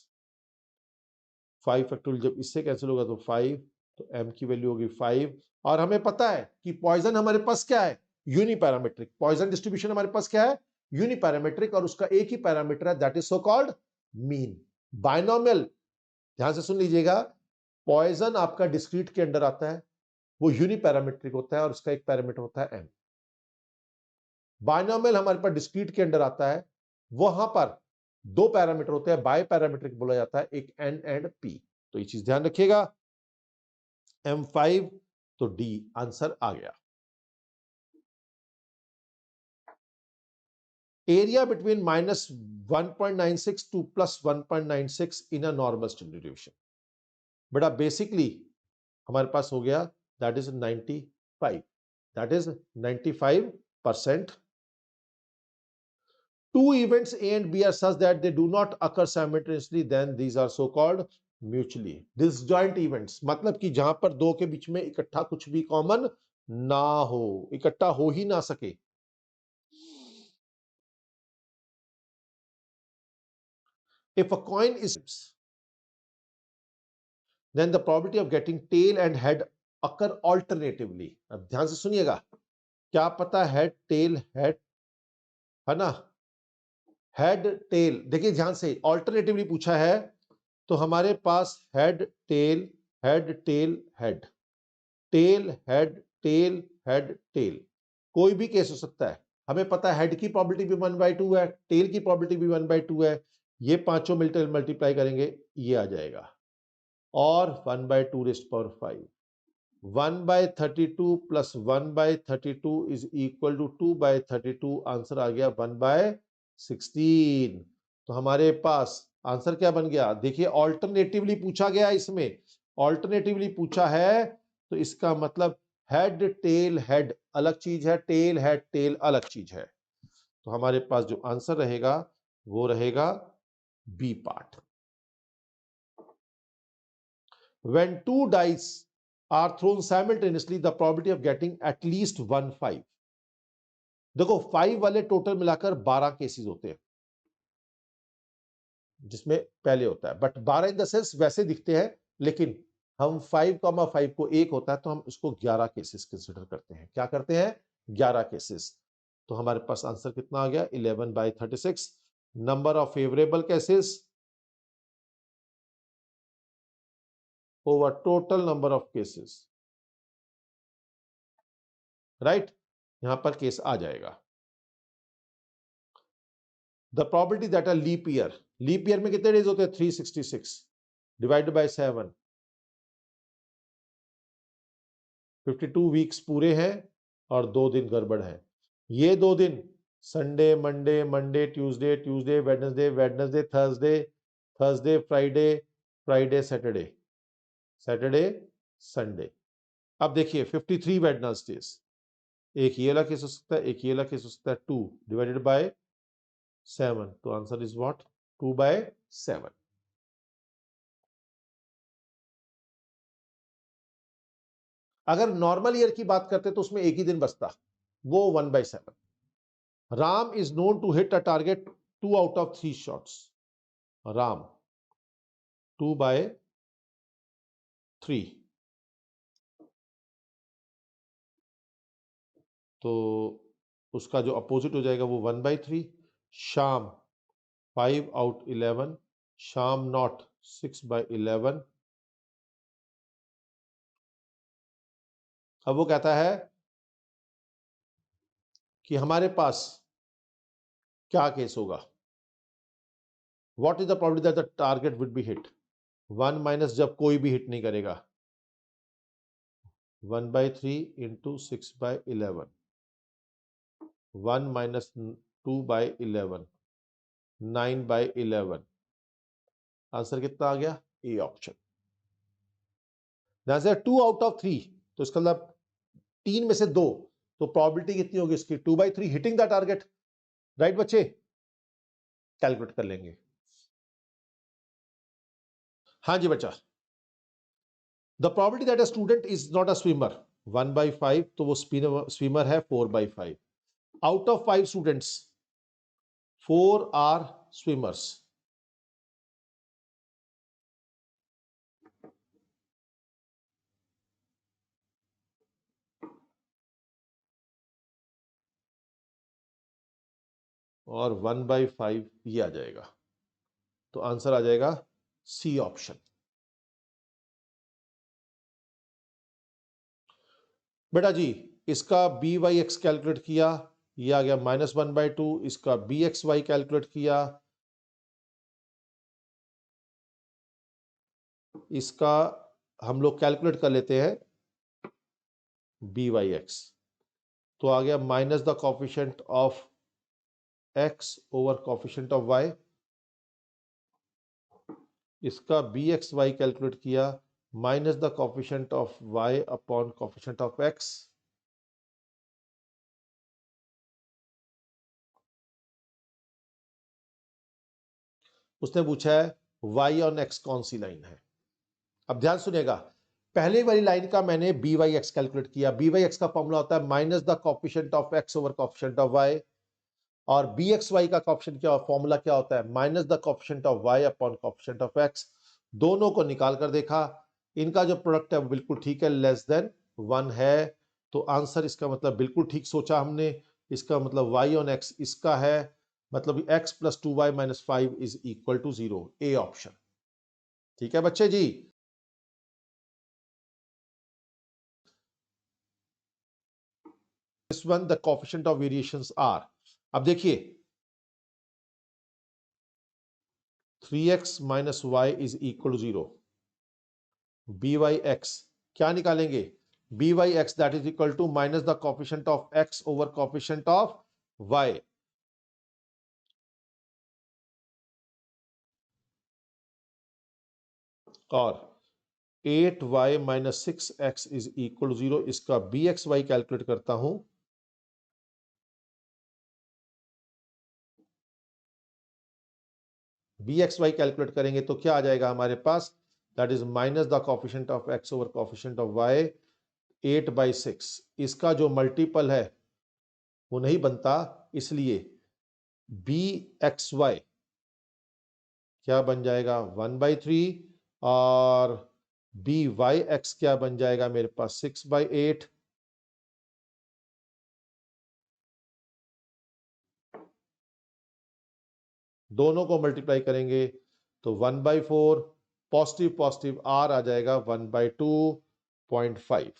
A: 5 फैक्टोरियल, जब इससे कैंसिल होगा तो 5, तो m की वैल्यू होगी 5। और हमें पता है कि पॉइजन हमारे पास क्या है, यूनिपैरामेट्रिक। पॉइजन डिस्ट्रीब्यूशन हमारे पास क्या है, यूनिपैरामेट्रिक, और उसका एक ही पैरामीटर है, that is so called mean. Binomial, ध्यान से सुन लीजिएगा, पॉइजन आपका डिस्क्रीट के अंडर आता है, वो यूनिपैरामेट्रिक होता है और उसका एक पैरामीटर होता है m। बायनोमियल हमारे पास डिस्क्रीट के अंडर आता है, वहां पर 2 पैरामीटर होते हैं, बाय पैरामीट्रिक बोला जाता है, एक n एंड p। तो ये चीज ध्यान रखिएगा, M5, तो D आंसर आ गया। Area between -1.96 to +1.96 in a normal standard division. बेटा बेसिकली हमारे पास हो गया that is 95, that is 95%। Two events A and B are such that they do not occur simultaneously, then these are so called mutually disjoint events। मतलब कि जहां पर दो के बीच में इकट्ठा कुछ भी कॉमन ना हो, इकट्ठा हो ही ना सके। If a coin is, then the probability of getting tail and head occur alternatively। अब ध्यान से सुनिएगा, क्या पता हेड टेल हेड, है ना, हेड टेल, देखिए ध्यान से, ऑल्टरनेटिवली पूछा है, तो हमारे पास head tail head tail head, tail head tail head tail, कोई भी केस हो सकता है। हमें पता है हेड की प्रोबेबिलिटी भी 1/2 है, टेल की प्रोबेबिलिटी भी 1/2 है। ये पांचों मिलकर मल्टीप्लाई करेंगे, ये आ जाएगा, और 1/2⁵ 1/32 plus 1/32 is equal to 2/32, answer आ गया 1/16। तो हमारे पास आंसर क्या बन गया, देखिए ऑल्टरनेटिवली पूछा गया, इसमें ऑल्टरनेटिवली पूछा है, तो इसका मतलब हेड अलग चीज है, टेल हेड टेल अलग चीज है। तो हमारे पास जो आंसर रहेगा वो रहेगा B part. When two dice are thrown simultaneously, the probability of getting at least one 5. देखो 5 वाले टोटल मिलाकर 12 केसेस होते हैं, जिसमें पहले होता है, बट 12 इन द सेंस वैसे दिखते हैं, लेकिन हम 5,5 को एक होता है तो हम उसको 11 केसेस कंसिडर करते हैं। क्या करते हैं, 11 केसेस। तो हमारे पास आंसर कितना आ गया, 11/36। Number of favourable cases over total number of cases, right, यहां पर केस आ जाएगा। The probability that a leap year में कितने डेज होते हैं, 366 डिवाइडेड बाय 7, 52 वीक्स पूरे हैं और 2 दिन गड़बड़ है। ये 2 दिन Sunday Monday, Monday Tuesday, Tuesday Wednesday, Wednesday Thursday, Thursday Friday, Friday Saturday, Saturday Sunday. अब देखिए 53 वेडनेसडेज, एक ये वाला केस हो सकता है, एक ये वाला केस हो सकता है, 2 डिवाइडेड बाय 7, तो आंसर इज व्हाट, 2/7। अगर नॉर्मल ईयर की बात करते तो उसमें एक ही दिन बचता, वो 1/7। Ram is known to hit a target 2 out of 3 shots, Ram 2/3, तो उसका जो अपोजिट हो जाएगा वो 1/3। शाम 5/11, शाम नॉट 6/11। अब वो कहता है कि हमारे पास क्या केस होगा, what is the probability that the target would be hit, 1 minus जब कोई भी हिट नहीं करेगा, 1/3 इंटू 6/11, 1 माइनस 2/11, 9/11, आंसर कितना आ गया, ए ऑप्शन। जहां से 2 आउट ऑफ 3, तो इसका मतलब 3 में से 2, तो प्रोबेबिलिटी कितनी होगी इसकी, 2/3 हिटिंग द टारगेट, राइट बच्चे, कैलकुलेट कर लेंगे। हाँ जी बच्चा, the probability that a student is not a swimmer 1/5, तो वो स्विमर है 4/5। Out of 5 students 4 are swimmers, और 1/5 ये आ जाएगा, तो आंसर आ जाएगा सी ऑप्शन। बेटा जी इसका बी वाई एक्स कैलकुलेट किया, ये आ गया -1/2, इसका बी एक्स वाई कैलकुलेट किया, इसका हम लोग कैलकुलेट कर लेते हैं बी वाई एक्स, तो आ गया minus the coefficient of X over coefficient of Y, इसका बी एक्स वाई कैलकुलेट किया, minus the coefficient of Y upon coefficient of X, उसने पूछा है y और x कौन सी लाइन है। अब ध्यान सुनिएगा, पहले वाली लाइन का मैंने बी वाई एक्स कैलकुलेट किया, बी वाई एक्स का फॉर्मूला होता है minus the coefficient of x over coefficient of y, और बी एक्स वाई का कॉफिशिएंट क्या फॉर्मूला क्या होता है, minus the coefficient of y upon coefficient of x। दोनों को निकाल कर देखा, इनका जो प्रोडक्ट है वो बिल्कुल ठीक है, लेस देन 1 है, तो आंसर इसका मतलब बिल्कुल ठीक सोचा हमने, इसका मतलब y ऑन x इसका है, मतलब x + 2y - 5 is equal to 0, A option. ठीक है बच्चे जी। this one the coefficient of variations are. अब देखिए 3x minus y is equal to 0. byx क्या निकालेंगे? byx that is equal to minus the coefficient of x over coefficient of y. और 8y minus 6x is equal to 0. इसका bxy calculate करता हूं. bxy calculate करेंगे तो क्या आ जाएगा हमारे पास? That is minus the coefficient of x over coefficient of y 8/6. इसका जो मल्टीपल है वो नहीं बनता, इसलिए bxy क्या बन जाएगा? 1/3 और byx क्या बन जाएगा मेरे पास? 6/8. दोनों को मल्टीप्लाई करेंगे तो 1/4 पॉजिटिव पॉजिटिव r आ जाएगा 1/2.5.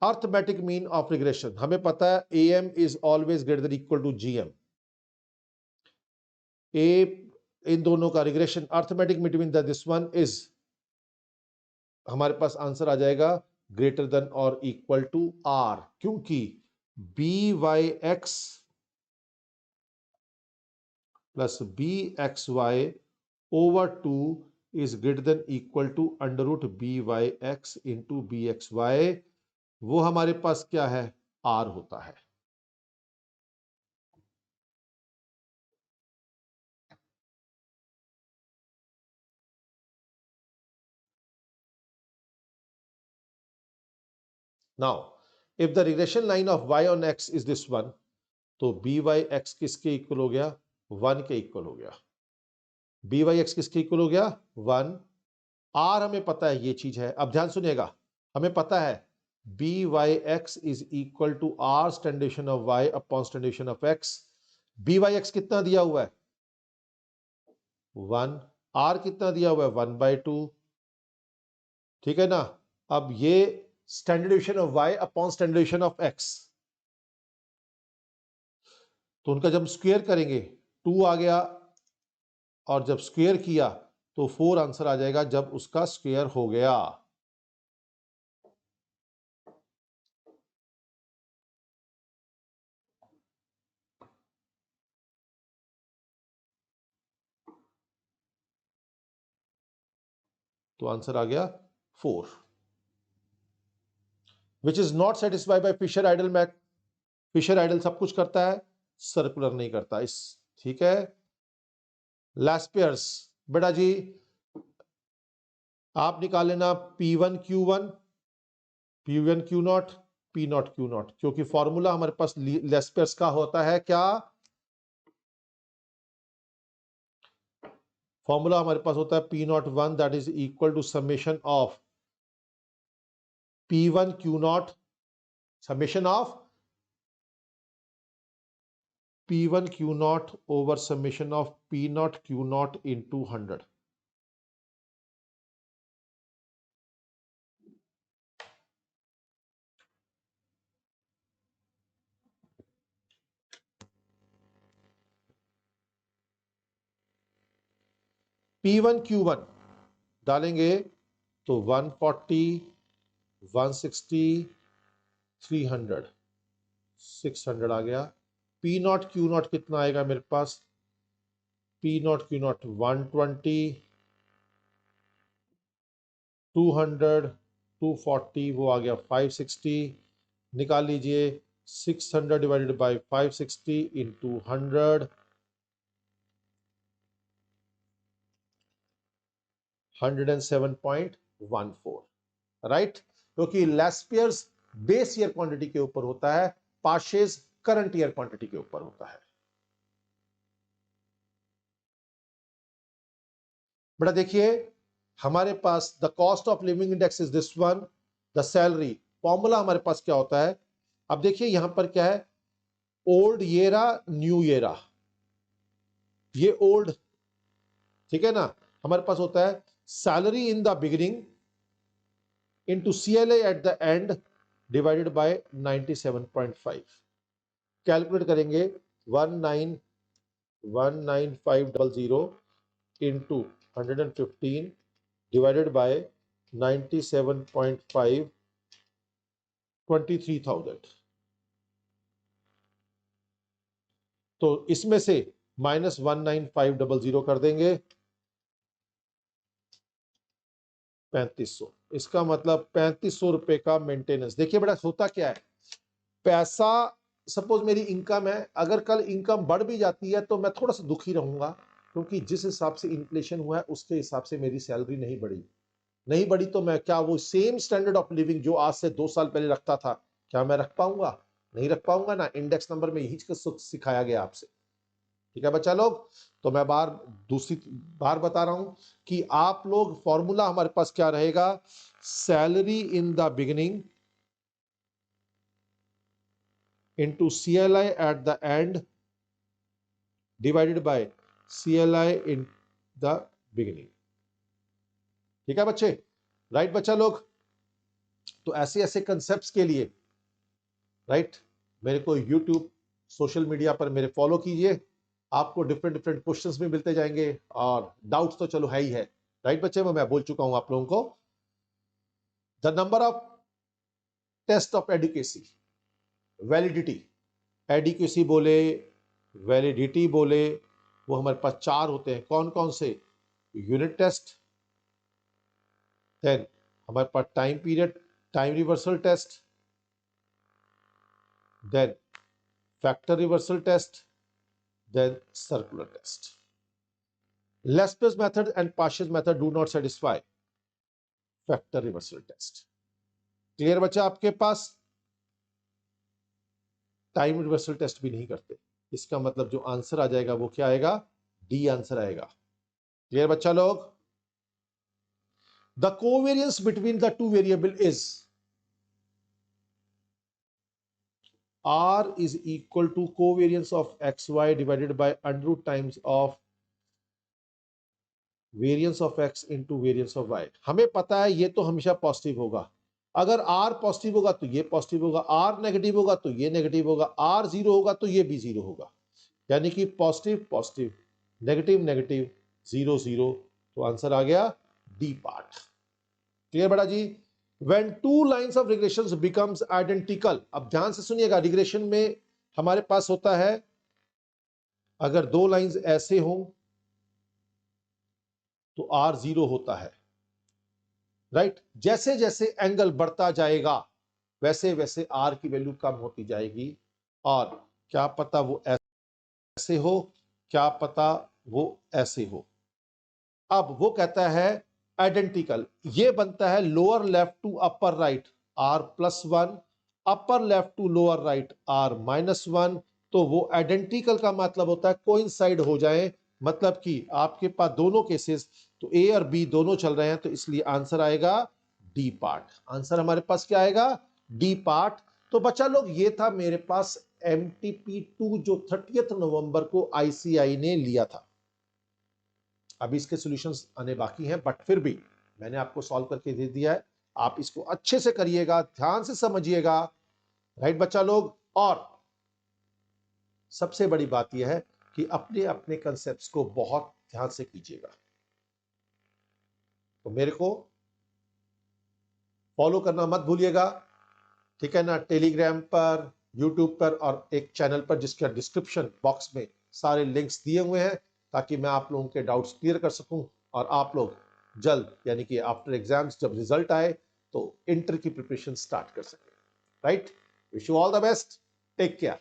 A: अर्थमेटिक मीन ऑफ रिग्रेशन हमें पता है am is always greater than equal to gm. a इन दोनों का regression arithmetic between this one is हमारे पास आंसर आ जाएगा ग्रेटर देन और इक्वल टू r, क्योंकि byx plus bxy over 2 is greater than equal to under root byx into bxy. वो हमारे पास क्या है? r होता है. Now, if the regression line of y on x is this one, तो byx किसके इक्वल हो गया? 1 के इक्वल हो गया. byx किसके इक्वल हो गया? 1. r हमें पता है ये चीज है. अब ध्यान सुनिएगा, हमें पता है byx is equal to r standardization of y upon standardization of x. byx कितना दिया हुआ है? 1. r कितना दिया हुआ है? 1/2. ठीक है ना? अब ये standardisation of y upon standardisation of x, तो उनका जब स्क्वायर करेंगे 2 आ गया, और जब स्क्वायर किया तो 4 आंसर आ जाएगा जब उसका स्क्वायर हो गया. तो आंसर आ गया 4. Which is not satisfied by Fisher ideal math. Fisher ideal सब कुछ करता है, सर्कुलर नहीं करता. इस ठीक है. लैस्पियर्स बेटा जी आप निकाल लेना P1 Q1 P1 Q0 P0 Q0, क्योंकि फॉर्मूला हमारे पास लैस्पियर्स का होता है. क्या फॉर्मूला हमारे पास होता है? P01 that is equal to summation of P1 Q0 summation of P1 Q0 over summation of P0 Q0 into 100. P1 Q1 डालेंगे तो 140 160 300 600 आ गया. P0 Q0 कितना आएगा मेरे पास? P0 Q0 120 200 240 वो आ गया 560. निकाल लीजिए 600 डिवाइडेड बाय 560 इंटू 100 107.14. राइट, क्योंकि लैस्पियर्स बेस ईयर क्वांटिटी के ऊपर होता है, पाशेस करंट ईयर क्वांटिटी के ऊपर होता है. बेटा देखिए हमारे पास the cost of living index is this one. The salary formula हमारे पास क्या होता है? अब देखिए यहां पर क्या है? ओल्ड येरा न्यू येरा. ये ओल्ड, ठीक है ना? हमारे पास होता है salary in the beginning into CLA at the end divided by 97.5। Calculate करेंगे 19500 इंटू 115 डिवाइडेड बाय 97.5, 23,000। तो इसमें से -19500 कर देंगे 3500। इसका मतलब 3500 रुपए का मेंटेनेंस। देखिए बेटा होता क्या है, पैसा सपोज मेरी इनकम है, अगर कल इनकम बढ़ भी जाती है तो मैं थोड़ा सा दुखी रहूंगा, क्योंकि जिस हिसाब से इन्फ्लेशन हुआ है उसके हिसाब से मेरी सैलरी नहीं बढ़ी। नहीं बढ़ी तो मैं क्या वो सेम स्टैंडर्ड ऑफ लिविंग जो आज से 2 साल पहले रखता था, क्या मैं रख पाऊंगा? नहीं रख पाऊंगा ना। इंडेक्स नंबर में यही सिखाया गया आपसे। ठीक है बच्चा लोग, तो मैं दूसरी बार बता रहा हूं कि आप लोग फॉर्मूला हमारे पास क्या रहेगा, salary in the beginning into CLI at the end divided by CLI in the beginning। ठीक है बच्चे, राइट बच्चा लोग। तो ऐसे ऐसे कंसेप्ट्स के लिए राइट मेरे को YouTube सोशल मीडिया पर मेरे फॉलो कीजिए, आपको डिफरेंट डिफरेंट क्वेश्चंस भी मिलते जाएंगे और डाउट्स तो चलो है ही है। राइट बच्चे, मैं बोल चुका हूं आप लोगों को, the number of test of adequacy, validity, adequacy बोले, वैलिडिटी बोले, वो हमारे पास 4 होते हैं। कौन कौन से? यूनिट टेस्ट, देन हमारे पास time period, time reversal test, then factor reversal test, then circular test. Lespers method and Pasch's method do not satisfy factor reversal test। Clear बच्चा आपके पास? टाइम रिवर्सल टेस्ट भी नहीं करते। इसका मतलब जो आंसर आ जाएगा वो क्या आएगा? डी आंसर आएगा। क्लियर बच्चा लोग? The covariance between the two variable is R is equal to covariance of xy divided by under root times of variance of x into variance of y। हमें पता है ये तो हमेशा पॉजिटिव होगा। अगर r पॉजिटिव होगा तो ये पॉजिटिव होगा, r नेगेटिव होगा तो ये नेगेटिव होगा, r जीरो होगा तो ये भी जीरो होगा। यानी कि positive positive, negative negative, zero zero. तो आंसर आ गया डी पार्ट। क्लियर बेटा जी? When two lines of regressions becomes identical, अब ध्यान से सुनिएगा, रिग्रेशन में हमारे पास होता है अगर दो लाइंस ऐसे हों तो R जीरो होता है, राइट। जैसे जैसे एंगल बढ़ता जाएगा वैसे वैसे R की वैल्यू कम होती जाएगी, और क्या पता वो ऐसे हो, क्या पता वो ऐसे हो। अब वो कहता है आइडेंटिकल, ये बनता है lower left to upper right R+1, upper left to lower right R-1। तो वो आइडेंटिकल का मतलब होता है कोइंसाइड हो जाए, मतलब कि आपके पास दोनों केसेस, तो ए और बी दोनों चल रहे हैं, तो इसलिए आंसर आएगा डी पार्ट। आंसर हमारे पास क्या आएगा? D part. तो बच्चा लोग ये था मेरे पास MTP2 जो 30 नवंबर को ICI ने लिया था। अभी इसके सॉल्यूशंस आने बाकी हैं, बट फिर भी मैंने आपको सॉल्व करके दे दिया है। आप इसको अच्छे से करिएगा, ध्यान से समझिएगा, राइट बच्चा लोग। और सबसे बड़ी बात यह है कि अपने अपने कंसेप्ट्स को बहुत ध्यान से कीजिएगा। तो मेरे को फॉलो करना मत भूलिएगा, ठीक है ना, टेलीग्राम पर, यूट्यूब पर, और एक चैनल पर जिसका डिस्क्रिप्शन बॉक्स में सारे लिंक्स दिए हुए हैं, ताकि मैं आप लोगों के डाउट्स क्लियर कर सकूं और आप लोग जल्द यानी कि आफ्टर एग्जाम्स जब रिजल्ट आए तो इंटर की प्रिपरेशन स्टार्ट कर सकें। Right, wish you all the best, take care.